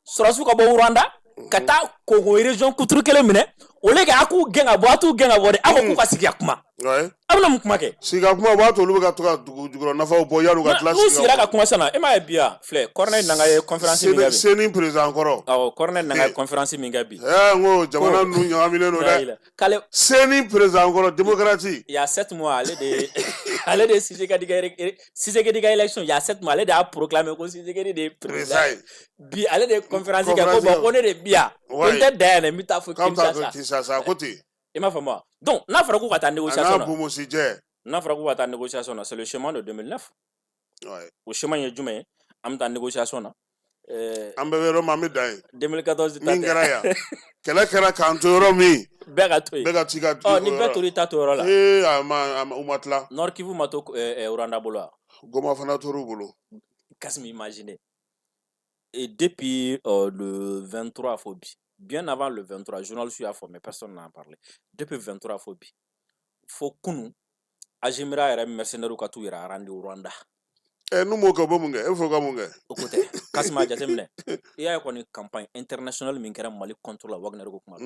sɔrɔsiw ka bɔ Rwanda ka taa Congo région kuturu kelen minɛ au lieu que a k'u gɛn ka bɔ a t'u gɛn ka bɔ de a ko k'u ka sigi ka kuma a bɛna mun kuma kɛ sigi ka kuma o b'a to olu bɛ ka to ka dugukɔnɔ nafaw bɔ yan'u ka tila n'u sigira ka kuma sisan e m'a ye bi yan filɛ Corneille Nangaa ye conférence min kɛ bi Seni président kɔrɔ awɔ Corneille Nangaa ye conférence min kɛ bi n ko jamana ninnu ɲagaminen don dɛ Seni président kɔrɔ démocratie il y a 7 mois ale de Tshisekedi ka élection il y a 7 mois ale de y'a proclamé ko Tshisekedi de ye président bi ale de ye conférence kɛ ko bon ko ne de bi yan ko n tɛ da yan dɛ n bɛ taa fo Kinshasa ko ten i m'a faamu wa donc n'a fɔra k'u ka taa négociation na n'a fɔra k'u ka taa négociation na c'est le chemin de 2009 o chemin ye jumɛn ye an bɛ taa négociation na an bɛɛ bɛ yɔrɔ min an bɛ dan yen 2014 min kɛra yan kɛlɛ kɛra k'an to yɔrɔ min bɛɛ ka to yen bɛɛ ka t'i ka ni bɛɛ tor'i ta to yɔrɔ la u ma tila Nord Kivu ma to Rwanda bolo wa Goma fana tor'u bolo Kassim imagine et depuis le 23 fo bi bien avant le 23 journaliste y'a fɔ mais personne n'en a parlé depuis 23 fo bi fo kunu Agémira yɛrɛ mercenaires ka t'u yɛrɛ rendre Rwanda n'u m'o kɛ u bɛ mun kɛ e fɔ ka mun kɛ o ko tɛ Kassim a jateminɛ i y'a ye kɔni campagne internationale min kɛra Mali contre la Wagner ko kuma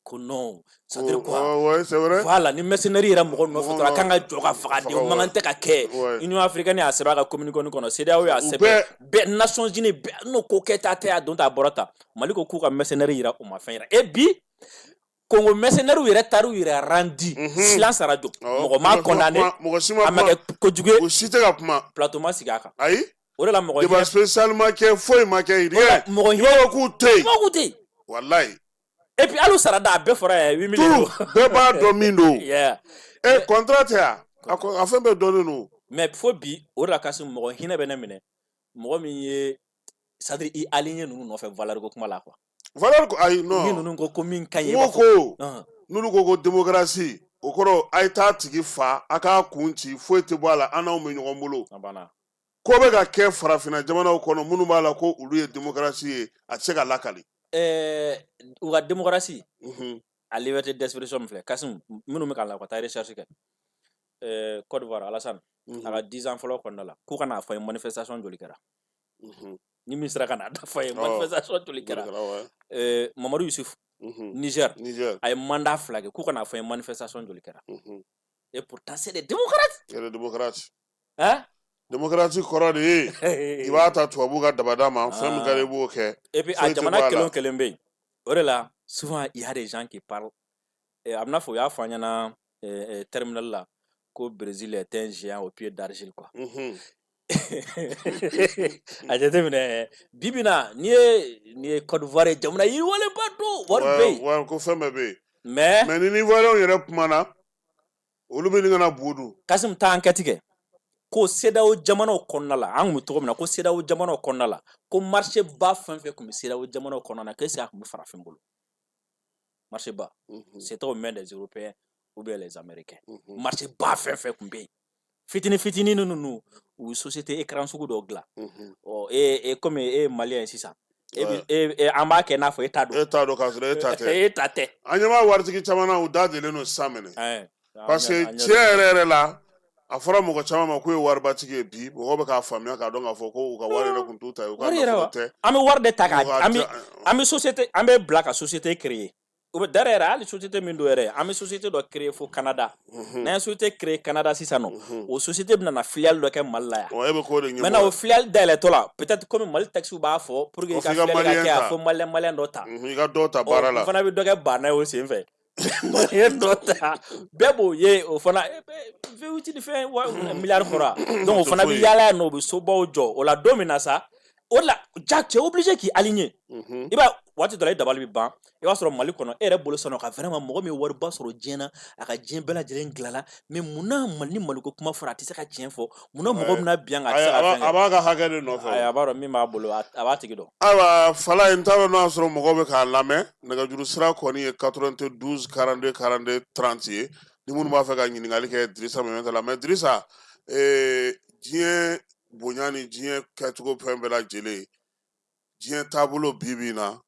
ko non ça veut dire quoi c'est vrai voilà ni mercenaires yɛrɛ mɔgɔ nɔfɛ dɔrɔn a kan ka jɔ ka faga de o man tɛ ka kɛ Union africaine y'a sɛbɛn a ka communiqué kɔnɔ CEDEAO y'a sɛbɛn bɛɛ Nations Unies bɛɛ n'o ko kɛta tɛ a don ta a bɔra ta Mali ko k'u ka mercenaires yira u ma fɛn yira et bi Congo mercenaires yɛrɛ taar'u yɛrɛ randi silence radio mɔgɔ ma condamné a ma kɛ kojugu ye u si tɛ ka kuma plateau ma sigi a kan ayi o de la mɔgɔ débat spécialement kɛ foyi ma kɛ rien mɔgɔ hinɛ k'u tɛ yen wallahi et puis alu sarada a bɛɛ fɔra yan 8 millions bɛɛ b'a dɔn min don contrat tɛ yan a fɛn bɛɛ dɔnnen don mais fo bi o de la Kassim mɔgɔ hinɛ bɛ ne minɛ mɔgɔ min ye c'est à dire i aligné ninnu nɔfɛ valeur ko kuma la quoi valeur ko ayi non ni ninnu ko min ka ɲi n'u ko n'olu ko démocratie o kɔrɔ a ye taa tigi fa a k'a kun ci foyi tɛ bɔ a la an n'aw bɛ ɲɔgɔn bolo ko bɛ ka kɛ farafinna jamanaw kɔnɔ minnu b'a la ko olu ye démocratie ye a tɛ se ka lakali u ka démocratie a liberté d'expression min filɛ Kassim minnu bɛ k'a la ka taa recherche kɛ Côte d'Ivoire Alassane a ka 10 ans fɔlɔ kɔnɔna la k'u kana fɔ manifestation joli kɛra ni min sera ka na dafa ye manifestation joli kɛra Mamadou Youssouf Niger a ye mandat 2 kɛ k'u kana fɔ manifestation joli kɛra et pourtant c'est des démocrates. C'est des démocrates. Hein? Démocratie kɔrɔ de ye i b'a ta tubabu ka dabada ma fɛn min ka di i b'o kɛ. Et puis a jamana kelen kelen bɛ yen o de la souvent il y a des gens qui parlent a bɛna fɔ u y'a fɔ an ɲɛna terminal la ko Brésil est un géant au pied d'argile quoi. A jateminɛ bibi na ni ye Côte d'Ivoire jamana yiriwalenba don wari bɛ yen. Wa ko fɛn bɛɛ bɛ yen. Mais ni Ivoirien yɛrɛ kumana olu bɛ nin kana buudu. Kasim ta enquête kɛ ko CEDEAO jamanaw kɔnɔna la an kun bɛ cogo min na ko CEDEAO jamanaw kɔnɔna la ko marché ba fɛn fɛn kun bɛ CEDEAO jamanaw kɔnɔna na qu'est-ce a kun bɛ farafin bolo marché ba c'était aux mains des Européens ou bien les Américains marché ba fɛn fɛn kun bɛ yen fitini ninnu u société écran sugu dɔw dilan comme malien ye sisan an b'a kɛ n'a fɔ e t'a dɔn k'a sɔrɔ e ta tɛ e ta tɛ an ɲɛ b'a waritigi caman na u da delilen don sisan minɛ parce que tiɲɛ yɛrɛ la a fɔra mɔgɔ caman ma k'u ye waribatigi ye bi mɔgɔw bɛ k'a faamuya k'a dɔn k'a fɔ ko u ka wari yɛrɛ kun t'u ta ye u ka nafolo tɛ an bɛ wari de ta an bɛ société an bɛ bila ka société créer o bɛ dara yɛrɛ hali société min don yɛrɛ an bɛ société dɔ créer fo Canada n'an ye société créer Canada sisan nɔ o société bɛ na filiale dɔ kɛ Mali la yan maintenant o filiale dayɛlɛtɔ la peut-être comme Mali taxiw b'a fɔ pour que i ka filiale ka kɛ yan fo malien dɔ ta i ka dɔ ta baara la o fana bɛ dɔ kɛ banna ye o sen fɛ malien dɔ ta bɛɛ b'o ye o fana VUT ni fɛn miliyari fɔra donc o fana bɛ yaala yan nɔ o bɛ sobaw jɔ o la don min na sa o la Jack tu es obligé k'i aligner i b'a waati dɔ la i dabali bɛ ban i b'a sɔrɔ Mali kɔnɔ e yɛrɛ bolo sɔnna ka vraiment mɔgɔ min ye wariba sɔrɔ diɲɛ na a ka diɲɛ bɛɛ lajɛlen dilanna mais munna ni Maliko kuma fɔra a tɛ se ka tiɲɛ fɔ munna mɔgɔ bɛna bi yan a tɛ se ka fɛn kɛ a b'a ka hakɛ de nɔfɛ a b'a dɔn min b'a bolo a b'a tigi dɔn ayiwa Fala n t'a dɔn n'a sɔrɔ mɔgɔw bɛ k'a lamɛn nɛgɛjuru sira kɔni ye 92 42 42 30 ye ni minnu b'a fɛ ka ɲininkali kɛ Dirisa Mamɛn la mais Dirisa diɲɛ bonya ni diɲɛ kɛcogo fɛn bɛɛ lajɛlen diɲɛ taabolo bi na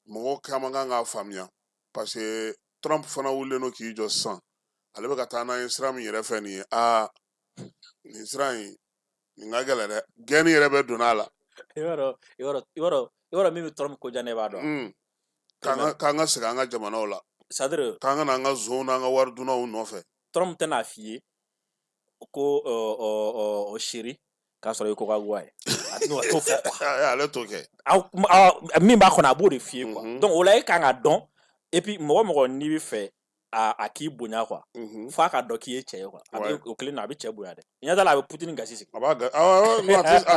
mɔgɔ caman kan k'a faamuya parce que Trump fana wulilen don k'i jɔ sisan ale bɛ ka taa n'an ye sira min yɛrɛ fɛ nin ye nin sira in nin ka gɛlɛn dɛ gɛnni yɛrɛ bɛ donna a la i b'a min bɛ Trump ko diya ne b'a dɔn k'an ka segin an ka jamanaw la c'est-à-dire k'an ka na an ka zon n'an ka wari dunnaw nɔfɛ Trump tɛna f'i ye ko o seri k'a sɔrɔ i ko ka guwa ye a t'o fɔ ale t'o kɛ min b'a kɔnɔ a b'o de f'i ye quoi donc o la e kan ka dɔn et puis mɔgɔ n'i bɛ fɛ a k'i bonya quoi f'a ka dɔn k'i ye cɛ ye quoi o kelen na a bɛ cɛ bonya dɛ ɲɛ t'a la a bɛ Poutine gasi sigi a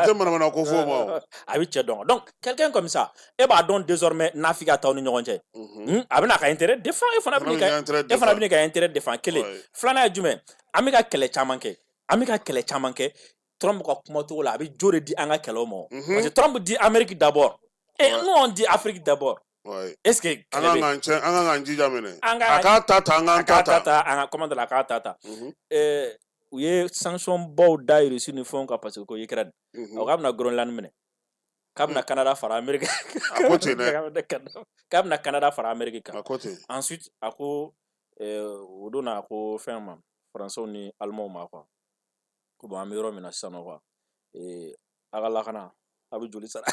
tɛ manamana ko fɔ o ma a bɛ cɛ dɔn donc quelqu'un comme ça e b'a dɔn désormais n'a f'i ka taa aw ni ɲɔgɔn cɛ a bɛna ka intérêt défend e fana bɛ n'i ka intérêt défend kelen filanan ye jumɛn an bɛ ka kɛlɛ caman kɛ Trump ka kuma togo la a bɛ jo de di an ka kɛlɛw ma parce que Trump dit Amérique d'abord et nous on dit Afrique d'abord est-ce que an ka k'an jija minɛ a k'a ta an k'an ta an ka comment la k'a ta u ye sanction baw da Russie ni fɛnw kan parce que ko Ukraine k'a bɛna Groenland minɛ k'a bɛna Canada fara Amérique a ko ten dɛ k'a bɛna Canada fara Amérique kan a ko ten ensuite a ko o don na a ko fɛn ma Français ni Allemands ma quoi ko bon an bɛ yɔrɔ min na sisan nɔ quoi a ka lakana a bɛ joli sara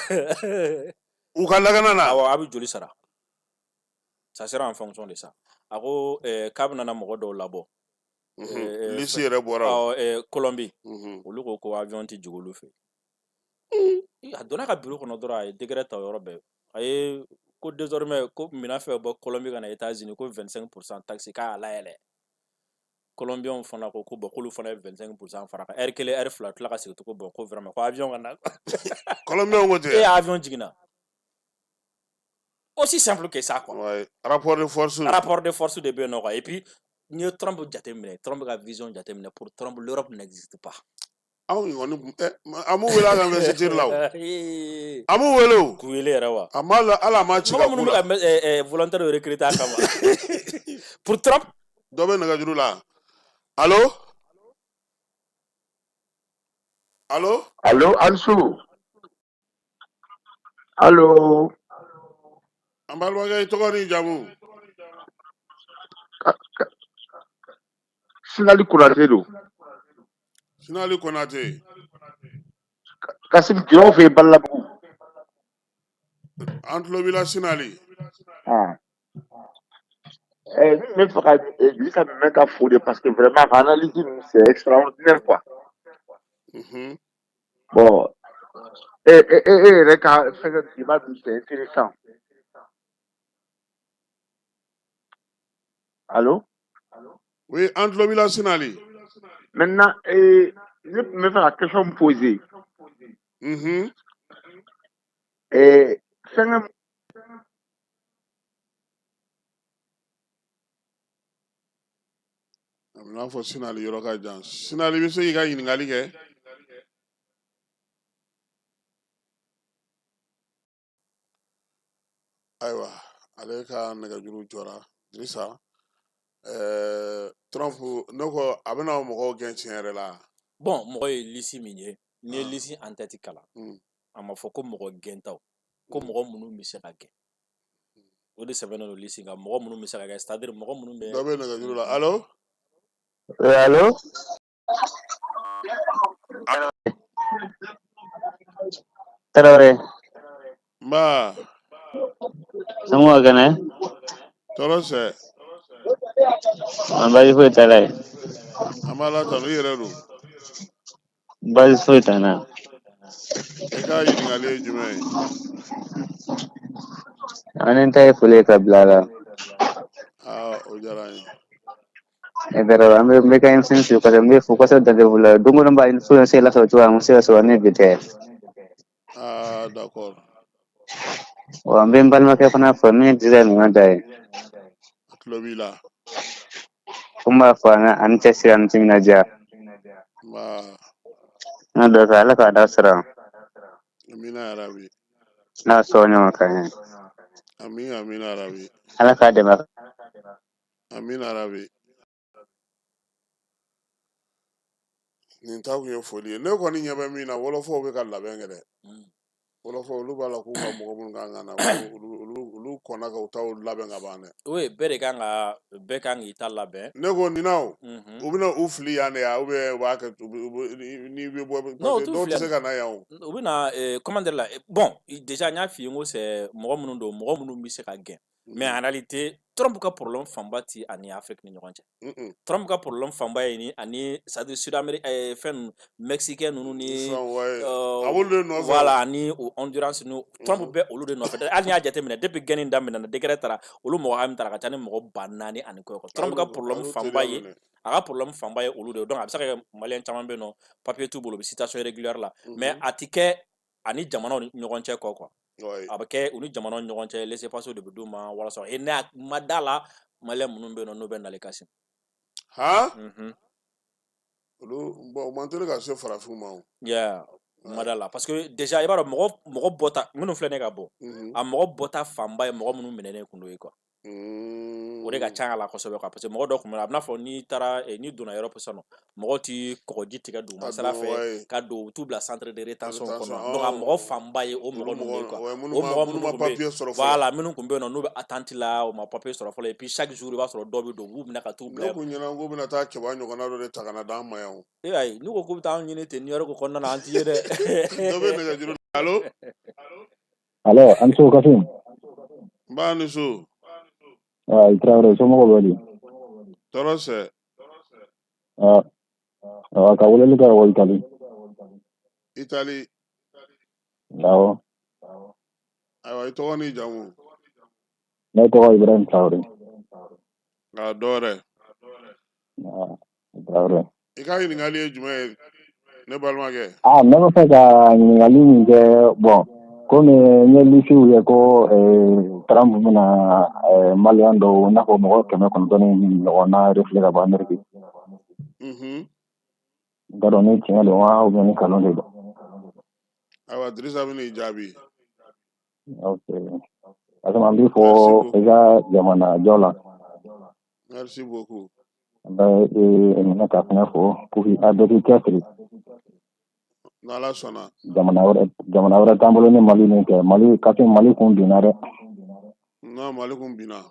u ka lakana na awɔ a bɛ joli sara ça sera en fonction de ça a ko k'a bɛna mɔgɔ dɔw labɔ lisi yɛrɛ bɔra Colombie olu ko avion tɛ jigin olu fɛ a donna ka bureau kɔnɔ dɔrɔn a ye décret ta o yɔrɔ bɛɛ a ye ko désormais ko minɛn fɛn bɔ Colombie ka na États-Unis ko 25% taxe k'a layɛlɛ Colombiens fana ko bon k'olu fana ye 25% fara kan heure kelen heure fila tila ka segin tugun bon ko vraiment ko avion ka na Colombiens ko ten avion jiginna aussi simple que ça quoi rapport de force de bɛ yen nɔ quoi et puis n'i ye Trump jateminɛ Trump ka vision jateminɛ pour Trump l'Europe n'existe pas anw kɔni an m'u wele a ka investiture la o an m'u wele o k'u wele yɛrɛ wa ala ma ci ka k'u la mɔgɔ minnu bɛ ka volontaire de recruter a kama pour Trump dɔ bɛ nɛgɛjuru la allo Alsu allo an balimakɛ i tɔgɔ ni jamu Sinali Konate don Sinali Konate. Kasim Diop fait Balabou. Antlobila Sinali. Ah. Mais lui, ça me met à fouler parce que vraiment, analyse, c'est extraordinaire, quoi. Bon. Les cas, c'est intéressant. Allô? Oui, Antlobila Sinali. Maintenant, je me fais la question me poser. C'est un n'a fɔ Sinali yɔrɔ ka jan. Sinali bɛ se k'i ka ɲininkali kɛ? Ayiwa, ale ka nɛgɛjuru jɔra. Dirisa, Trump ne ko a bɛna mɔgɔw gɛn tiɲɛ yɛrɛ la. Bon, mɔgɔ ye lisi min ye, n'i ye lisi en tête kalan, a ma fɔ ko mɔgɔ gɛntaw, ko mɔgɔ minnu bɛ se ka gɛn. O de sɛbɛnnen don lisi kan, mɔgɔ minnu bɛ se ka gɛn, c'est-à-dire mɔgɔ minnu bɛ. Dɔ bɛ nɛgɛjuru la, allo? Allô? Traoré. Nba. Semua kan Tɔɔrɔ sɛ. An basi foyi t'a la ye. An b'a la tanu i yɛrɛ don. Basi foyi t'a la. I ka ɲininkali ye jumɛn ye? An ta ye foli ka bila la. O diyara n ye. An bɛ ka influence parce que n bɛ fo kosɛbɛ Dantɛ la don o don b'a influence la sɔrɔ cogoya min se ka sɔrɔ ne bi tɛ. D'accord. Wa n bɛ n balimakɛ fana fɔ min dira ninnu da ye. A tulo b'i la. Ko n b'a fɔ an cɛ sira an timinadiya. N ka dɔ kɛ Ala k'a da sira. Amina yarabi. N'a sɔn ɲɔgɔn kan ye. Amina yarabi. Ala k'a dɛmɛ. Amina yarabi. Nin ta kun ye foli ye. Ne kɔni ɲɛ bɛ min na wɔlɔfɔw bɛ ka labɛn kɛ dɛ. Wɔlɔfɔ olu b'a la k'u ka mɔgɔ minnu kan ka na olu kɔnna ka u taw labɛn ka ban dɛ. Oui, bɛɛ kan k'i ta labɛn. Ne ko ɲinan u bɛna u fili yan de yan ou bien u b'a kɛ n'i bɛ bɔ parce que dɔw tɛ se ka na yan o. U bɛna comment dire la bon déjà n y'a f'i ye n ko c'est mɔgɔ minnu don mɔgɔ minnu bɛ se ka gɛn mais en réalité Trump ka problème fanba ti ani Afrique ni ɲɔgɔn cɛ. Trump ka problème fanba ye ni ani c'est-à-dire Sud-Amérique fɛn ninnu Mexicain ninnu ni voilà ani Honduras ninnu Trump bɛ olu de nɔfɛ hali n'i y'a jateminɛ depuis gɛnni daminɛna décret taara olu mɔgɔ hakɛ min taara ka ca ni mɔgɔ 4000 ani kɔ ye. Trump ka problème fanba ye a ka problème fanba ye olu de ye donc a bɛ se ka kɛ maliyɛn caman bɛ yen nɔ papier t'u bolo u bɛ citation régulière la mais a ti kɛ ani jamanaw ni ɲɔgɔn cɛ kɔ quoi. A bɛ kɛ u ni jamanaw ni ɲɔgɔn cɛ laissez-passer de bɛ d'u ma walasa et ne ma da la maliyɛn minnu bɛ yen nɔ n'u bɛ nali kasi. Olu bon u man teli ka se farafinw ma o. Ma da la parce que déjà i b'a dɔn mɔgɔ bɔta minnu filɛ ne ka bɔ a mɔgɔ bɔta fanba ye mɔgɔ minnu minɛnen kun don ye quoi. O de ka ca a la kosɛbɛ quoi parce que mɔgɔ dɔ tun bɛ a bɛ n'a fɔ n'i donna Europe sisan nɔ mɔgɔw ti kɔgɔji tigɛ duguma sira fɛ ka don u t'u bila centre de rétention kɔnɔ donc a mɔgɔ fanba ye o mɔgɔ ninnu ye quoi o mɔgɔ minnu tun bɛ yen voilà minnu tun bɛ yen nɔ n'u bɛ attente la u ma papier sɔrɔ fɔlɔ et puis chaque jour i b'a sɔrɔ dɔw bɛ don u b'u minɛ ka t'u bila. Ne kun ɲɛna k'u bɛna taa cɛba ɲɔgɔnna dɔ de ta ka na d'an ma yan o. Ayi n'u ko k'u bɛ taa an ɲini ten New York kɔnɔna na an ti ye dɛ. Dɔ bɛ nɛgɛjuru la allo. Allo an so Kasim. N b'a ni so. I Traoré somɔgɔw bɛ di. Tɔɔrɔ sɛ. Ka weleli kɛ o Itali. Itali. Awɔ. Ayiwa i tɔgɔ n'i jamu. Ne tɔgɔ Ibrahim Traoré. Nka dɔ wɛrɛ. Traoré. I ka ɲininkali ye jumɛn ye ne balimakɛ. Ne bɛ fɛ ka ɲininkali min kɛ bon komi n ye lisiw ye ko Trump bɛna maliyɛn dɔw i n'a fɔ mɔgɔ 900 ɲɔgɔnna refilé ka bɔ Amérique. N t'a dɔn ni tiɲɛ don wa ou bien ni nkalon de don. Ayiwa Dirisa bɛ n'i jaabi. Ok. Parce que an b'i fɔ i ka jamanajɔ la. Merci beaucoup. N bɛ ɲinɛ ka fɛnɛ fɔ pour a bɛɛ k'i cɛsiri. N'Ala sɔnna. Jamana wɛrɛ t'an bolo ni Mali min tɛ Mali kun binna dɛ. Non Mali kun binna.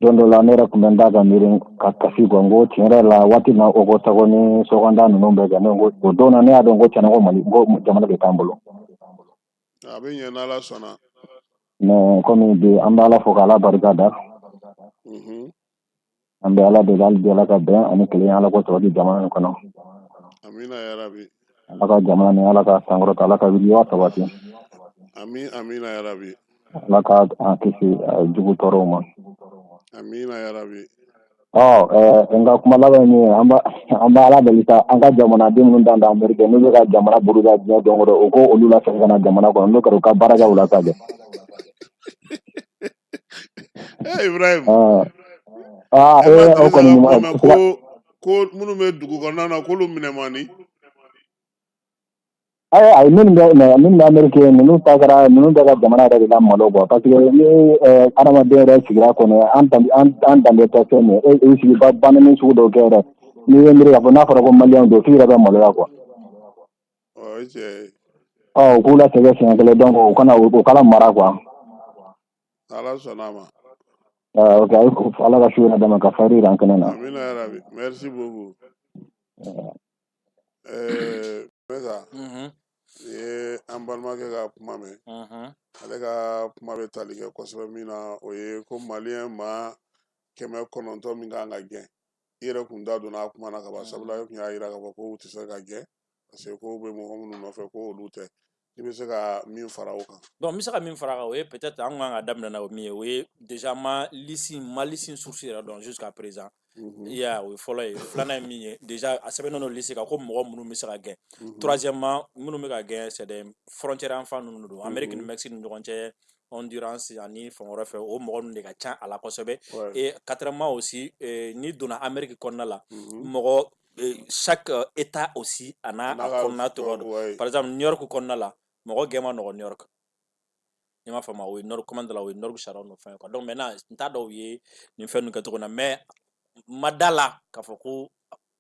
Dondo la nera kumenda ga mirin kasi gongo chinra la wati na ogo sagoni sogonda no be ga no go dona ne adon go chana go mali go jamana be tambulo abin yana la sona ne komi bi ambala fokala bargada ambe ala de dal de la ka be ani kele ala ko to di jamana ko no amina ya rabbi ala ka jamana ne ala ka sangro ala ka video tawati amina ya rabbi ala ka kisi jugu toro ma amina ya rabbi enga kuma laban ni amba ala belita anga jamana dimun danda amerika no ga jamana buruda dia dongoro ko olula sangana jamana ko no ka baraga ula kaje Ibrahim o ko ni ko munu me dugu ko nana ko lu minemani ay min amerika no tagara no daga jamana da malo ko parce que ni arama de re sigira ko ne an dambe to ke ne e sigi ba banani su do kere ni emri ko na fara ko malian do fira ba malo ko kula tege sengale donc o kana o kala mara quoi ala sonama okay ala ga shura da maka fari ran kana na amina ya rabbi merci beaucoup mesa an balimakɛ ka kuma mɛn ale ka kuma bɛ tali kɛ kosɛbɛ min na o ye ko maliyɛn ma 900 min kan ka gɛn i yɛrɛ kun da donna a kuma na ka ban sabula e kun y'a jira k'a fɔ ko u tɛ se ka gɛn parce que ko bɛ mɔgɔ minnu nɔfɛ ko olu tɛ i bɛ se ka min fara o kan. donc n bɛ se ka min fara a kan o ye peut-être an kan ka daminɛ na o min ye o ye déjà ma liste source yɛrɛ dɔn jusqu'à présent i y'a o ye fɔlɔ ye filanan ye min ye déjà a sɛbɛnnen don liste kan ko mɔgɔ minnu bɛ se ka gɛn troisièmement minnu bɛ ka gɛn c'est des frontières enfants ninnu don Amérique ni Mexique ni ɲɔgɔn cɛ Honduras ani fɛn wɛrɛ fɛ o mɔgɔ ninnu de ka ca a la kosɛbɛ et quatrièmement aussi ni donna Amérique kɔnɔna la mɔgɔ chaque état aussi a n'a kɔnɔna tɔgɔ don par exemple New York kɔnɔna la mɔgɔ gɛn ma nɔgɔ New York ni m'a faamu o ye nord commande la o ye nord sariya no fɛn quoi donc maintenant n t'a dɔn u ye nin fɛn ninnu kɛ cogo na mais ma da la k'a fɔ ko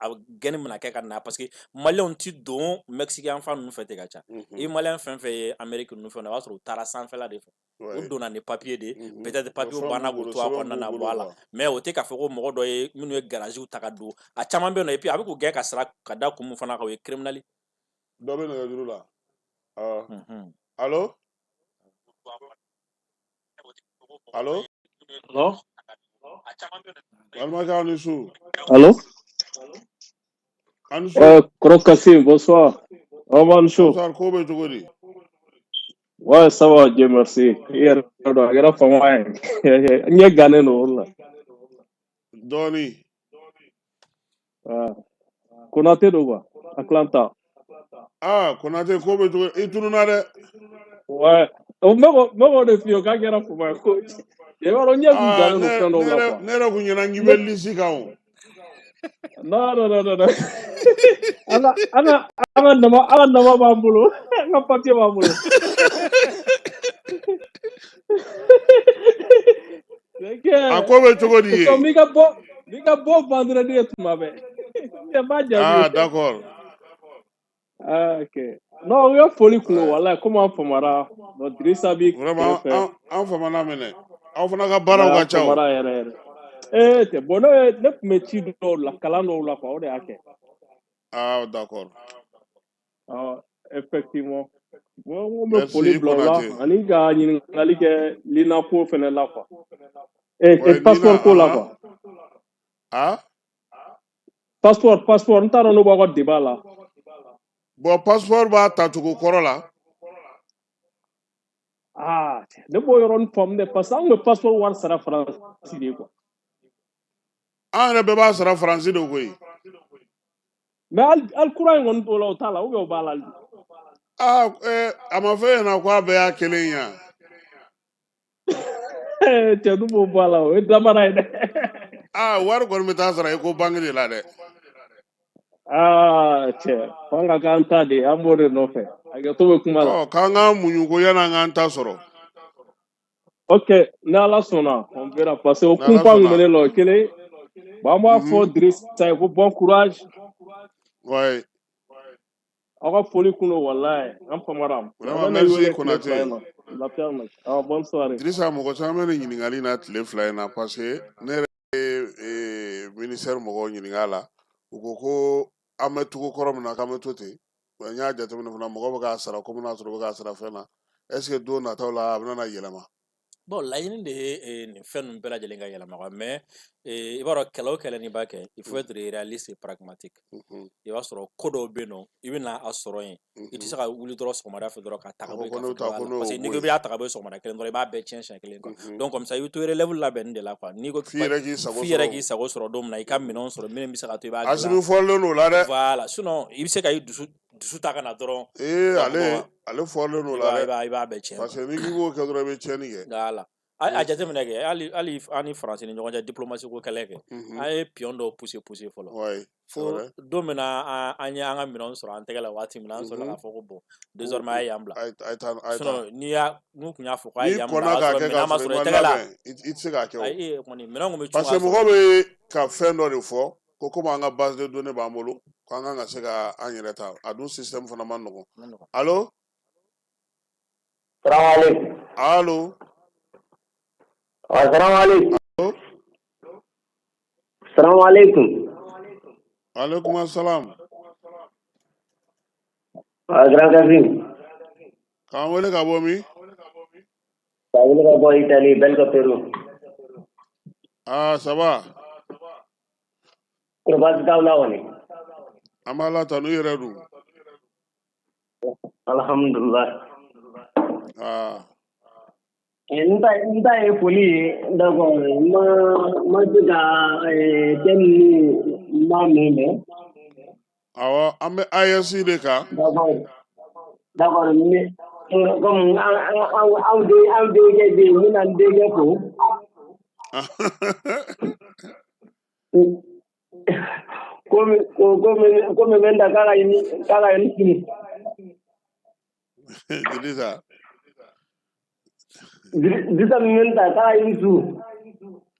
a gɛnni bɛna kɛ ka na parce que maliyɛnw ti don Mexicain fan ninnu fɛ ten ka ca i maliyɛn fɛn fɛn ye Amérique ninnu fɛn na o b'a sɔrɔ u taara sanfɛla de fɛ u donna ni papier de peut-être papier banna k'u to a kɔnɔna na bɔ a la mais o tɛ k'a fɔ ko mɔgɔ dɔ ye minnu ye garaziw ta ka don a caman bɛ yen nɔ et puis a bɛ k'u gɛn ka sira ka da kun min fana kan o ye criminel dɔ bɛ nɛgɛjuru la allo allo allo balimakɛ aw ni su allo a ni su Kɔrɔ Kasim bonsoir on va chaud bonsoir ko bɛ cogo di ouais ça va Dieu merci hier a kɛra fama ye n ye gannen don o la dɔɔni Konate don quoi Atlanta Konate ko bɛ cogo i tununa dɛ ouais o mɔgɔ de fiye k'a kɛra fama ye ko i b'a dɔn n ye kun gannen don fɛn dɔw la quoi ne yɛrɛ kun ɲɛna n k'i bɛ lisi kan o non an ka nama b'an bolo an ka papier b'an bolo a ko bɛ cogo di ye n'i ka bɔ vendredi ye tuma bɛɛ n b'a jaabi d'accord ok non o ye foli kun o walayi komi an famara donc Dirisa b'i vraiment an famana minɛ aw fana ka baaraw ka ca o famara yɛrɛ tɛ bon ne tun bɛ ci dɔw la kalan dɔw la quoi o de y'a kɛ d'accord effectivement n bɛ foli bila o la ani ka ɲininkali kɛ l'INAFO fɛnɛ la quoi passeport ko la quoi passeport n t'a dɔn n'o b'aw ka débat la bon passeport b'a tacogo kɔrɔ la ne b'o yɔrɔnin faamu dɛ parce que an kun bɛ passeport wari sara faransi de ye quoi an yɛrɛ bɛɛ b'a sara faransi de koyi mais hali kura in kɔni t'o la o t'a la ou bien o b'a la a ma fɔ e ɲɛna ko a bɛɛ y'a kelen ye cɛ du b'o bɔ a la o ye damara ye dɛ wari kɔni bɛ taa sara i ko banque de la dɛ cɛ f'an ka k'an ta de an b'o de nɔfɛ hakɛto bɛ kuma la k'an k'an muɲu ko yan'an k'an ta sɔrɔ ok ni Ala sɔnna on verra parce que o kunpa min bɛ ne la o kelen bon an b'a fɔ Dirisa ye ko bon courage Aura folie kuno wallahi. Am famaram. Vraiment merci Konaté. La ferme. Bonne soirée. Idrissa mɔgɔ caman bɛ ɲininkali na tile fila in na parce que ne yɛrɛ ye ministère mɔgɔw ɲininka la u ko ko an bɛ tugu kɔrɔ min na k'an bɛ to ten n y'a jateminɛ fana mɔgɔ bɛ k'a sara komi n'a sɔrɔ u bɛ k'a sara fɛn na est ce que don nataw la a bɛna yɛlɛma. Bon laɲini de ye nin fɛn ninnu bɛɛ lajɛlen ka yɛlɛma quoi mais i b'a dɔn kɛlɛ o kɛlɛ n'i b'a kɛ il faut être réaliste et pragmatique i b'a sɔrɔ ko dɔw bɛ yen nɔ i bɛ n'a sɔrɔ yen i tɛ se ka wuli dɔrɔn sɔgɔmada fɛ dɔrɔn ka taga bɔ parce que n'i ko i b'a taga bɔ sɔgɔmada kelen dɔrɔn i b'a bɛɛ tiɲɛ siɲɛ kelen quoi donc comme ça i bɛ to relève labɛnni de la quoi n'i ko f'i yɛrɛ k'i sago sɔrɔ don min na i ka minɛnw sɔrɔ minnu bɛ se ka to i b'a dilan Assimi fɔlen d'o la dɛ voilà sinon i bɛ se ka i dusu ta ka na dɔrɔn ale fɔlen d'o la dɛ i b'a bɛɛ tiɲɛ parce que n'i k'i b'o kɛ dɔrɔn i bɛ tiɲɛni kɛ voilà a jateminɛ kɛ hali an ni faransi ni ɲɔgɔn cɛ diplomasi ko kɛlɛ kɛ an ye pion dɔw poussé fɔlɔ fo don min na an ye an ka minɛnw sɔrɔ an tɛgɛ la waati min na an sɔrɔ k'a fɔ ko bon désormais a ye yan bila sinon n'u tun y'a fɔ ko a ye yan bila minɛn ma sɔrɔ i tɛgɛ la i tɛ se k'a kɛ o minɛn kun bɛ parce que mɔgɔ bɛ ka fɛn dɔ de fɔ ko komi an ka base de données b'an bolo k'an kan ka se ka an yɛrɛ ta a dun système fana man nɔgɔn allo salaamaaleykum allo Assalamualaikum. Assalamualaikum. Waalaikumsalam. Grand Kazim. K'an wele ka bɔ min? K'an wele ka bɔ Italie, Belgo, Peru. Ah, ça va. Ko baasi t'aw la kɔni. An b'a la tanu i yɛrɛ dun. Alhamdulillah. Ah. Nta ye foli ye d'accord ma se ka thème min m'a mɛn dɛ. Awɔ an bɛ AES de kan. D'accord mais comme aw denkɛ bɛ yen n bɛna n denkɛ fo. Komi n bɛ n da k'a ka ɲi sini. Dirisa. Disa minta ta isu.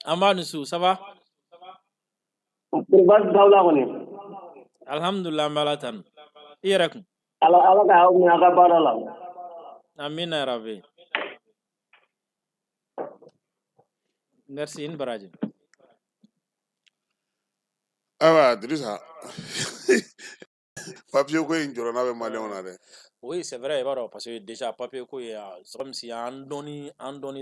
Amani su, ça va? Bas dawla koni. Alhamdulillah malatan. Irakum. Ala ka hawo aka barala. Amin ya rabbi. Merci in baraji. Awa Dirisa. Papier ko in jorona be malien na de. Oui, c'est vrai, parce que déjà papier ko c'est comme si an doni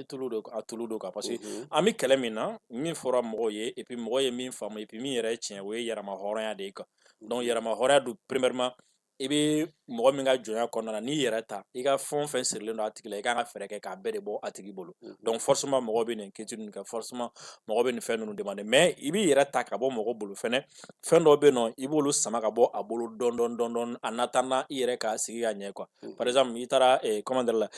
tulu do ka parce que ami kɛlɛ min na min fɔra mɔgɔw ye et puis mɔgɔ ye min faamu et puis min yɛrɛ tiɲɛ o ye yɛrɛma hɔrɔnya de kan donc yɛrɛma hɔrɔnya do premièrement i bɛ mɔgɔ min ka jɔnya kɔnɔna na n'i yɛrɛ ta i ka fɛn o fɛn sirilen don a tigi la i kan ka fɛɛrɛ kɛ k'a bɛɛ de bɔ a tigi bolo donc forcément mɔgɔ bɛ nin kɛti ninnu kɛ forcément mɔgɔ bɛ nin fɛn ninnu demander mais i b'i yɛrɛ ta ka bɔ mɔgɔ bolo fɛnɛ fɛn dɔw bɛ yen nɔ i b'olu sama ka bɔ a bolo dɔɔni en attendant i yɛrɛ ka sigi ka ɲɛ quoi par exemple i taara comment dire la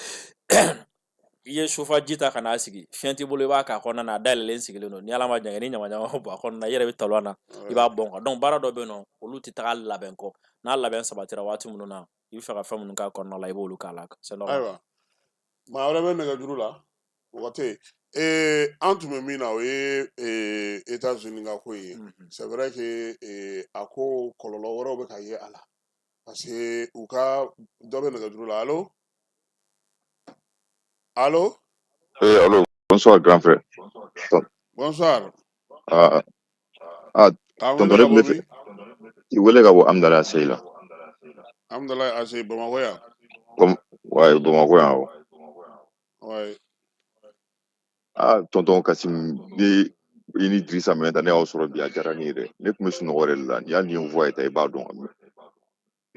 i ye sofaji ta ka n'a sigi fiɲɛ t'i bolo i b'a k'a kɔnɔna na a dayɛlɛlen sigilen don ni ala ma jan ni ɲama bɔ a kɔnɔna i yɛrɛ bɛ talon na i b'a bɔn quoi donc baara dɔ bɛ yen nɔ olu tɛ taga labɛn kɔ n'a labɛn sabatira waati minnu na i bɛ fɛ ka fɛn minnu k'a kɔnɔna la i b'olu k'a la c'est normal. Ayiwa maa wɛrɛ bɛ nɛgɛjuru la o tɛ an tun bɛ min na o ye États-Unis ka ko ye c'est vrai que a ko kɔlɔlɔ wɛrɛw bɛ ka ye a la parce que u ka dɔ bɛ nɛgɛjuru la allo. Allô? Allô, bonsoir grand frère. Bonsoir. Tonton ne fait il voulait avoir Amdala Seyla. Amdala Asey Bamako ya. Ouais, Bamako ya. Ouais. Tonton Kassim ni ini Idrissa mais ne a sɔrɔ bi a diyara ne yɛrɛ ne tun bɛ sunɔgɔ yɛrɛ la ni y'a ni voix ta i b'a dɔn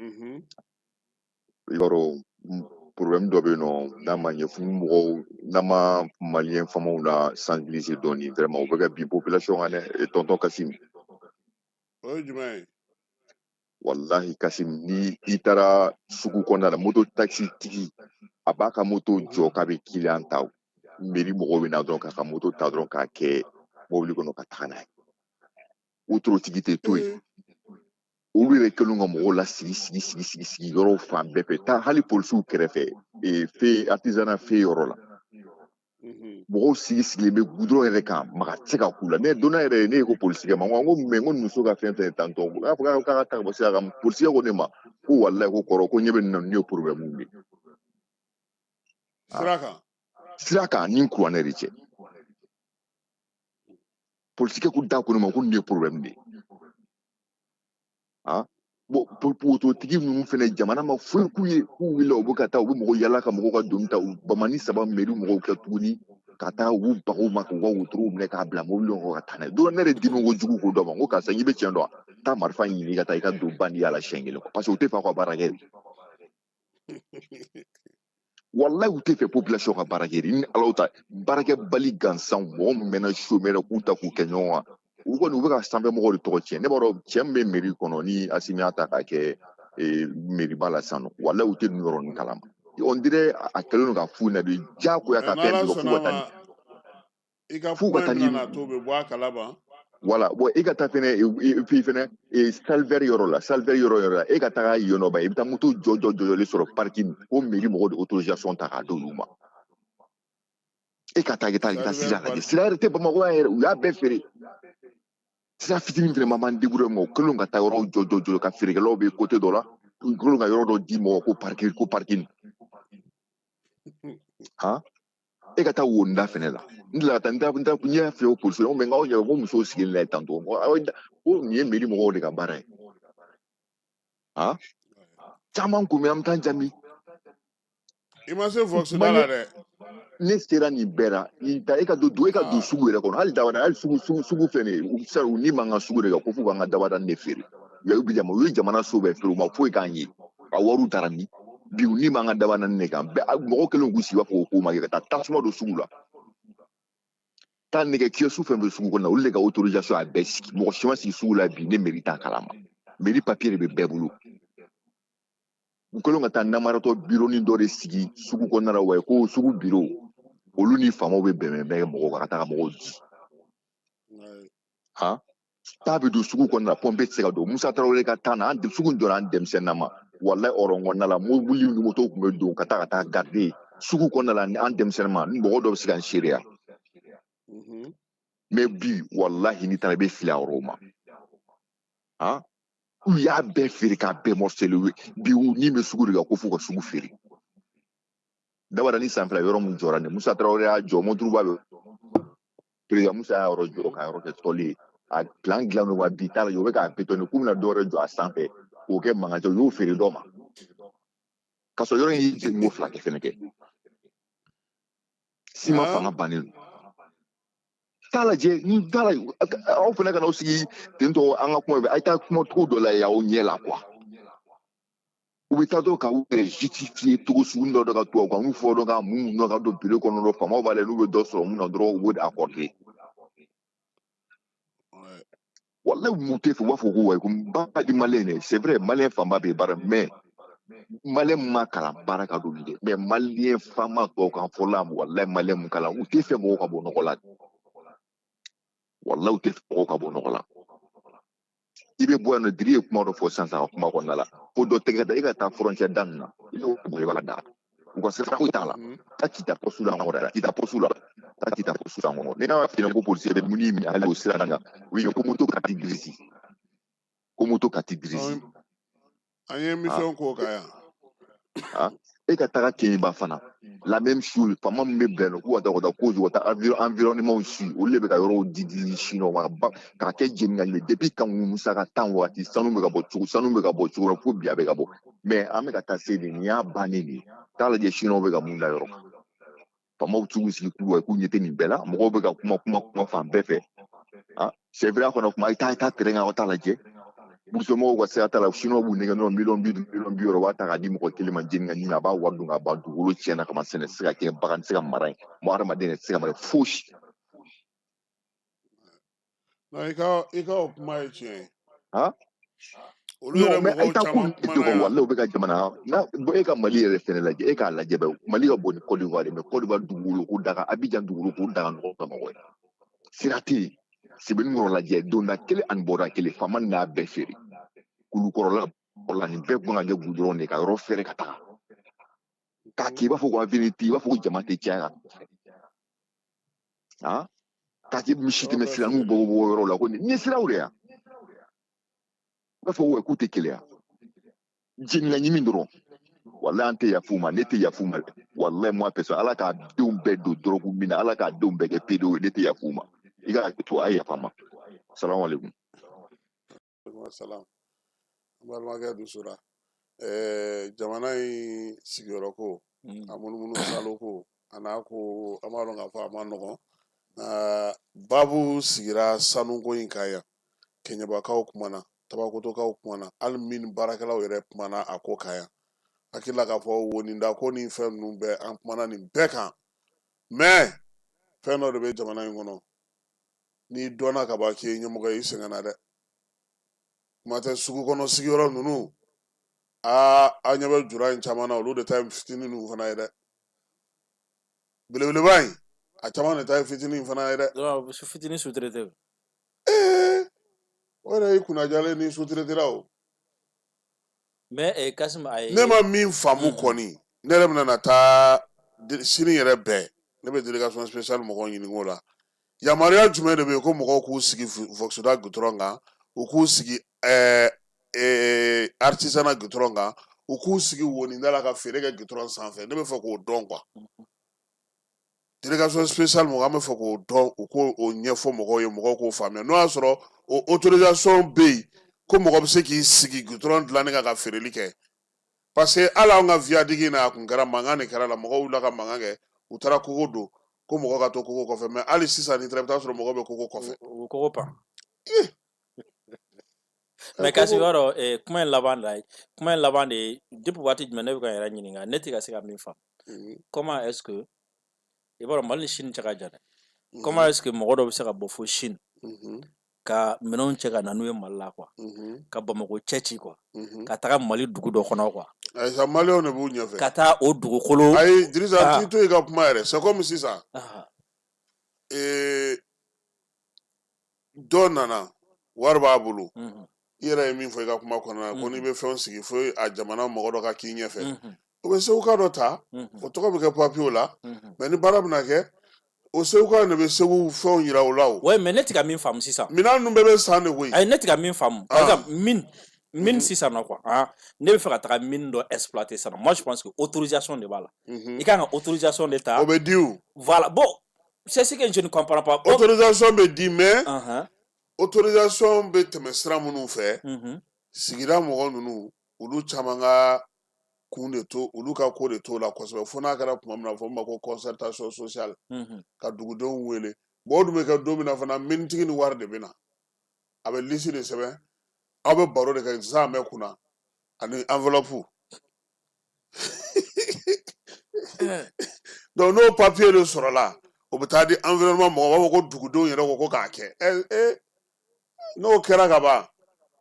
i b'a dɔn problème dɔ bɛ yen nɔ n'a ma ɲɛ fo mɔgɔw n'a ma maliyɛn faamaw la sensibiliser dɔɔni vraiment u bɛ ka bin population kan dɛ tonton Kassim. O ye jumɛn ye? Wallahi Kassim ni i taara sugu kɔnɔna la moto taxi tigi a b'a ka moto jɔ k'a bɛ client ta mairie mɔgɔw bɛ na dɔrɔn k'a ka moto ta dɔrɔn k'a kɛ mobili kɔnɔ ka taga n'a ye wotoro tigi tɛ to yen olu yɛrɛ kɛlen ka mɔgɔw la sigi yɔrɔw fan bɛɛ fɛ taa hali polisiw kɛrɛfɛ fe artisanat fe yɔrɔ la mɔgɔw sigilen bɛ goudron yɛrɛ kan maga tɛ se ka k'u la ne donna yɛrɛ ne ye ko polisikɛ ma n ko mais n ko muso ka fɛn fɛn tantɔ n y'a fɔ k'a ka taa ka bɔ sira kan polisikɛ ko ne ma ko wallahi ko kɔrɔ ko ɲɛ bɛ na ni problème de siraka ni kuranɛ de cɛ politique ko da ko ma ko ni problème de bon politiki ninnu fɛnɛ jamana ma foyi k'u ye k'u wulila u bɛ ka taa u bɛ mɔgɔ yala ka mɔgɔw ka doni ta u bamani saba mairie mɔgɔw kɛ tuguni ka taa u b'u baga u ma k'u ka wotorow minɛ k'a bila mobili kɔnɔ ka taa n'a ye don ne yɛrɛ dimi ko jugu ko dɔ ma ko karisa i bɛ tiɲɛ dɔn taa marifa ɲini ka taa i ka don bandi yala siɲɛ kelen parce que u tɛ fɛ ka baara kɛ wallahi u tɛ fɛ population ka baara kɛ ni ala ta baarakɛbali gansan mɔgɔ min mɛnna chômeur k'u ta k'u kɛ ɲɔgɔn kan u kɔni u bɛ ka sanfɛmɔgɔw de tɔgɔ tiɲɛ ne b'a dɔn cɛ min bɛ mairie kɔnɔ ni Asimi y'a ta k'a kɛ mairiba la sisan nɔ wallahi u tɛ nin yɔrɔ ninnu kalama on dirait a kɛlen don ka fu na de diyagoya ka fɛn dɔ f'u ka taa i ka kuma in nana to bɛ bɔ a kalama voilà bon i ka taa fɛnɛ salvaire yɔrɔ la e ka taga yen nɔ ba i bɛ taa moto jɔjɔlen sɔrɔ parking ko mairie mɔgɔw de autorisation ta k'a d'olu ma e ka taa sira lajɛ sira yɛrɛ tɛ Bamakɔ yan yɛrɛ u y'a bɛɛ feere sira fitinin fɛnɛ ma b'an débrouiller mɔgɔ kelen ka taa yɔrɔ jɔ ka feerekɛlaw bɛ côté dɔ la u kelen ka yɔrɔ dɔ di mɔgɔ ko parking e ka taa wonda fɛnɛ la n delila ka taa n y'a fɛ o polisi la mais n k'aw ɲɛ ko musow sigilen la tantôt ko nin ye mairie mɔgɔw de ka baara ye caman kun bɛ an bɛ taa jaabi i ma se vox da la dɛ ne sera nin bɛɛ la e ka don sugu yɛrɛ kɔnɔ hali dabada hali sugu filɛ nin ye u ni man ka sugu de kan ko f'u k'an ka dabada de feere u ye jamana so bɛɛ feere u ma foyi k'an ye a wariw taara min bi u ni man ka dabada de kan mɔgɔ kelen k'u sigi b'a fɔ ko ma kɛ ka taa tasuma don sugu la taa nɛgɛ kiosque fɛn fɛn sugu kɔnɔ olu de ka autorisation a bɛɛ sigi mɔgɔ si ma sigi sugu la bi ne mairie t'a kalama mairie papier de bɛ bɛɛ bolo u kɛlen ka taa namaratɔ bureau ni dɔ de sigi sugu kɔnɔna la wa ko sugu bureau olu ni faamaw bɛ bɛnbɛn mɔgɔw kan ka taa ka mɔgɔw di taa bɛ don sugu kɔnɔna la pompe tɛ se ka don Musa Tarawele ka taa na sugu in jɔra an denmisɛnnin ma wallahi hɔrɔn kɔnɔna la mobili ni moto tun bɛ don ka taa garder sugu kɔnɔna la an denmisɛnnin ma ni mɔgɔ dɔ bɛ se ka n seereya mais bi wallahi n'i taara i bɛ fili a yɔrɔw ma u y'a bɛɛ feere k'a bɛɛ morcelé bi ni bɛ sugu de kan ko f'u ka sugu feere dabada ni san fila yɔrɔ min jɔra nin Musa Tarawele y'a jɔ moturuba bɛ président Musa y'a yɔrɔ jɔ ka yɔrɔ kɛ tɔli ye a dilan wa bi t'a la u bɛ k'a bétonné k'u bɛna dɔ wɛrɛ jɔ a sanfɛ k'o kɛ magasin u y'o feere dɔ ma k'a sɔrɔ yɔrɔ in ye jɛngo fila kɛ fɛnɛ kɛ siman fanga bannen don t'a lajɛ aw fana ka n'aw sigi ten tɔ an ka kuma bɛ a ye taa kuma cogo dɔ la y'aw ɲɛ la quoi u bɛ taa dɔrɔn k'aw yɛrɛ justifier togo sugu dɔ ka to aw kan n'u fɔ dɔrɔn ka mun ka don bureau kɔnɔ dɔrɔn faamaw b'a la n'u bɛ dɔ sɔrɔ mun na dɔrɔn u b'o de accorder wallahi mun tɛ fɛ u b'a fɔ ko wayi ko ba di maliyɛn dɛ c'est vrai maliyɛn fanba bɛ baara mais maliyɛn ma kalan baara ka d'olu ye mais maliyɛn faama tɔw kan fɔla wallahi maliyɛn mun kalan u tɛ fɛ mɔgɔw ka bɔ nɔgɔ la wallahi u tɛ fɛ mɔgɔw ka bɔ nɔgɔ la i bɛ bɔ yan nɔ Diri ye kuma dɔ fɔ sisan a ka kuma kɔnɔna la ko dɔ tɛgɛ da i ka taa frontière da ninnu na i b'o i b'a da u ka sira foyi t'a la taa k'i ta poste la kɔrɔ k'i ta poste la taa k'i ta poste la kɔrɔ ne y'a f'i ɲɛna ko policier bɛ mun minɛ hali o sira kan u ye ko moto ka ti dirisi an ye émission k'o kan yan e ka taga Keniba fana la même chose faama min bɛ bila k'u ka taa ko ka taa environnement si olu de bɛ ka yɔrɔw di Chinois ma k'a kɛ jɛnnigali ye depuis kan Musa ka temps waati sanu bɛ ka bɔ cogo la fo bi a bɛ ka bɔ mais an bɛ ka taa se de nin y'a bannen de ye t'a lajɛ Chinois bɛ ka mun da yɔrɔ kan faamaw t'u sigi k'u ɲɛ tɛ nin bɛɛ la mɔgɔw bɛ ka kuma fan bɛɛ fɛ c'est vrai a kɔnɔ kuma i t'a terrain kan aw t'a lajɛ Busomɔgɔw ka sira t'a la Chinois b'u nɛgɛ nɔ miliyɔn 50 u b'a ta k'a di mɔgɔ kelen ma jɛnnigali a b'a wari dun ka ban dugukolo tiɲɛna ka ban sɛnɛ tɛ se ka kɛ bagan tɛ se ka mara yen mɔgɔ hadamaden tɛ se ka mara fosi i ka o kuma ye tiɲɛ ye olu yɛrɛ mɔgɔw caman kumana yan wallahi u bɛ ka jamana e ka Mali yɛrɛ fɛnɛ lajɛ e k'a lajɛ bɛ Mali ka bon ni Côte d'Ivoire mais Côte d'Ivoire dugukolo ko daga Abidjan dugukolo ko daga nɔgɔ ka mɔgɔ ye sira tɛ yen Sɛbɛnnikɔrɔ lajɛ donda kelen ani bɔda kelen faama n'a bɛɛ feere kulukɔrɔla nin bɛɛ kan ka kɛ goudron de ka yɔrɔ fɛrɛ ka taga k'a kɛ i b'a fɔ ko avenue tɛ i b'a fɔ ko jama tɛ caya k'a kɛ misi tɛmɛ silamɛw bɔ yɔrɔ la ko nin ye siraw de yan i b'a fɔ k'u tɛ keleya jeni la nyimi ndoro wallahi ante ya fuma nete ya fuma wallahi moi personne ala ka dum be do drogu mina ala ka dum be ke pedo nete ya fuma iga to ay ya fama assalamu alaikum salam balmaga du sura jamana yi sigiro ko amunu salo ko anako amalo nga fa amano babu sigira sanu ko inkaya kenya ba kawo kumana tabako to kawo kumana almin barakala were kumana ako kaya akila ka fo woni nda ko ni fem nu be an kumana ni beka me feno de be jamana yi ngono ni dona ka ba ke nyamu ga yisengana de mata sugu kono sigiro nunu anyabel jura in chamana olu de time 15 nu fana ide bele bai a chamana time 15 fana ide do su 15 su trete ora ikuna jale ni su trete rawo me kasim ay nema min famu koni nerem na ta sini yere be ne be delegation special mo gon yini ngola ya maria jume de be ko mo ko sigi voxoda gutronga o ku sigi artisanat gutronga uku sigi woni ndala ka ferega gutron sanfé ne be fa ko don quoi délégation spéciale mo ga me fa ko don uko o nyefo mo ko ye mo ko famia no asoro o autorisation be ko mo ko se ki sigi gutron dlane ka fereli ke parce que ala nga via digina ku ngara mangane kala la mo ko la ka mangange utara ko do ko mo ko ka to ko fe mais ali sisa ni treptation mo ko be ko fe ko pa mais kasi waro kuma laban de depuis wati jumene be kan yara nyininga neti ka se ka min fam comment est-ce que e baro mal Chine chaka jana comment est-ce que mo do be se ka bo fo Chine ka menon chaka nanu e malla quoi ka ba mo ko chechi quoi ka taga mali dugu do kono quoi ay sa mali on e bu nyafe ka ta o dugu kolo ay Drissa tito e ka kuma ere c'est comme si ça donana warba bulu yera min fo ga kuma kona ko ni be fon sigi fo a jamana mo do ka kinye fe o be se u ka do ta o to ko be ka papier la mais ni barab na ke o se u ka ne be se u fon yira o lawo ouais mais netika min fam sisa mina nu be sa ne we ay netika min fam par exemple min sisa na quoi ne be faire ta min do exploiter ça moi je pense que autorisation de bala il y a une autorisation d'état o be diu voilà bon c'est ce que je ne comprends pas autorisation be di mais autorisation be temestra munu fe sigira mo nunu ulu chamanga kunde to ulu ka ko de to la ko fona kara pumamna fo mako concertation sociale ka dugu don wele bodu me ka domina fana minti ni warde bina abe lisi de sebe abe baro de ka examen kuna ani enveloppe donc no papier de soro la o betadi environnement mo ko dugu don yere ko ka ke no kera gaba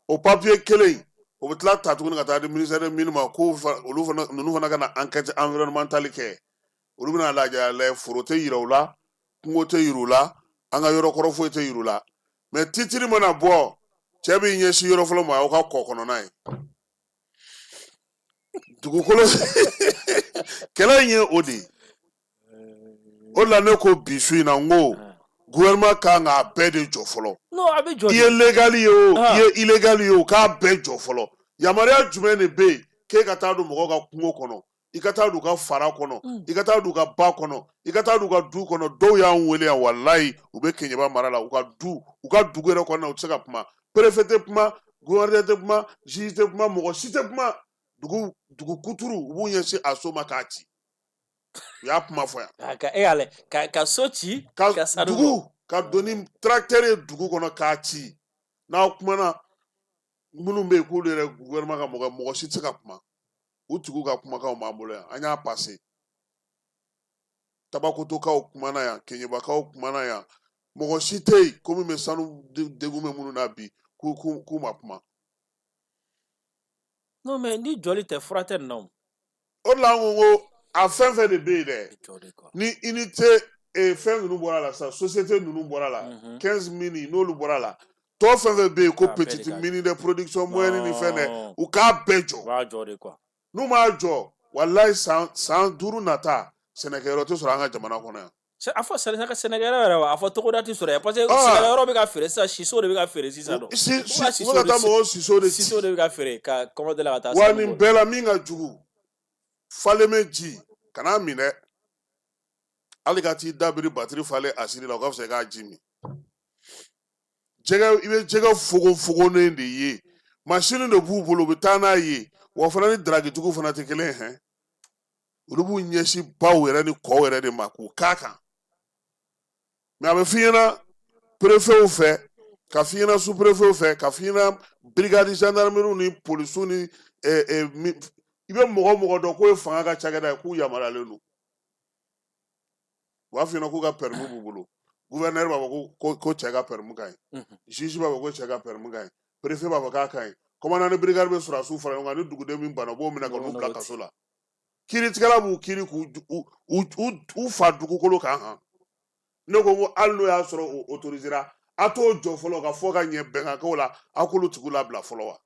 o papier kele o bitla tatu nga ta de ministère minimum ko olu fana nunu fana kana enquête environnementale ke olu bina la ja le forote yirawla ngote yirula anga yoro koro fo te yirula mais titiri mona bo chebi nyeshi yoro folo ma o ka kokono nai dugu kolo kela nye odi o la ne ko bisu na ngo gouvernement ka nga bede jo folo no abe jo illegally yo illegally yo ka be jo folo yamaria jumene be ke kata do mo ka kungo kono ikata du ka fara kono ikata du ka ba kono ikata du ka du kono do ya nwele ya wallahi ube kenyeba marala uka du gere kono utsaka puma préfet puma gouverneur puma juge puma mo site puma dugu kuturu ubu yensi asoma kati ya puma foya ka ale ka sochi ka dugu ka doni tracteur dugu kono kati na kuma na munu be ko le gouvernement ka mo site ka puma utugu ka kuma ka mambo ya anya passé tabako to ka kuma na ya kenyeba ka kuma na ya mo site komi me sanu degume munu na bi ku mapuma non mais ni joli te frate non o la ngo a fin de be de ni unité et fin nous bora la sa société nous bora la 15 mini no lu bora la to fin be ko petite mini de production moyenne ni fene ou ka bejo va jode quoi nous ma jo wallahi sans duru nata sénégalais to sura nga jamana kono a fɔ Sénégal yɛrɛ wa a fɔ togoda tɛ sɔrɔ yan parce que Sénégal yɔrɔ bɛ ka feere sisan siso de bɛ ka feere sisan nɔ siso de taa mɔgɔw siso de bɛ ka feere ka kɔmɔdé la ka taa wa nin bɛɛ la min ka jugu faleme ji kana minɛ hali ka t'i dabiri batiri falen asiri la o ka fisa i k'a ji min jɛgɛ i bɛ jɛgɛ fogofogonen de ye masini de b'u bolo u bɛ taa n'a ye wa fana ni daragitigiw fana tɛ kelen hɛn olu b'u ɲɛsin baw yɛrɛ ni kɔw yɛrɛ de ma k'u k'a kan mɛ a bɛ f'i ɲɛna perefew fɛ ka f'i ɲɛna sous-préfew fɛ ka f'i ɲɛna brigade gendarmerie ni polisiw ni i bɛ mɔgɔ dɔn k'o ye fanga ka cakɛda ye k'u yamaruyalen don u b'a f'i ɲɛna k'u ka permis b'u bolo gouverneur b'a fɔ ko cɛ ka permis ka ɲi juge b'a fɔ ko cɛ ka permis ka ɲi préfet b'a fɔ k'a ka ɲi commandant ni brigade bɛ sɔrɔdasiw fara ɲɔgɔn kan ni duguden min banna u b'o minɛ ka n'u bila kaso la kiiritigɛla b'u kiiri k'u fa dugukolo kan han ne ko hali n'o y'a sɔrɔ o autorisera a t'o jɔ fɔlɔ ka fɔ ka ɲɛ bɛnkankew la a k'olu tigiw labila fɔlɔ wa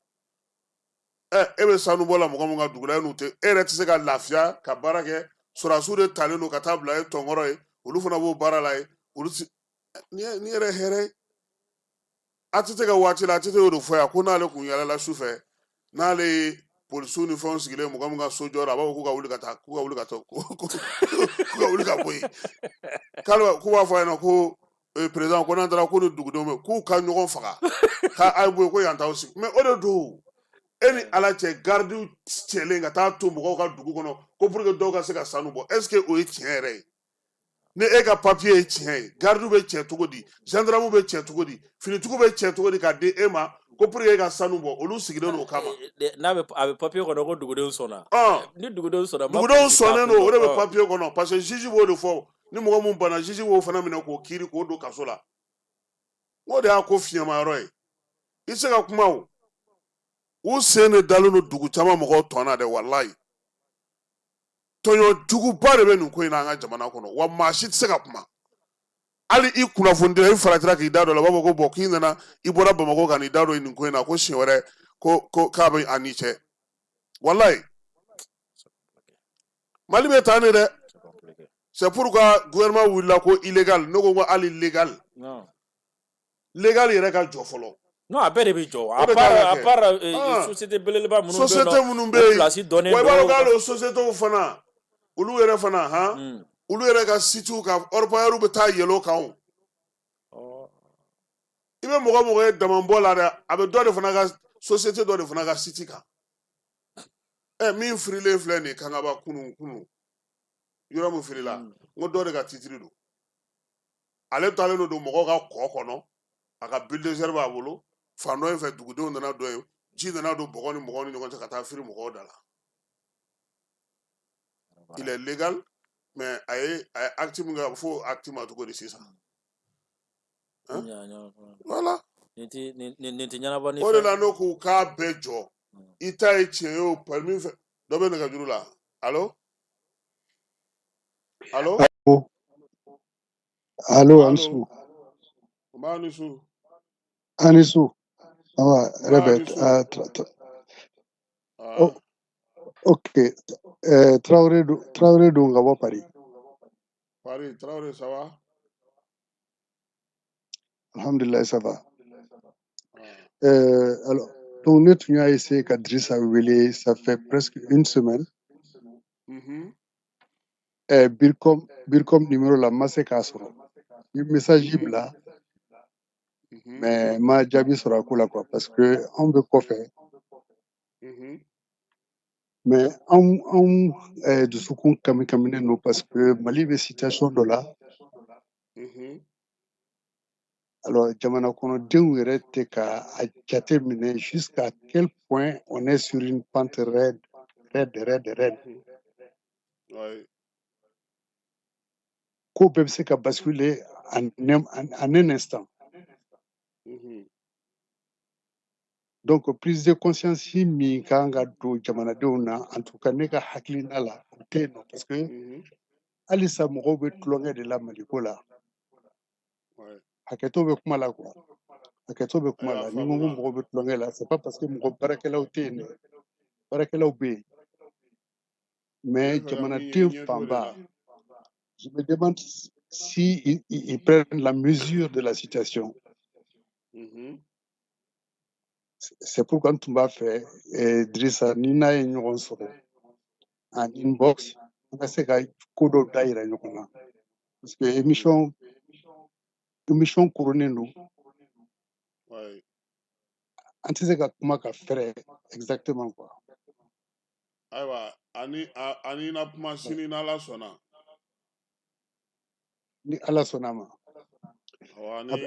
e bɛ sanubɔ la mɔgɔ min ka dugu la e yɛrɛ tɛ se ka lafiya ka baara kɛ sɔrɔdasiw de talen don ka taa bila e tɔnkɔrɔ ye olu fana b'o baara la ye olu ni yɛrɛ hɛrɛ a tɛ se ka waati la a tɛ se k'o de fɔ yan ko n'ale kun yalala su fɛ n'ale ye polisiw ni fɛnw sigilen mɔgɔ min ka so jɔ la a b'a fɔ k'u ka wuli ka taa k'u ka wuli ka bɔ yen k'u b'a fɔ a ɲɛna ko président ko n'an taara ko ni dugudenw bɛ k'u ka ɲɔgɔn faga k'a ye bɔ yen ko yan t'aw sigi mɛ o de don e ni ala cɛ gardiw cɛlen ka taa to mɔgɔw ka dugu kɔnɔ ko pour que dɔw ka se ka sanu bɔ est ce que o ye tiɲɛ yɛrɛ ye ni e ka papier ye tiɲɛ ye gardiw bɛ cɛ cogo di gendarmew bɛ cɛ cogo di finitigiw bɛ cɛ cogo di k'a di e ma ko pour que e ka sanu bɔ olu sigilen don o kama n'a bɛ a bɛ papier kɔnɔ ko dugudenw sɔnna ni dugudenw sɔnna dugudenw sɔnnen don o de bɛ papier kɔnɔ parce que juge b'o de fɔ ni mɔgɔ mun banna juge b'o fana minɛ k'o kiiri k'o don kaso la o de y'a ko fiɲɛmayɔrɔ ye i se ka kuma o u sen de dalen don dugu caman mɔgɔw tɔn na dɛ walayi tɔɲɔ juguba de bɛ nin ko in na an ka jamana kɔnɔ wa maa si tɛ se ka kuma hali i kunnafonidira i faratira k'i da dɔ la u b'a fɔ ko bɔn k'i nana i bɔra bamakɔ ka n'i da dɔ nin ko in na ko siɲɛ wɛrɛ ko k'a bɛ a ni cɛ walayi mali bɛ taa ne dɛ c'est pourquoi gouvernement wulila ko illégal ne ko hali légal légal yɛrɛ ka jɔ fɔlɔ non a bɛɛ de bɛ jɔ à part société belebeleba minnu bɛ yen société minnu bɛ yen wa i b'a dɔn k'ale o sociétéw fana olu yɛrɛ fana han olu yɛrɛ ka sitiw ka orpailleurs bɛ taa yɛlɛ kan i bɛ mɔgɔ ye damabɔ la dɛ a bɛ dɔ de fana ka société dɔ de fana ka siti kan min firilen filɛ nin kangaba kunun yɔrɔ min firila n ko dɔ de ka titiri don ale taalen don mɔgɔw ka kɔ kɔnɔ a ka bulldozer b'a bolo fan dɔ in fɛ dugudenw nana dɔ ye ji nana don bɔgɔ ni mɔgɔw ni ɲɔgɔn cɛ ka taa firi mɔgɔw da la il est légal mais a ye acte min kɛ a bɛ fɔ acte ma cogo di sisan voilà nin tɛ ɲɛnabɔ ni o de la n'o k'u k'a bɛɛ jɔ i ta ye tiɲɛ ye o permis fɛ dɔ bɛ nɛgɛjuru la allo allo allo Anisu Anisu awa Rebet ok Traoré do nga bɔ Paris Traoré ça va alhamdulillah ça va alors donc ne tun y'a essayé ka Drissa wele ça fait presque une semaine Bircom numéro la ma se k'a sɔrɔ i message bila mais ma jaabi sɔrɔ a ko la quoi parce que anw bɛ kɔfɛ mais anw dusukun kaminen don parce que Mali bɛ situation dɔ la alors jamana kɔnɔdenw yɛrɛ tɛ ka a jate minɛ jusqu'à quel point on est sur une pente raide ko bɛɛ bɛ se ka basculer en un instant donc prise de conscience min kan ka don jamanadenw na en tout cas ne ka hakilina la o tɛ yen nɔ parce que halisa mɔgɔw bɛ tulonkɛ de la Maliko la hakɛto bɛ kuma la quoi hakɛto bɛ kuma la ni ko mɔgɔw bɛ tulonkɛ la c'est pas parce que mɔgɔ baarakɛlaw tɛ yen dɛ baarakɛlaw bɛ yen mais jamanaden fanba je me demande si ils prennent la mesure de la situation. C'est pourquoi on va faire Drissa Nina et nous en inbox. On va se faire Kodo Daira Nyokona. Parce que émission couronnée nous. Ouais. On sait comment faire exactement quoi. Aïwa, ani na machine na la sona. Ni ala sonama.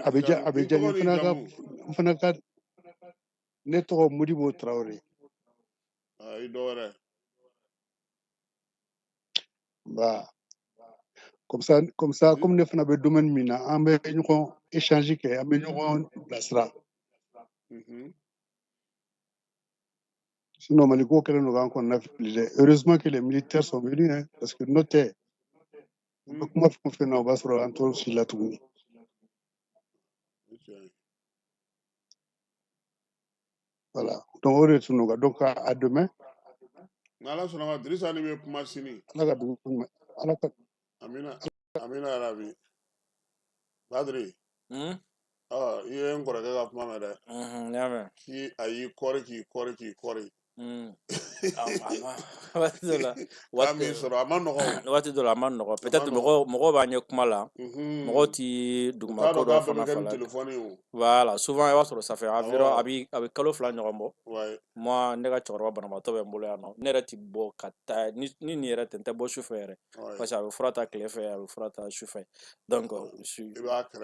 Abidjan Fanaka Neto Modibo Traoré. Bah, comme nous faisons le domaine mina, on va échanger, on va placera. Sinon, heureusement que les militaires sont venus, hein, parce que notez, comment on fait nos bases sur la tournée. Voilà. Donc, on retourne. Donc, à demain. Amina Arabi. Badri. Iye ngora ga kuma mede. Nyame. Ki ayi kori. Wati dola aman nogo. Peut-être mogo ba nye kuma la. Mogo ti duguma ko do fana fala. Voilà, souvent il va sur ça fait environ avec kalo fla nyombo. Moi ndega chorwa bana mato be mbolo ya no. Nere ti bo kata ni nere tente bo chauffeur. Parce que frata clé avec frata chauffeur. Donc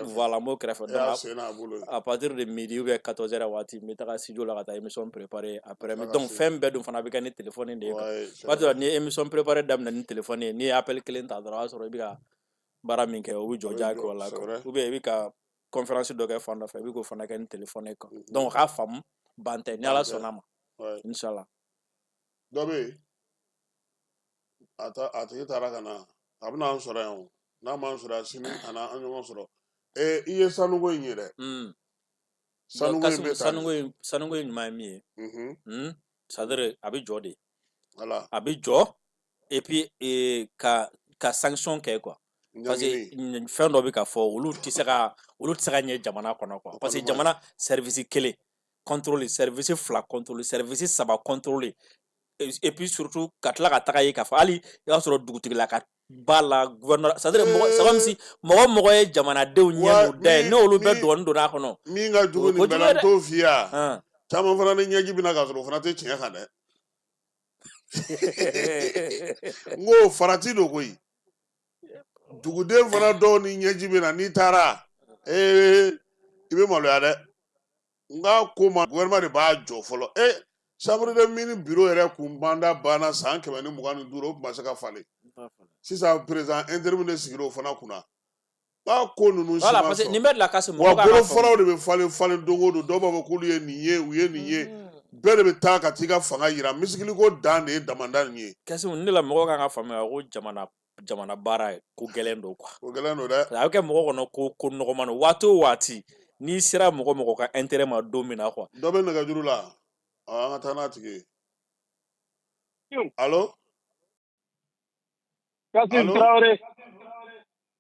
voilà mo crève à partir de midi ou 14h wati metaka studio la kata émission préparée après donc femme bedum fana be kan téléphone de parce que ni émission préparée dam na ni téléphone ni appel client ta droit sur biga bara minke o joja ko la ko ou bien bika conférence do ka fanda fa biko fana kan téléphone ko donc ha fam bante ni ala sonama inshallah dobe ata tara kana abna an sora yon na man sora sini ana an yon sora iye sanugo nyire sanugo mami c'est-à-dire abi jodi voilà abi jo et puis ka sanction ke quoi parce que fin do bi ka fo olu tisera nye jamana kono quoi parce que jamana service kele contrôler service fla contrôler service saba contrôler et puis surtout katla ka tagaye ka fa ali ya soro dugutigi la ka bala gouverneur c'est-à-dire c'est comme si mogo ye jamana dew nyemu de ne olu be don na kono mi nga dugu ni belanto via chama fana ni nyaji bina ka soro fana te tinya ka de ngo farati do koyi dugu de fana do ni nyaji bina ni tara ibe malo ya de nga ko ma gouvernement de ba jo folo chambre de mini bureau ere kumbanda bana san kema ni muganu duro ba saka fale si ça président interminé sigiro fana kuna ba ko nunu voilà parce que numéro la casse mo ga ko fora de be fale dongo do ba ko liye niye uye niye bere be ta ka tiga fanga yira misikili ko dande damanda niye kasi ni la mo ga fama ko jamana bara ko gelendo quoi ko gelendo da avec mo ko no ko no mano wati ni sira mo ka intérêt ma domina quoi do be na ga juru la nga tana tigi allo Kassim Traoré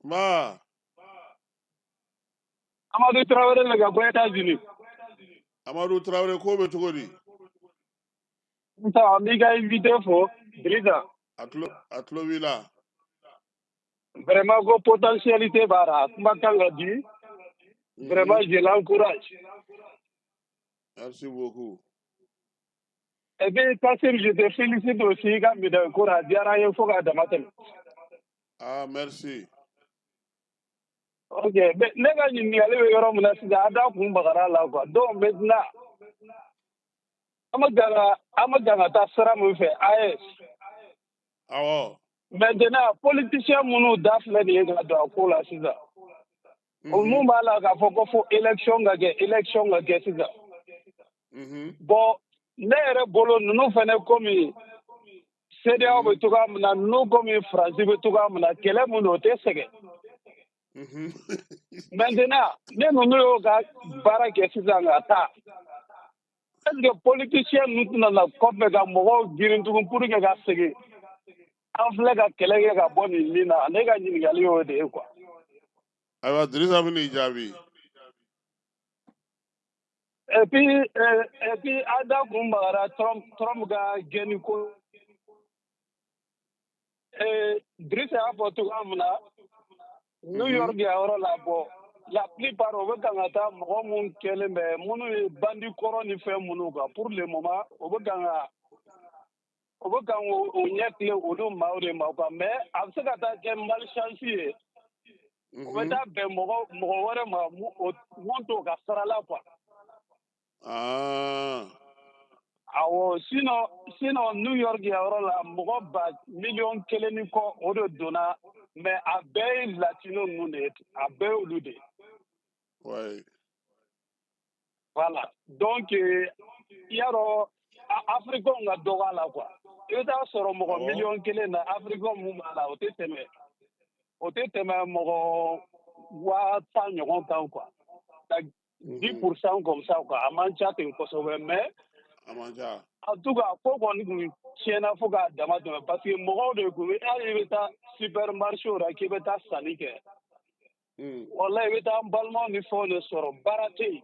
ma Amadou Traoré le ga ko États-Unis Amadou Traoré ko be tugodi ça mi ga invité fo Drissa atlo wila vraiment go potentialité bara mbakanga di vraiment je l'encourage. Merci beaucoup. Eh bien, Kassim, je te félicite aussi, quand tu as cours à Diara, faut que tu ah, merci. Ok, mais les gars, ils n'y allaient pas, mais c'est Ada Kumbara là, quoi. Donc maintenant, Amagana Tassara me fait AS. Ah ouais. Maintenant, politiciens, mon daf, là, ils ont droit à ça. Au moment là, il faut élection, c'est ça. Bon, nere bolo nunu fene komi CEDEAO be tuga muna nunu komi France be tuga muna kele muno te sege maintenant ne nunu yo ga bara ke sizanga ta est-ce que politicien nous na kope ga mo girin tugun pour que ga sege en fle ga kele ga boni lina ne ga nyini ga liyo de quoi ayiwa Dirisa bɛ n'i jaabi. Et puis Ada Kumbara Trump ka geni ko Drissa y'a fɔ cogoya min na New York yɔrɔ la bɔ la plupart o bɛ kan ka taa mɔgɔ minnu kɛlen bɛ minnu ye bandi kɔrɔ ni fɛn minnu kan pour le moment o bɛ kan o ɲɛ tile olu maaw de ma quoi mais a bɛ se ka taa kɛ malchance ye o bɛ taa bɛn mɔgɔ wɛrɛ ma mun t'o ka sara la quoi. Awɔ sinon New York yɔrɔ la mɔgɔ 1,000,000 ni kɔ o de donna mais a bɛɛ ye latino ninnu de ye a bɛɛ ye olu de ye. Ouais. Voilà donc yarɔ Africain ka dɔgɔ a la quoi i bɛ taa sɔrɔ mɔgɔ 1,000,000 na Africain mun b'a la o tɛ tɛmɛ mɔgɔ 10,000 ɲɔgɔn kan quoi. 10% comme ça quoi a man ca ten kosɛbɛ mais en tout cas ko kɔni kun tiɲɛna fo k'a dama tɛmɛ parce que mɔgɔw de kun hali i bɛ taa supermarché la k'i bɛ taa sanni kɛ wala i bɛ taa n balimaw ni fɛnw de sɔrɔ baara tɛ yen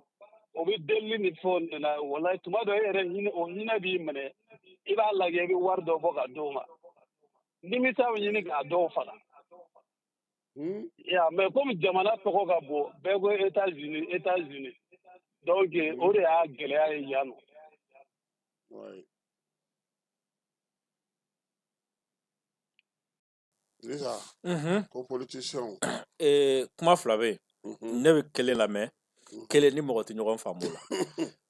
o bɛ delili ni fɛnw de la wala tuma dɔ e yɛrɛ o hinɛ b'i minɛ i b'a lajɛ i bɛ wari dɔ bɔ ka d'o ma nimisa bɛ ɲini k'a dɔw fana. Ya mais comme jamana tɔgɔ ka bon bɛɛ ko États-Unis donc o de y'a gɛlɛya ye yan nɔ. Dirisa ko politicien kuma fila bɛ yen ne bɛ kelen lamɛn kelen ni mɔgɔ tɛ ɲɔgɔn faamu la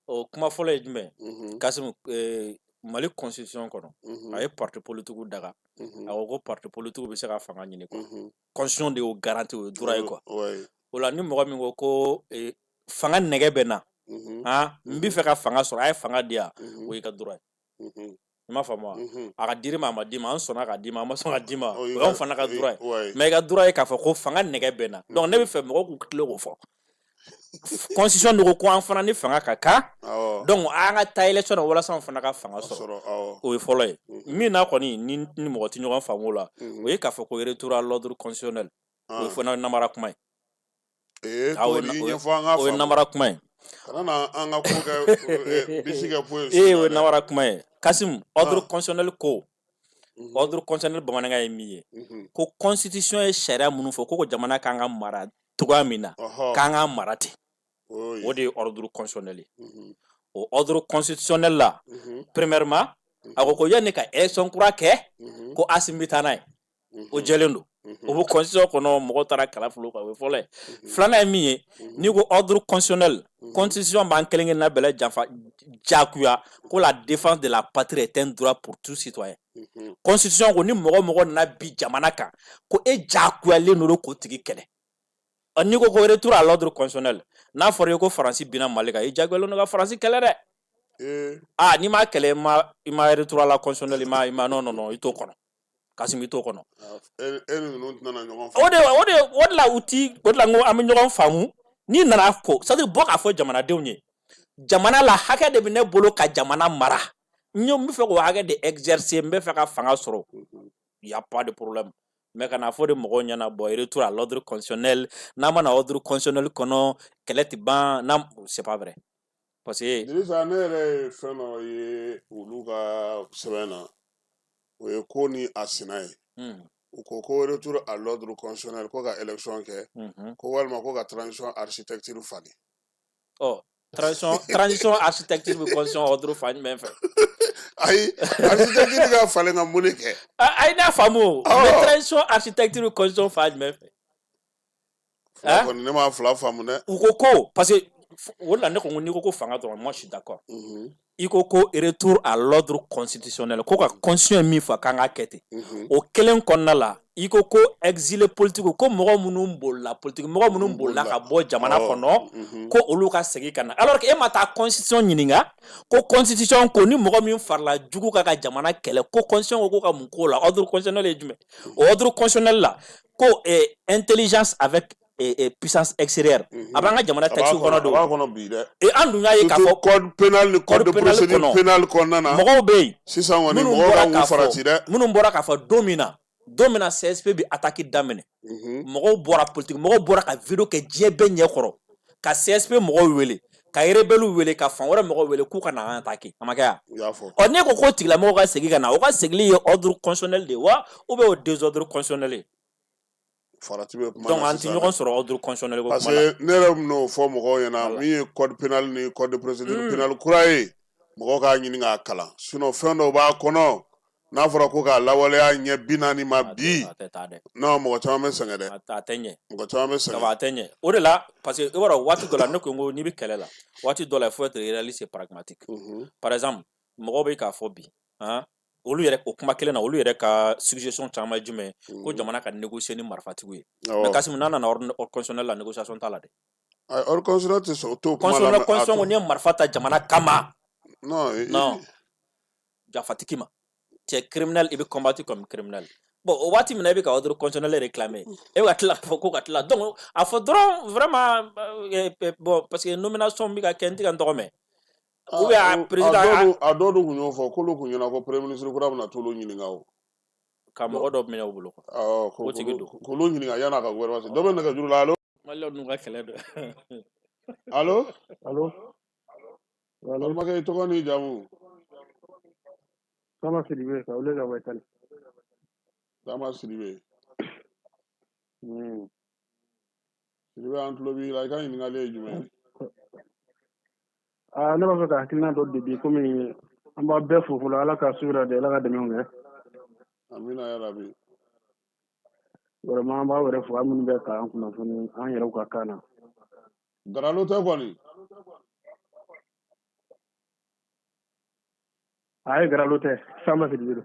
o kuma fɔlɔ ye jumɛn Kasimu Mali constitution kɔnɔ a ye parti politique daga a ko ko parti politique bɛ se ka fanga ɲini quoi constitution de y'o garanti o ye droit ye quoi o la ni mɔgɔ min ko ko fanga nɛgɛ bɛ na n bɛ fɛ ka fanga sɔrɔ a ye fanga di yan o y'i ka droit ye i m'a faamu wa a ka dir'i ma a ma d'i ma an sɔnna ka d'i ma an ma sɔn ka d'i ma o y'anw fana ka droit ye mais i ka droit ye k'a fɔ ko fanga nɛgɛ bɛ na donc ne bɛ fɛ mɔgɔw k'u tile k'o fɔ constitution de ko ko an fana ni fanga ka kan donc an ka taa élection na walasa an fana ka fanga sɔrɔ o ye fɔlɔ ye min na kɔni ni mɔgɔ tɛ ɲɔgɔn faamu o la o ye k'a fɔ ko retour à l'ordre constitutionnel o ye fana namara kuma ye o ye namara kuma ye kana an ka ko kɛ bisi kɛ po ye o ye namara kuma ye Kasimu ordre constitutionnel ko ordre constitutionnel bamanankan ye min ye ko constitution ye sariya minnu fɔ ko jamana kan ka mara togoya min na k'an ka mara ten o de ye ordre constitutionnel ye o ordre constitutionnel la premièrement a ko yanni ka élection kura kɛ ko Assimi bɛ taa n'a ye o jɛlen don o bɛ constitution kɔnɔ mɔgɔw taara kala filo kan o ye fɔlɔ ye filanan ye min ye n'i ko ordre constitutionnel constitution b'an kelen kelenna bɛɛ janfa jagoya ko la défense de la patrie est un droit pour tout citoyen constitution ko ni mɔgɔ nana bi jamana kan ko e jagoyalen don k'o tigi kɛlɛ n'i ko retour à l'ordre constitutionnel n'a fɔra i ko Faransi binna Mali kan i jagoyalen don ka Faransi kɛlɛ dɛ n'i m'a kɛlɛ i ma retour à la constitutionnel i ma non i t'o kɔnɔ Kasimu i t'o kɔnɔ o de la o de la n ko an bɛ ɲɔgɔn faamu n'i nana ko c'est à dire bɔ k'a fɔ jamanadenw ye jamana la hakɛ de bɛ ne bolo ka jamana mara n bɛ fɛ k'o hakɛ de exercer n bɛ fɛ ka fanga sɔrɔ y a pas de problème mais kana fɔ de mɔgɔw ɲɛna bɔ retour à l'ordre constitutionnel n'a ma na ordre constitutionnel kɔnɔ kɛlɛ tɛ ban c'est pas vrai parce que Dirisa ne yɛrɛ ye fɛn dɔ ye olu ka sɛbɛn na o ye ko ni a sina ye u ko retour à l'ordre constitutionnel ko ka élection kɛ ko walima ko ka transition architecture falen transition architecture bɛ constitution ordre falen jumɛn fɛ ayi architecture ka falen ka mun de kɛ ayi n'a faamu o mais transition architecture bɛ constitution falen jumɛn fɛ ne m'a fila faamu dɛ u ko parce que o la ne ko n'i ko fanga dɔrɔn moi je suis d'accord i ko retour à l'ordre constitutionnel ko ka constitution min fɔ k'an ka kɛ ten o kelen kɔnɔna la i ko exilé politique ko mɔgɔ minnu bolila politique mɔgɔ minnu bolila ka bɔ jamana kɔnɔ ko olu ka segin ka na alors que e ma taa constitution ɲininka ko constitution ko ni mɔgɔ min farila jugu ka jamana kɛlɛ ko constitution ko ka mun k'o la ordre constitutionnel ye jumɛn o ordre constitutionnel la ko intelligence avec puissance extérieure a b'an ka jamana taxi kɔnɔ don an dun y'a ye k'a fɔ code pénal ni code de procédure pénale kɔnɔna na mɔgɔw bɛ yen sisan kɔni mɔgɔw ka mun farati dɛ minnu bɔra k'a fɔ don min na don min na CSP bi attaque daminɛ mɔgɔw bɔra politique mɔgɔw bɔra ka vidéo kɛ diɲɛ bɛɛ ɲɛkɔrɔ ka CSP mɔgɔw wele ka rebelle wele ka fan wɛrɛ mɔgɔw wele k'u ka na attaquer a ma kɛ ya ne ko ko tigilamɔgɔw ka segin ka na o ka segili ye ordre constitutionnel de wa ou bien o désordre constitutionnel farati bɛ kuma donc an ti ɲɔgɔn sɔrɔ ordre constitutionnel ko kuma la parce que ne yɛrɛ bɛ n'o fɔ mɔgɔw ɲɛna min ye code pénal ni code de procédure pénale kura ye mɔgɔw k'a ɲini k'a kalan sinon fɛn dɔw b'a kɔnɔ n'a fɔra ko k'a lawaleya ɲɛ 40 ma bi non mɔgɔ caman bɛ sɛgɛn dɛ a tɛ ɲɛ mɔgɔ caman bɛ sɛgɛn a tɛ ɲɛ o de la parce que i b'a dɔn waati dɔ la ne ko n ko n'i bɛ kɛlɛ la waati dɔ la il faut être réaliste et pragmatique par exemple mɔgɔw bɛ k'a fɔ bi olu yɛrɛ o kuma kelen na olu yɛrɛ ka suggestion caman ye jumɛn ko jamana ka négocier ni marifatigiw ye mais Kasimu n'a nana ordre constitutionnel la négociation t'a la dɛ ordre constitutionnel tɛ sɔn o t'o kuma la constitution kɔni ye marifa ta jamana kama non jafatigi ma tu es criminel i bɛ combattre comme criminel bon o waati min na i bɛ ka ordre constitutionnel réclamer e bɛ ka tila k'a fɔ ko ka tila donc a fɔ dɔrɔn vraiment bon parce que nomination bɛ ka kɛ n tɛ ka n tɔgɔ mɛn ou bien a président a dɔw de tun y'o fɔ k'olu tun ɲɛna ko premier ministre kura bɛna t'olu ɲininka o ka mɔgɔ dɔ minɛ u bolo o tigi don k'olu ɲininka yan'a ka gouvernement dɔ bɛ nɛgɛjuru la allo maliyɛnw n'u ka kɛlɛ don allo allo balimakɛ i tɔgɔ n'i jamu Sama Sidibe ka wele ka bɔ Itali Sama Sidibe Sidibe an tulo b'i la i ka ɲininkali ye jumɛn ye ne b'a fɛ ka hakilina dɔ di bi komi an b'a bɛɛ fo fɔlɔ ala ka sutura de ala ka dɛmɛw kɛ amina ya rabi vraiment an b'a wɛrɛ fo an minnu bɛ k'an kunnafoni an yɛrɛw ka kan na Daralo tɛ kɔni a ye Garalo tɛ Sama Sidibe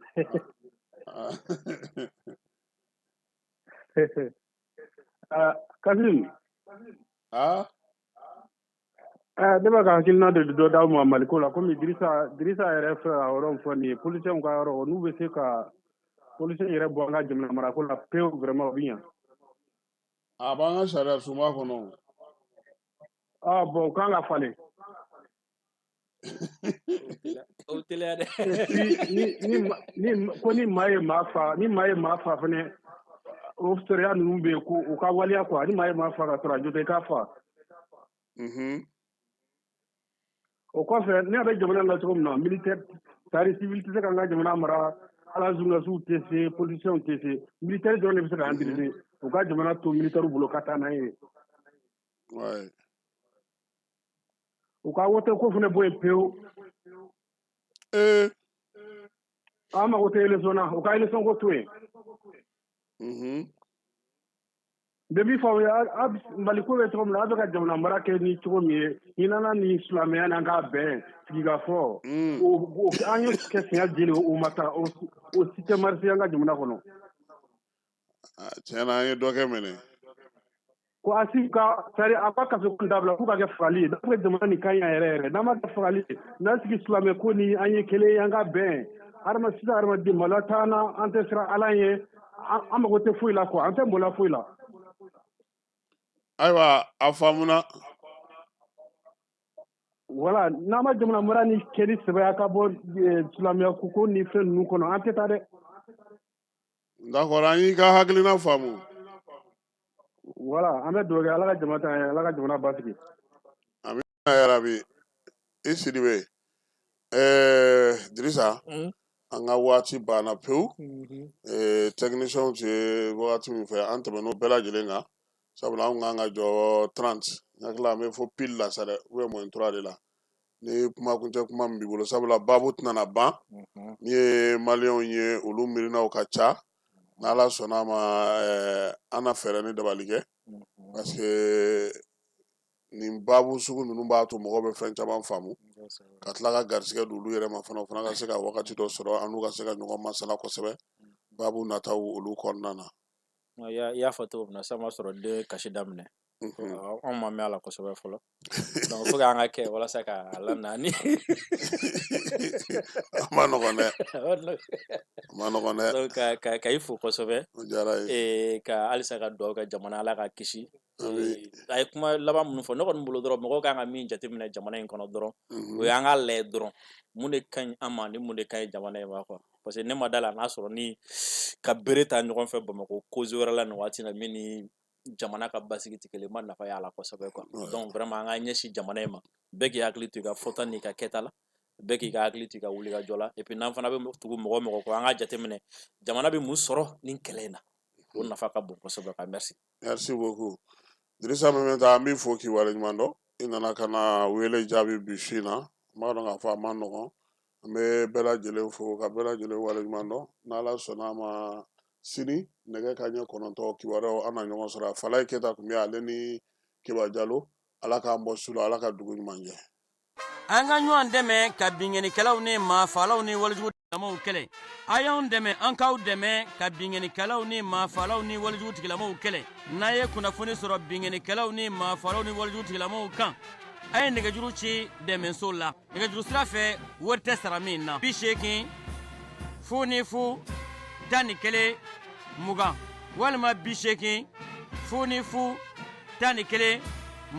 Kasim ne b'a ka hakilina de dɔ d'aw ma Maliko la komi Dirisa yɛrɛ fɛ a yɔrɔ fɔ nin ye policiers ka yɔrɔ n'u bɛ se ka policiers yɛrɛ bɔ an ka jamana marako la pewu vraiment o bɛ ɲa a b'an ka sariya sunba kɔnɔ bon o kan ka falen ko ni maa ye maa fa fɛnɛ o sariya ninnu bɛ yen ko u ka waleya quoi ni maa ye maa fa ka sɔrɔ a jo tɛ i k'a fa o kɔfɛ ne bɛ jamana la cogo min na militaire tari civil tɛ se ka an ka jamana mara ala zungasiw tɛ se policiers tɛ se militaire dɔrɔn de bɛ se k'an dirige u ka jamana to militaire bolo ka taa n'a ye u ka wote ko fana bɔ yen pewu an mago tɛ élection na u ka élection ko to yen bɛ min fɔ aw ye Maliko bɛ cogo min na a bɛ ka jamana mara kɛ ni cogo min ye i nana ni silamɛya n'an k'a bɛn sigikafɔ an ye kɛ siɲɛ jeli o ma taa o si tɛ marisi an ka jamana kɔnɔ tiɲɛna an ye dɔ kɛ minɛ ko Asif ka sari a ka kaso kun dabila k'u ka kɛ fagali ye n'a fɔ jamana nin ka ɲi yɛrɛ n'a ma kɛ fagali ye n'a sigi silamɛ ko ni an ye kelen ye an ka bɛn sisan hadamaden maloya t'an na an tɛ siran ala ye an mago tɛ foyi la quoi an tɛ maloya foyi la ayiwa a faamuna voilà n'a ma jamana mara ni kɛli sɛbɛya ka bɔ silamɛya ko ni fɛn ninnu kɔnɔ an tɛ taa dɛ d'accord an y'i ka hakilina faamu voilà an bɛ dugawu kɛ ala ka jamana ta ye ala ka jamana basigi amina yarabi i Sidibe Dirisa an ka waati banna pewu techniciens tun ye wagati min fɛ an tɛmɛn'o bɛɛ lajɛlen kan sabula an kan ka jɔ 30 n hakili la an bɛ fɔ pile la sa dɛ ou bien -3 de la ni kuma kuncɛ kuma min b'i bolo sabula baabu tɛna ban min ye maliyɛnw ye olu miirinaw ka ca n'ala sɔnna a ma an na fɛɛrɛ ni dabali kɛ parce que nin baabu sugu ninnu b'a to mɔgɔw bɛ fɛn caman faamu ka tila ka garisɛgɛ don olu yɛrɛ ma fana o fana ka se ka wagati dɔ sɔrɔ an n'u ka se ka ɲɔgɔn masala kosɛbɛ baabu nataw olu kɔnɔna na i y'a fɔ cogo min na sisan ma sɔrɔ den kasi daminɛ an ma mɛn a la kosɛbɛ fɔlɔ donc fo k'an ka kɛ walasa ka ala naani a ma nɔgɔn dɛ a ma nɔgɔn dɛ donc ka i fo kosɛbɛ ka halisa ka dugawu kɛ jamana ala ka kisi a ye kuma laban minnu fɔ ne kɔni bolo dɔrɔn mɔgɔw kan ka min jateminɛ jamana in kɔnɔ dɔrɔn o y'an ka lajɛ dɔrɔn mun de ka ɲi an ma ni mun de ka ɲi jamana in ma quoi parce que ne ma da la n'a sɔrɔ ni ka bere ta ɲɔgɔn fɛ Bamakɔ cause wɛrɛ la nin waati na min ni jamana ka basigi tɛ kelen ma nafa y'a la kosɛbɛ quoi donc vraiment an ka ɲɛsin jamana in ma bɛɛ k'i hakili to i ka fɔta n'i ka kɛta la bɛɛ k'i ka hakili to i ka wulikajɔ la et puis n'an fana bɛ tugu mɔgɔ mɔgɔ kɔ an ka jateminɛ jamana bɛ mun sɔrɔ nin kɛlɛ in na o nafa ka bon kosɛbɛ ka merci beaucoup Dirisa Memeta an b'i fo k'i waleɲuman dɔn i nana ka na wele jaabi bi su in na n b'a dɔn k'a fɔ a ma nɔgɔn an bɛ bɛɛ lajɛlen fo ka bɛɛ lajɛlen waleɲuman dɔn n'Ala sɔnna a ma sini nɛgɛ kanɲɛ 9 kibaruyaw an na ɲɔgɔn sɔrɔ Falaye Keyita tun bɛ ale ni Keba Jalo ala k'an bɔ su la ala ka dugu ɲuman jɛ an ka ɲɔgɔn dɛmɛ ka binŋɛnikɛlaw ni maafalaw ni walijugutigilamaw kɛlɛ a y'anw dɛmɛ an k'aw dɛmɛ ka binŋɛnikɛlaw ni maafalaw ni walijugutigilamaw kɛlɛ n'a ye kunnafoni sɔrɔ binŋɛnikɛlaw ni maafalaw ni walijugutigilamaw kan a ye nɛgɛjuru ci dɛmɛso la nɛgɛjuru sira fɛ wari tɛ sara min na 80 00 11 20 walima 80 00 11